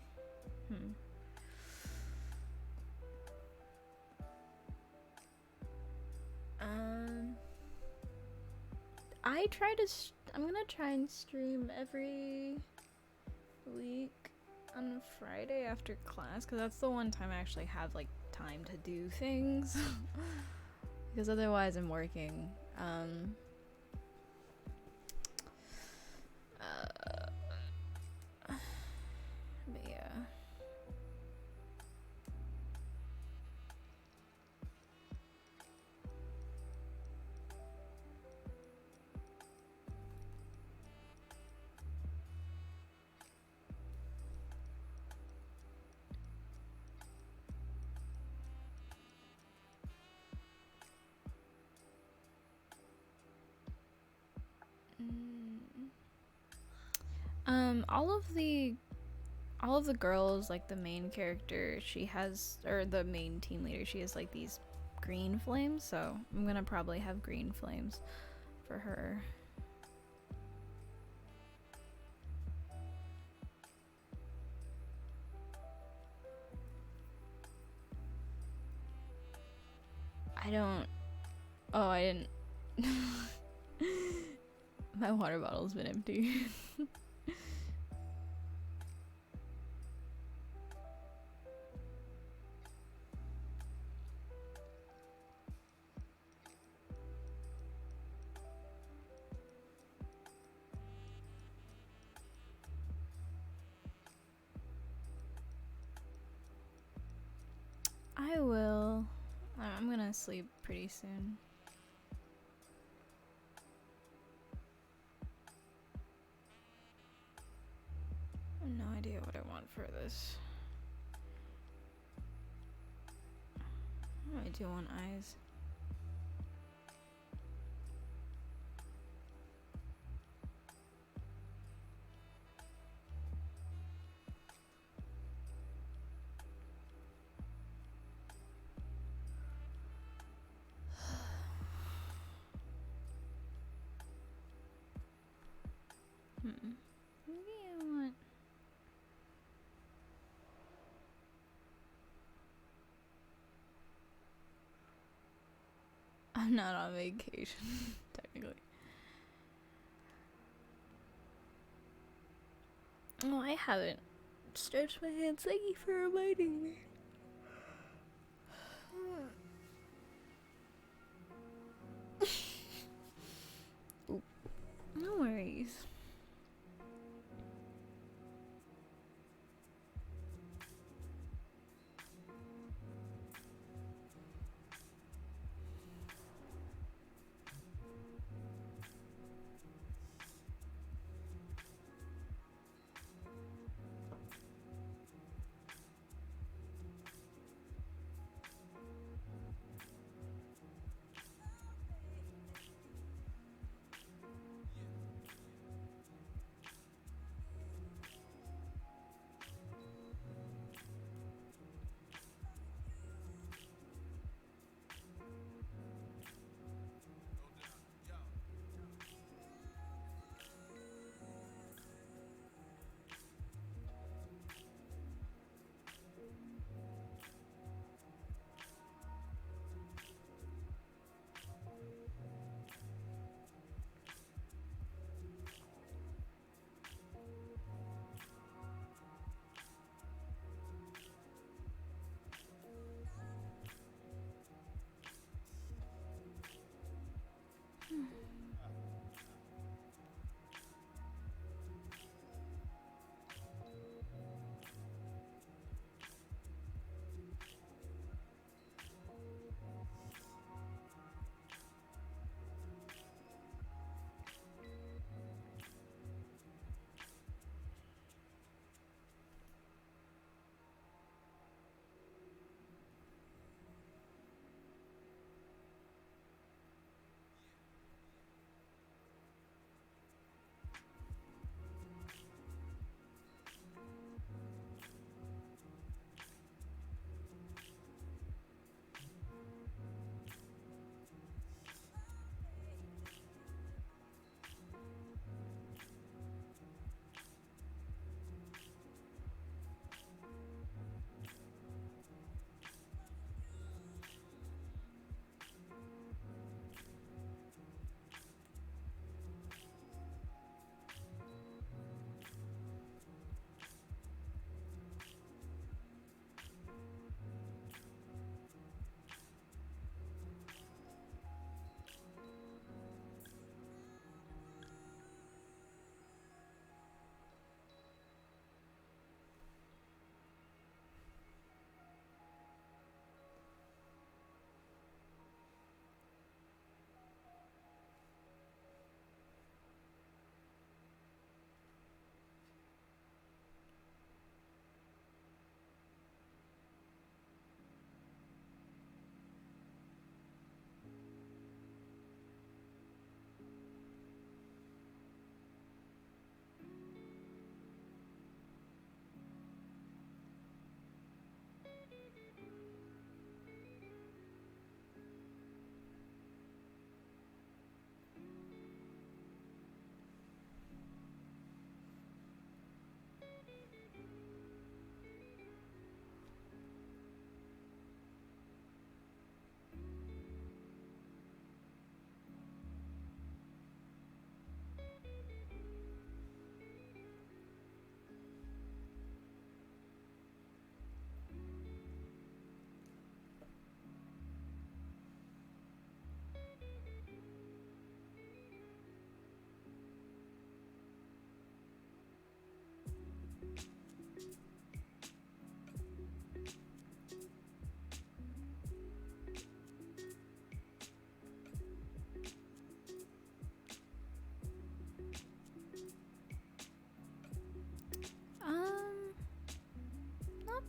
I try to I'm gonna try and stream every week on Friday after class, because that's the one time I actually have like time to do things. Because otherwise I'm working. But yeah. All of the girls, like the main character, she has, or the main team leader, she has like these green flames, so I'm gonna probably have green flames for her. I didn't. My water bottle's been empty. I will. I'm gonna sleep pretty soon. I have no idea what I want for this. I do want eyes. Maybe I want. I'm not on vacation, technically. Oh, I haven't stretched my hands. Thank you for reminding me. No worries.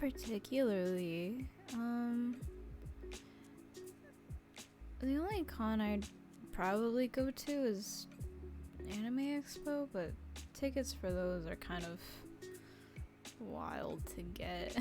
particularly. The only con I'd probably go to is Anime Expo, but tickets for those are kind of wild to get.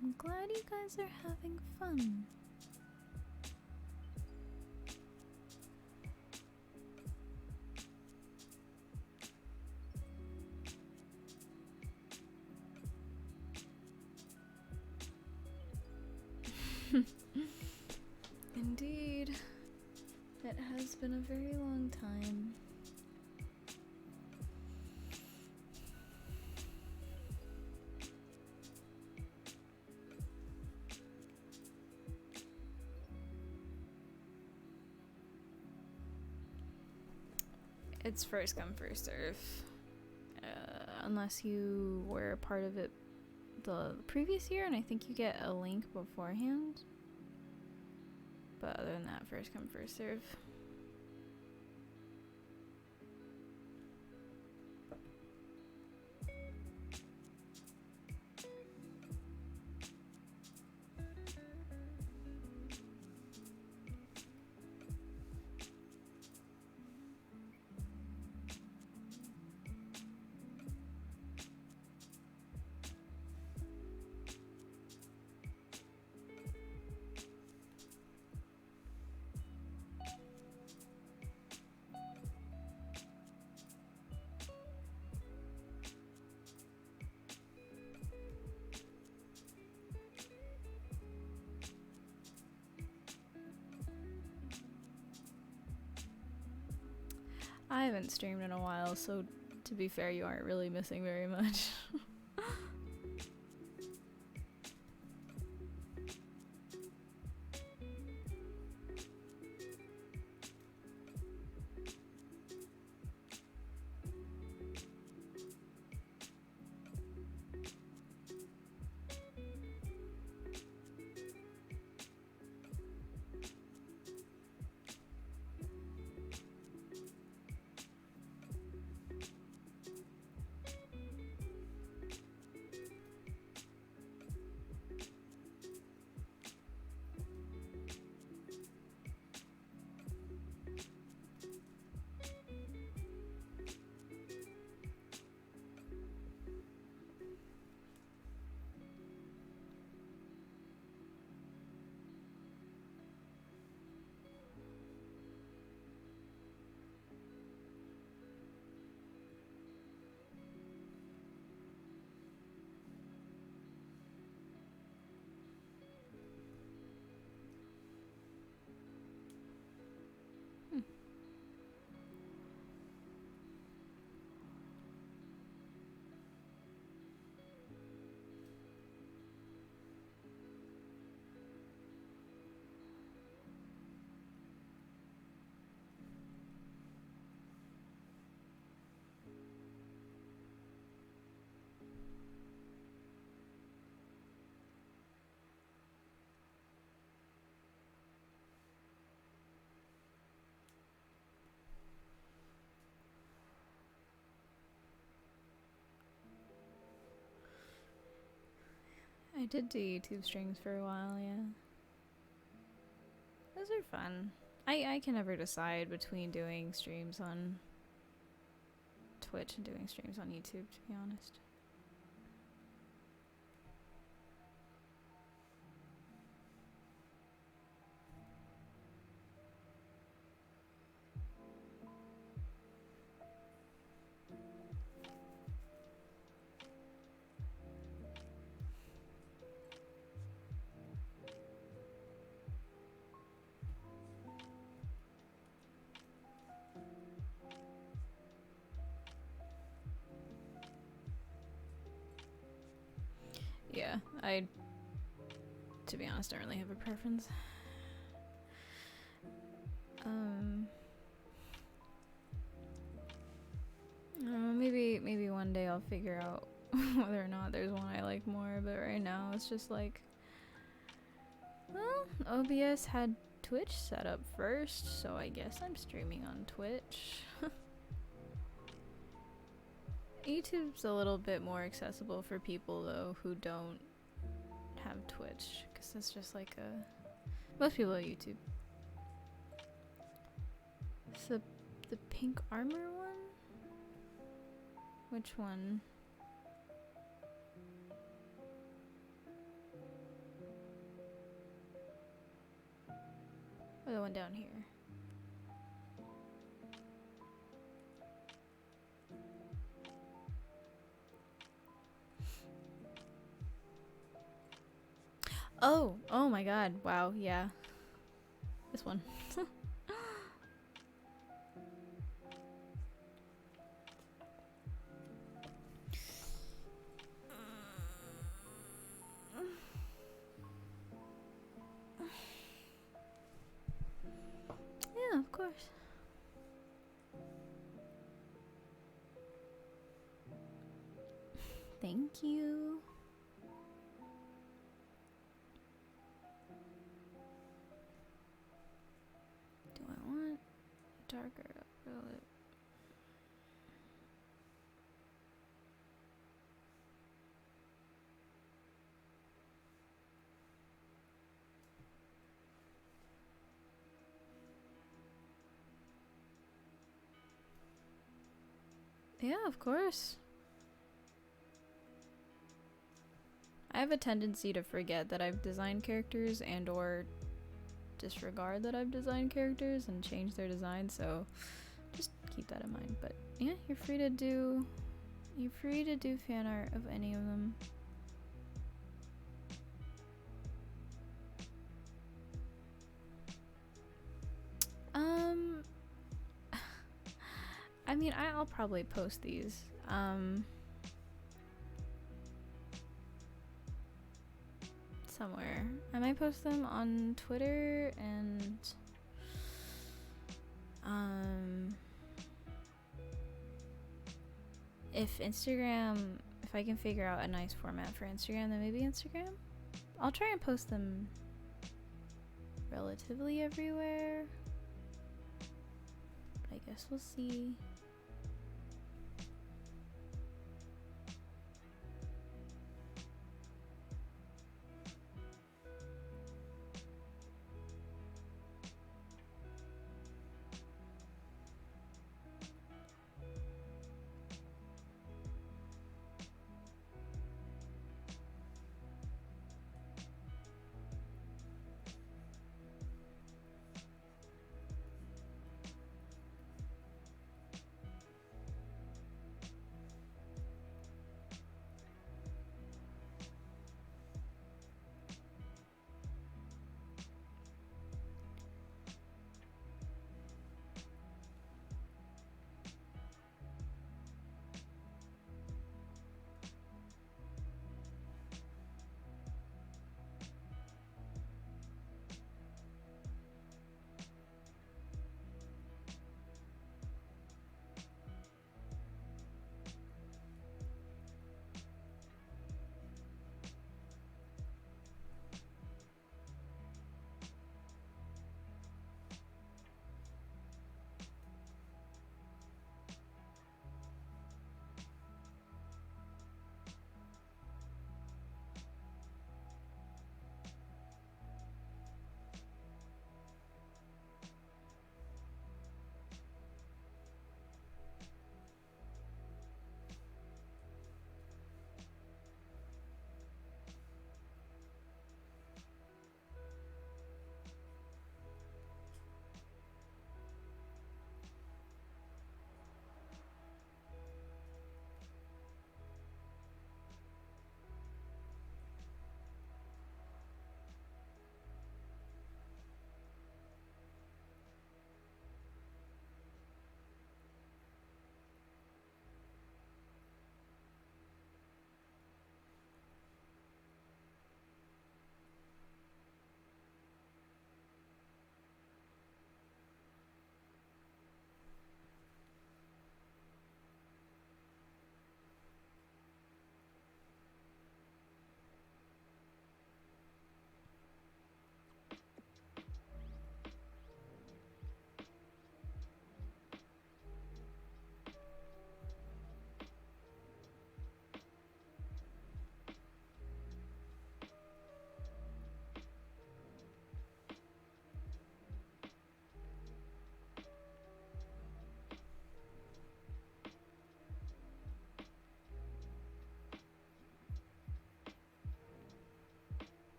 I'm glad you guys are having fun. Indeed. It has been a very long time. It's first come, first serve. Unless you were a part of it the previous year, and I think you get a link beforehand. But other than that, first come, first serve. I haven't streamed in a while, so to be fair, you aren't really missing very much. I did do YouTube streams for a while, yeah. Those are fun. I can never decide between doing streams on Twitch and doing streams on YouTube, to be honest. Yeah, to be honest, don't really have a preference. Um, maybe one day I'll figure out whether or not there's one I like more, but right now it's just like, well, OBS had Twitch set up first, so I guess I'm streaming on Twitch. YouTube's a little bit more accessible for people though who don't have Twitch, because it's just like most people have YouTube. So the pink armor one? Which one? Or the one down here? Oh my god, wow, yeah. This one. Yeah, of course. Thank you. Do I want darker upper lip? Yeah, of course. I have a tendency to forget that I've designed characters and or disregard that I've designed characters and change their design, so just keep that in mind. But yeah, you're free to do fan art of any of them. I mean, I'll probably post these. Somewhere. I might post them on Twitter and if I can figure out a nice format for Instagram, then maybe Instagram. I'll try and post them relatively everywhere. But I guess we'll see.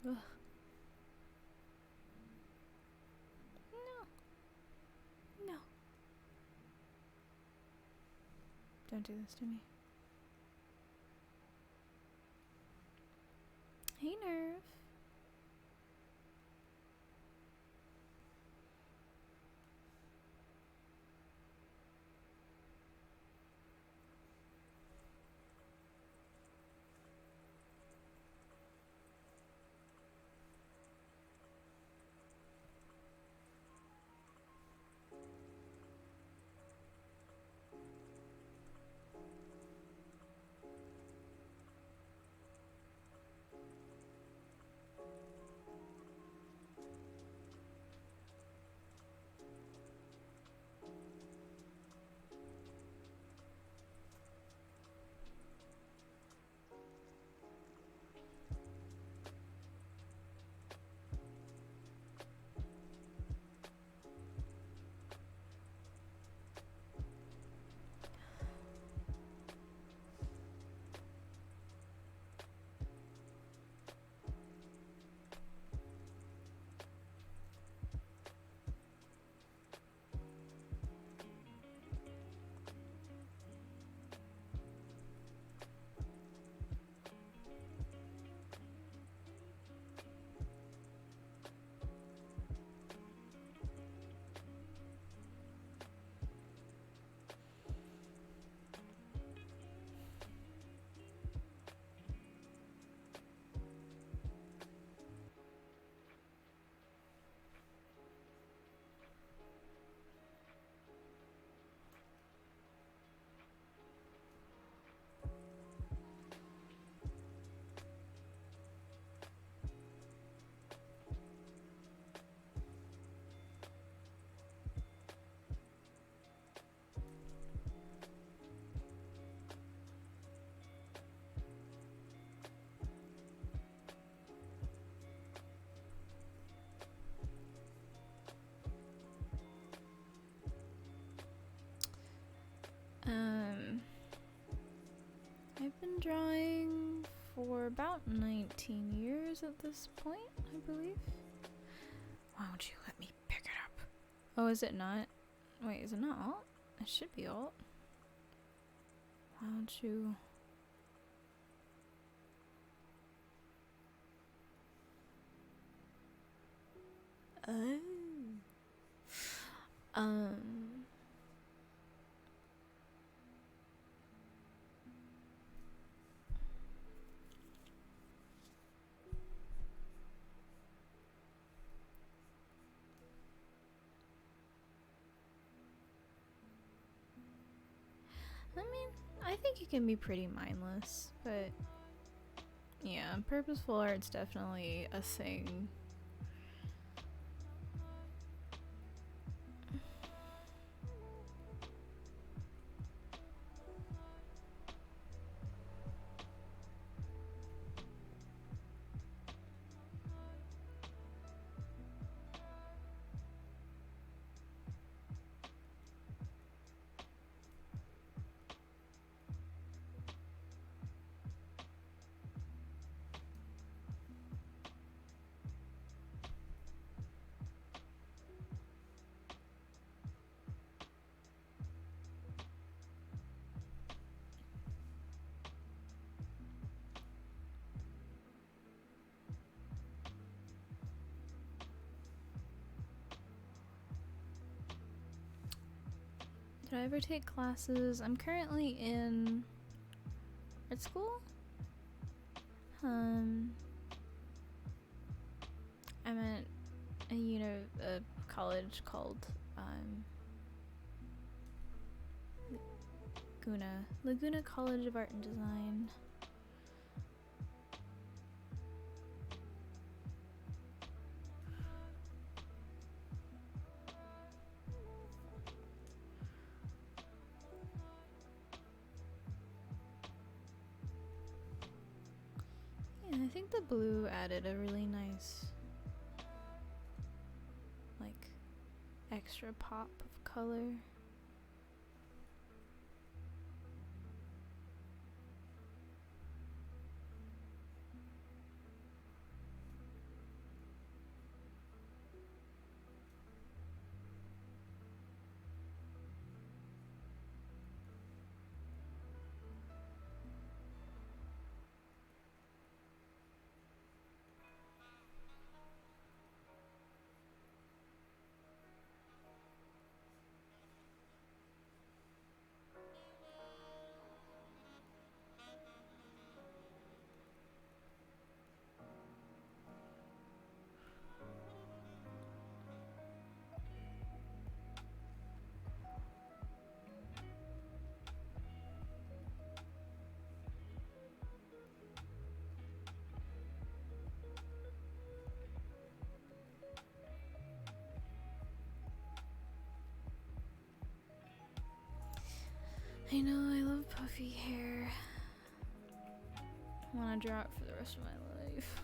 Ugh. No. No. Don't do this to me. Hey, Nerve. I've been drawing for about 19 years at this point, I believe. Why don't you let me pick it up? Oh, is it not? Wait, is it not alt? It should be alt. Why don't you... Oh. I mean, I think it can be pretty mindless, but yeah, purposeful art's definitely a thing. Did I ever take classes? I'm currently in art school. I'm at a college called Laguna College of Art and Design. Yeah, I think the blue added a really nice, like, extra pop of color. I know, I love puffy hair. I want to draw it for the rest of my life.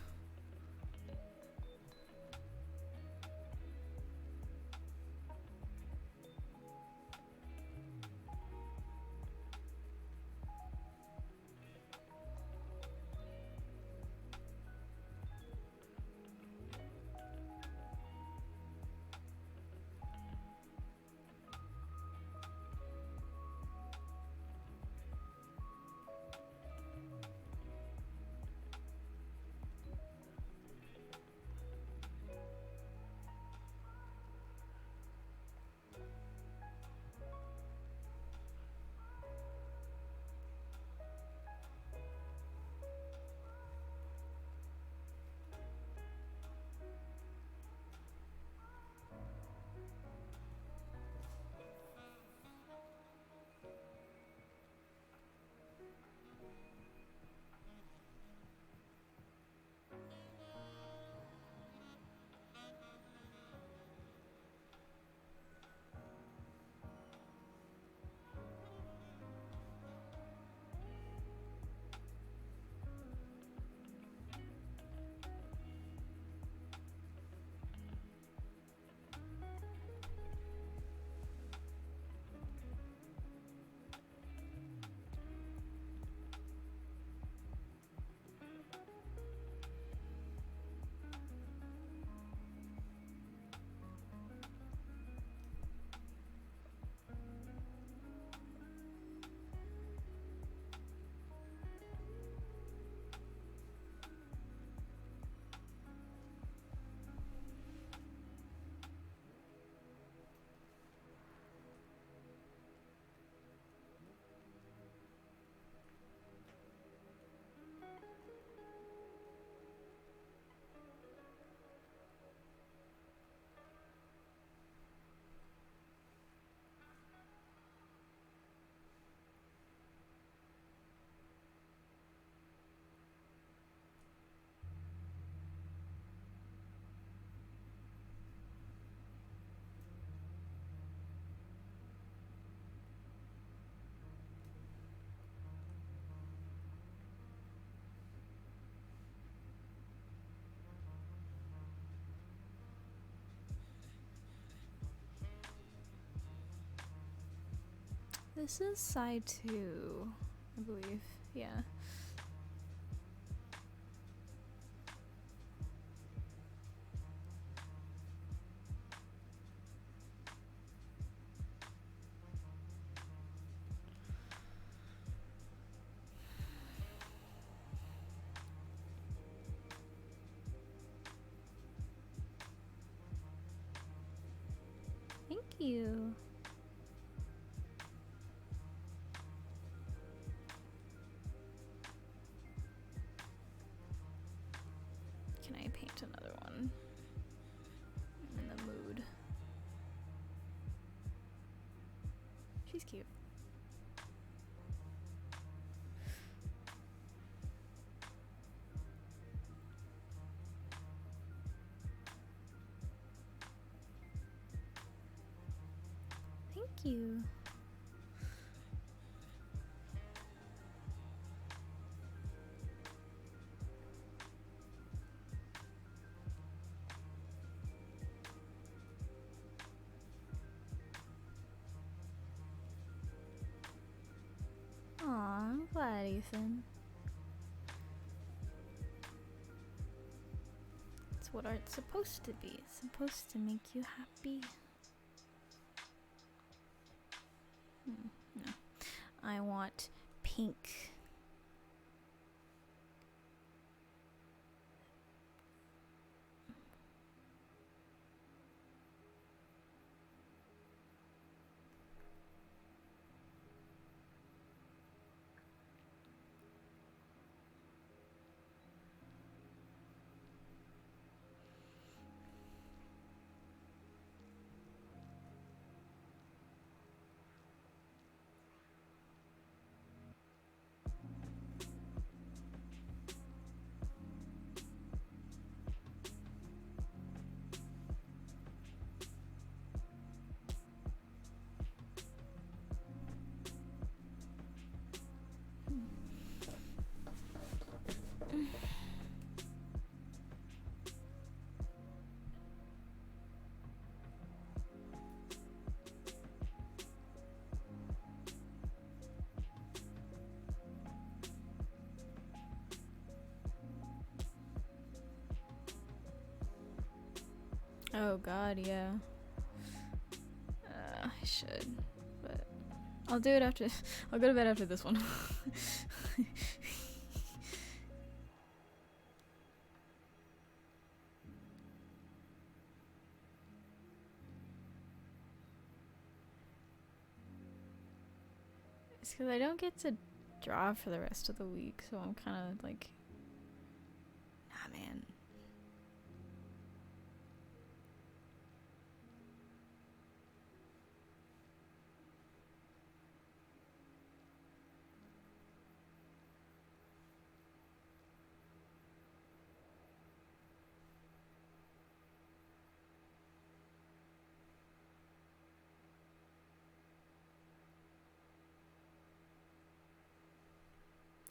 This is SAI 2, I believe. Yeah. Thank you. Can I paint another one? I'm in the mood. She's cute. Thank you. Aw, I'm glad, Ethan. It's what art's supposed to be. It's supposed to make you happy. No. I want pink. Oh god, yeah. I should, but I'll do it after. I'll go to bed after this one. It's because I don't get to draw for the rest of the week, so I'm kind of like, nah, man.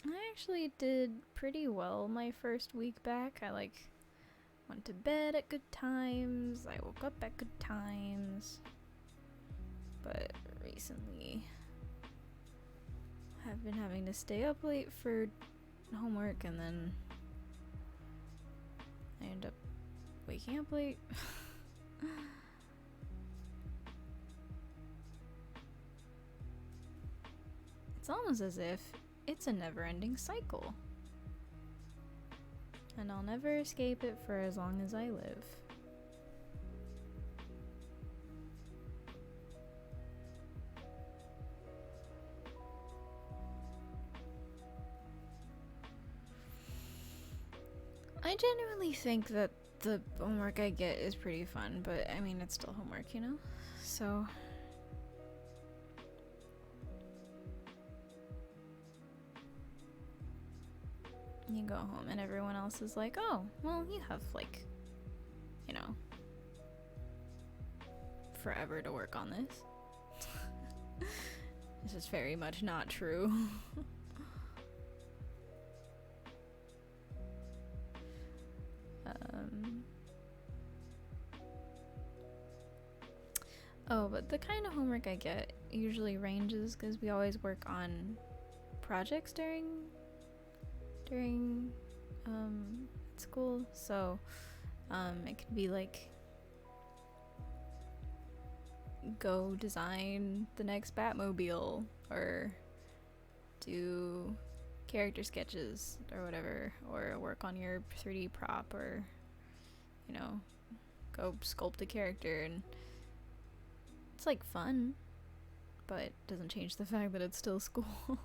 I actually did pretty well my first week back. I like went to bed at good times. I woke up at good times. But recently I've been having to stay up late for homework, and then I end up waking up late. It's almost as if it's a never-ending cycle, and I'll never escape it for as long as I live. I genuinely think that the homework I get is pretty fun, but I mean, it's still homework, you know? So you go home and everyone else is like, oh, well, you have like, you know, forever to work on this. This is very much not true. Oh, but the kind of homework I get usually ranges because we always work on projects during school. So it could be like, go design the next Batmobile, or do character sketches or whatever, or work on your 3D prop, or, you know, go sculpt a character. And it's like fun, but it doesn't change the fact that it's still school.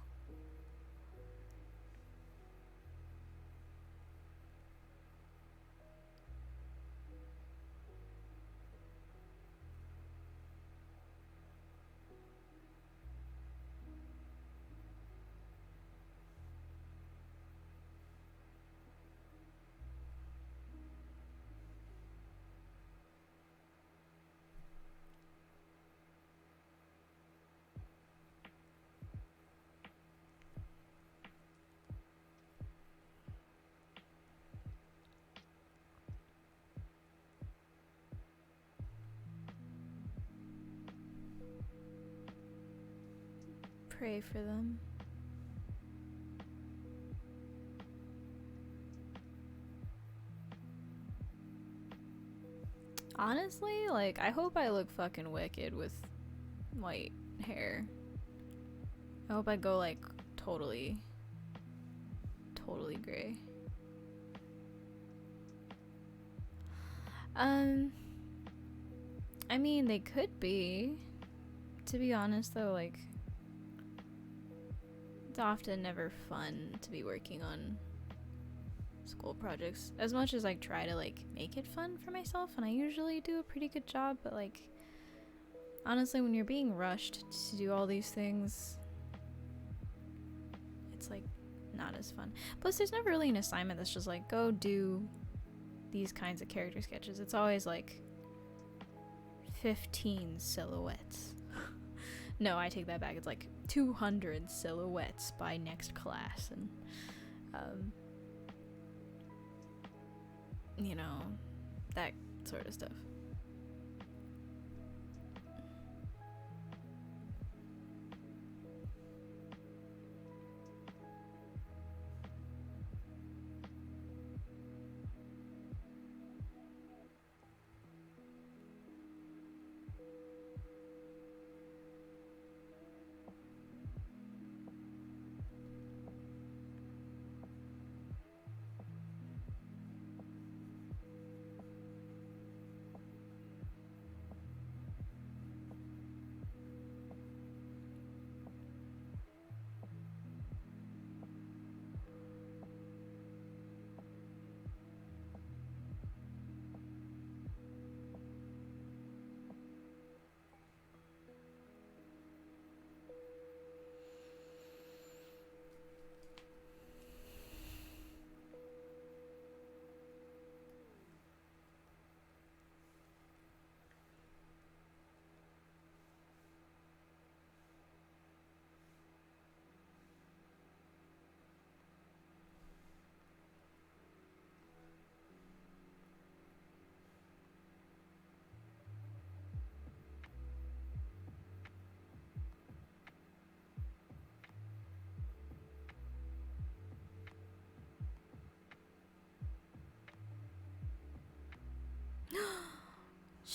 Pray for them. Honestly, like, I hope I look fucking wicked with white hair. I hope I go like totally gray. I mean, they could be. To be honest though, like, it's often never fun to be working on school projects. As much as I try to like make it fun for myself, and I usually do a pretty good job, but like, honestly, when you're being rushed to do all these things, it's like not as fun. Plus, there's never really an assignment that's just like, go do these kinds of character sketches. It's always like 15 silhouettes. No, I take that back. It's like 200 silhouettes by next class, and you know, that sort of stuff.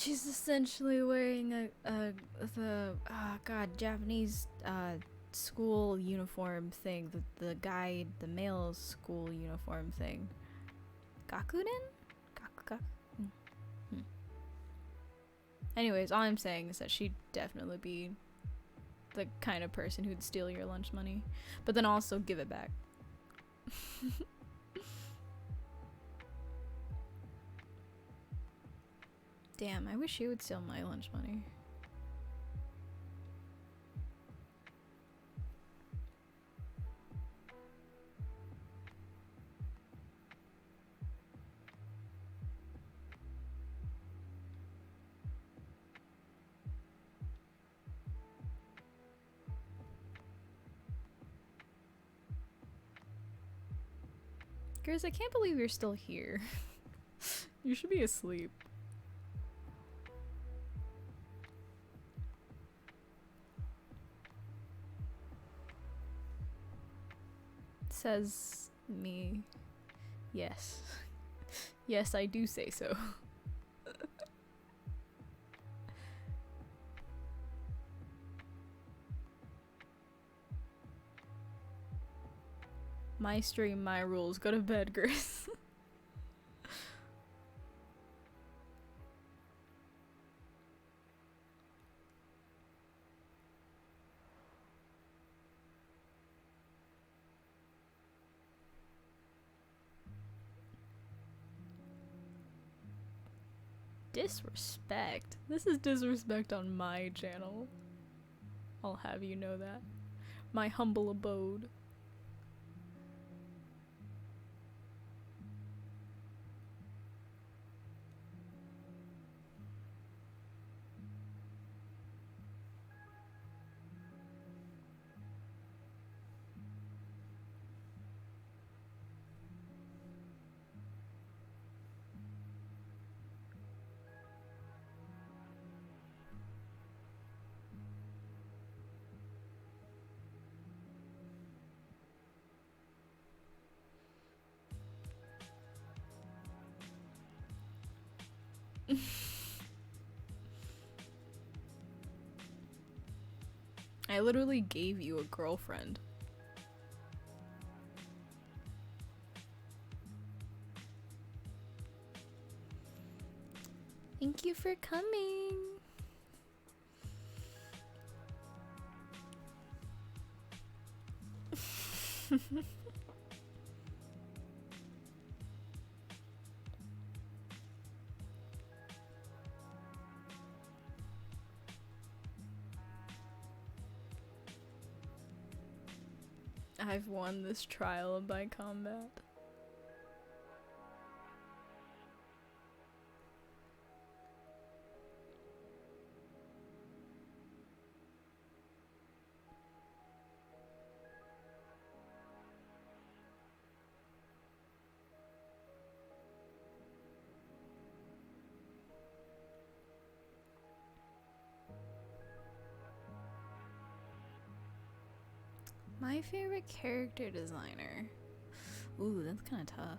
She's essentially wearing the Japanese school uniform thing, the male school uniform thing. Gakuden? Anyways, all I'm saying is that she'd definitely be the kind of person who'd steal your lunch money, but then also give it back. Damn, I wish she would steal my lunch money. Grizz, I can't believe you're still here. You should be asleep. Says me. Yes. Yes, I do say so. My stream, my rules. Go to bed, Grizz. Disrespect. This is disrespect on my channel. I'll have you know that. My humble abode. I literally gave you a girlfriend. Thank you for coming. I've won this trial by combat. My favorite character designer. Ooh, that's kind of tough.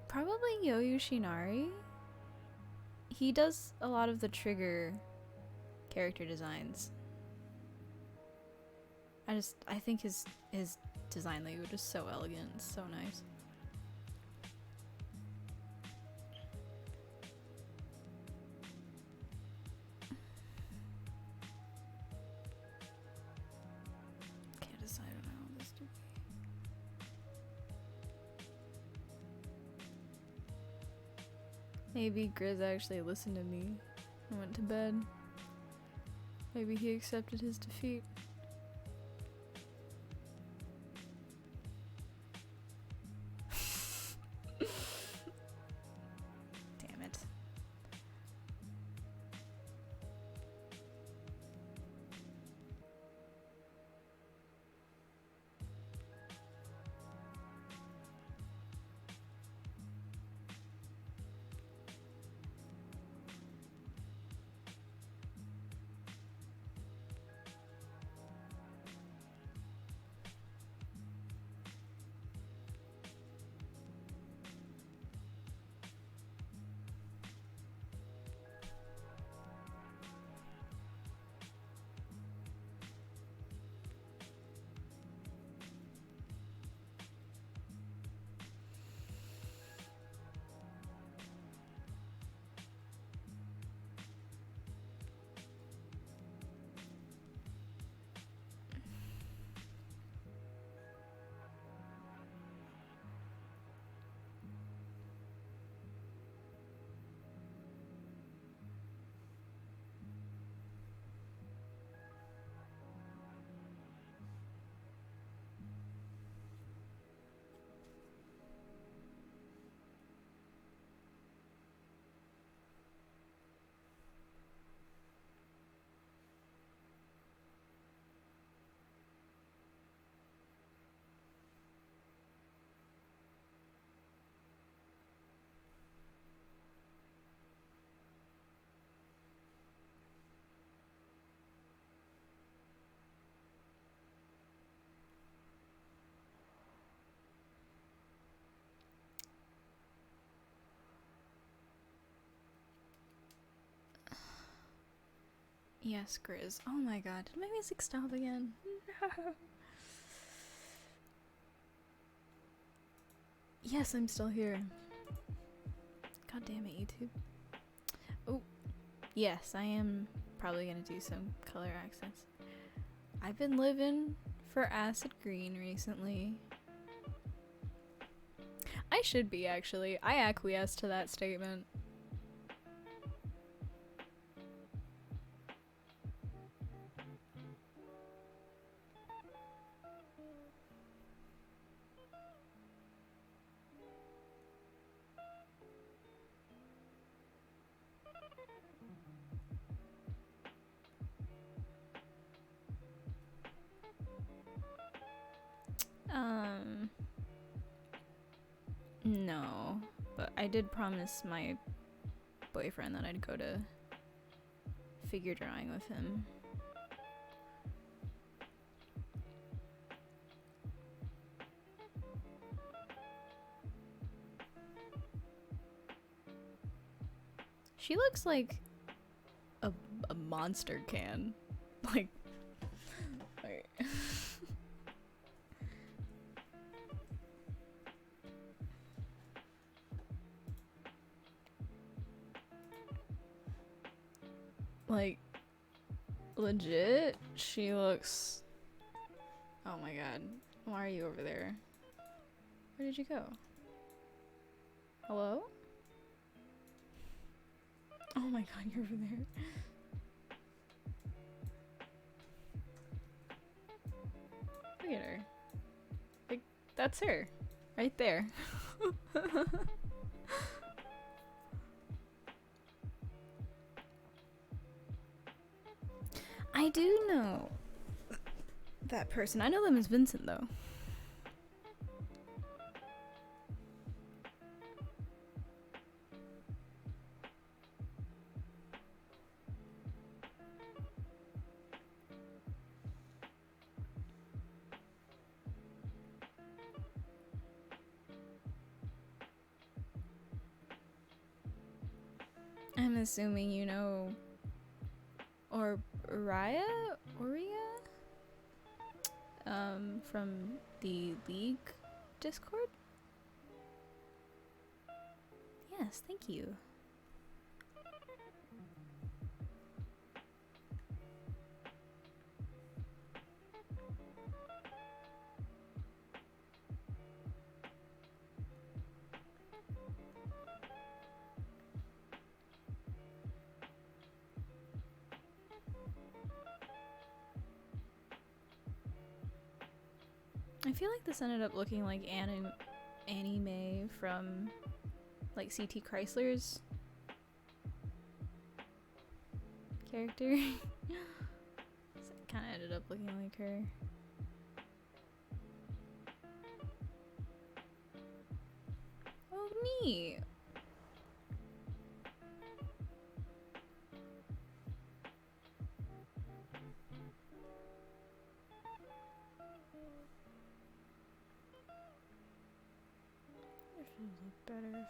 Probably Yo Yoshinari. He does a lot of the Trigger character designs. I think his design language is so elegant, it's so nice. Can't decide on how this to be. Maybe Grizz actually listened to me and went to bed. Maybe he accepted his defeat. Damn it. Yes, Grizz. Oh my god, did my music stop again? No. Yes, I'm still here. God damn it, YouTube. Oh, yes, I am probably gonna do some color accents. I've been living for acid green recently. I should be, actually. I acquiesce to that statement. No, but I did promise my boyfriend that I'd go to figure drawing with him. She looks like a monster can. Like, wait. Like, legit, she looks... Oh my god. Why are you over there? Where did you go? Hello? Oh my god, you're over there. Look at her. Like, that's her. Right there. I do know that person. I know them as Vincent, though. I'm assuming you know... Or Raya? Oria? From the League Discord? Yes, thank you. I feel like this ended up looking like anime from like CT Chrysler's character. It kind of ended up looking like her. Oh, neat. This would look better.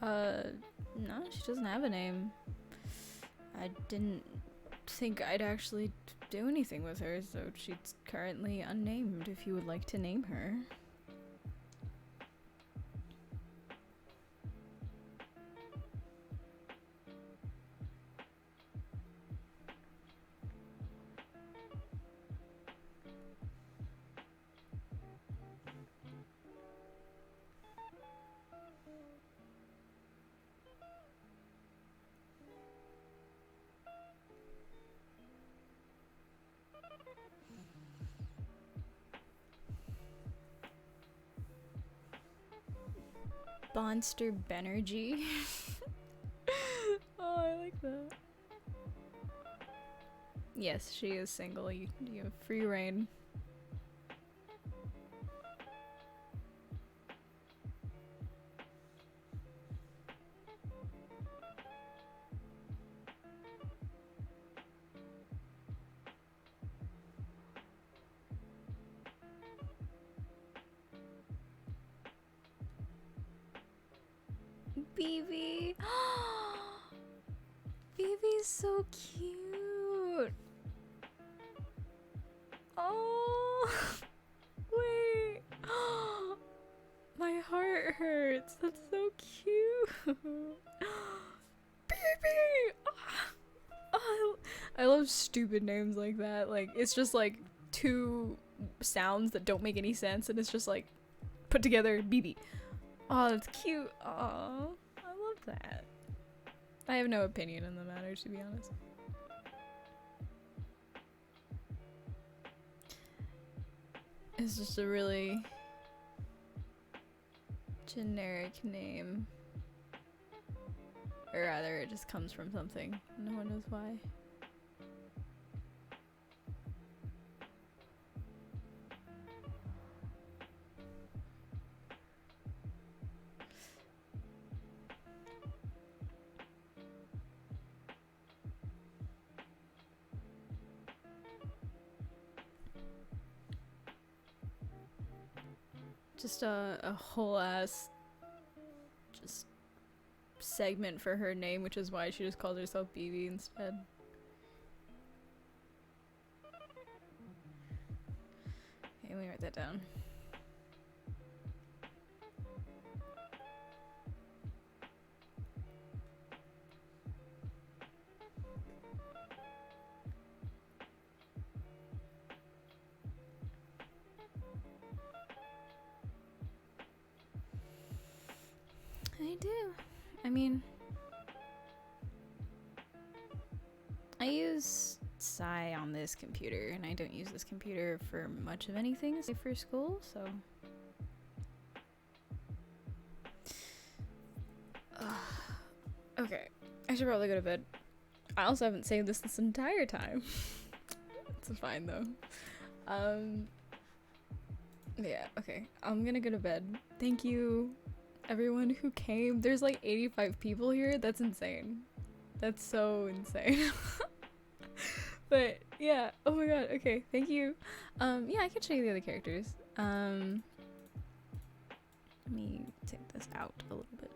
Uh, no, she doesn't have a name. I didn't think I'd actually do anything with her, so she's currently unnamed if you would like to name her. Bonster Benergy. Oh, I like that. Yes, she is single. You have free reign. BB. BB's so cute. Oh, wait. My heart hurts. That's so cute. BB. Oh, I love stupid names like that. Like, it's just like two sounds that don't make any sense, and it's just like put together. BB. Oh, that's cute. Oh, I love that. I have no opinion in the matter, to be honest. It's just a really generic name. Or rather, it just comes from something. No one knows why. Just a whole ass just segment for her name, which is why she just calls herself BB instead. Okay, let me write that down. I do. I mean, I use SAI on this computer, and I don't use this computer for much of anything for school, so. Okay, I should probably go to bed. I also haven't saved this entire time. It's fine though. Yeah, okay. I'm gonna go to bed. Thank you, everyone who came. There's like 85 people here. That's insane. That's so insane. But yeah, oh my god, okay, thank you. Yeah, I can show you the other characters. Let me take this out a little bit.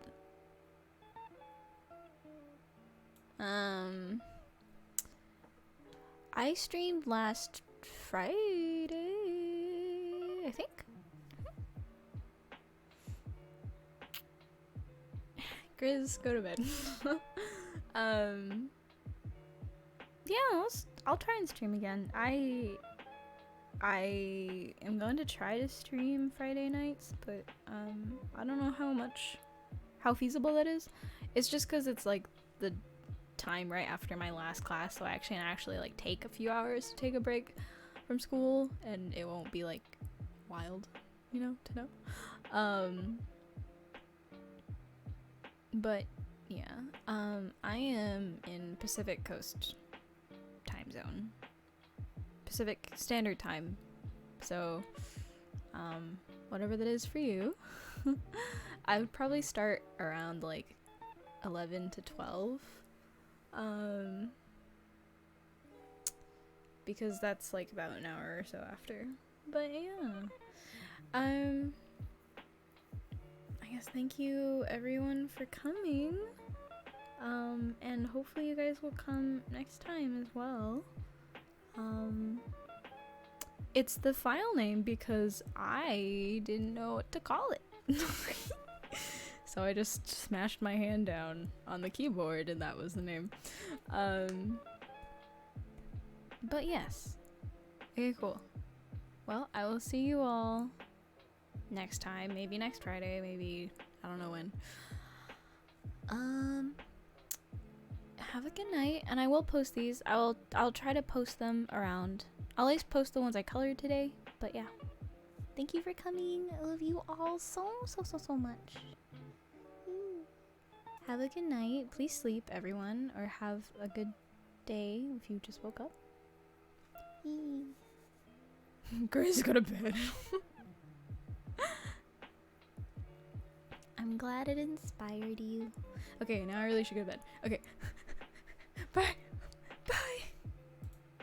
I streamed last Friday, I think. Grizz, go to bed. Yeah, I'll try and stream again. I am going to try to stream Friday nights, but I don't know how feasible that is. It's just because it's like the time right after my last class, so I actually like take a few hours to take a break from school, and it won't be like wild, you know, to know. But yeah, I am in Pacific Coast time zone, Pacific Standard Time, so whatever that is for you. I would probably start around like 11 to 12, because that's like about an hour or so after. But yeah, I I guess thank you everyone for coming. And hopefully you guys will come next time as well. It's the file name because I didn't know what to call it. So I just smashed my hand down on the keyboard and that was the name. But yes. Okay, cool. Well, I will see you all next time. Maybe next Friday, maybe I don't know when. Have a good night, and I will post these. I'll try to post them around. I'll at least post the ones I colored today, but yeah. Thank you for coming. I love you all so much. Have a good night. Please sleep, everyone, or have a good day if you just woke up. Grace, go to bed. I'm glad it inspired you. Okay, now I really should go to bed. Okay.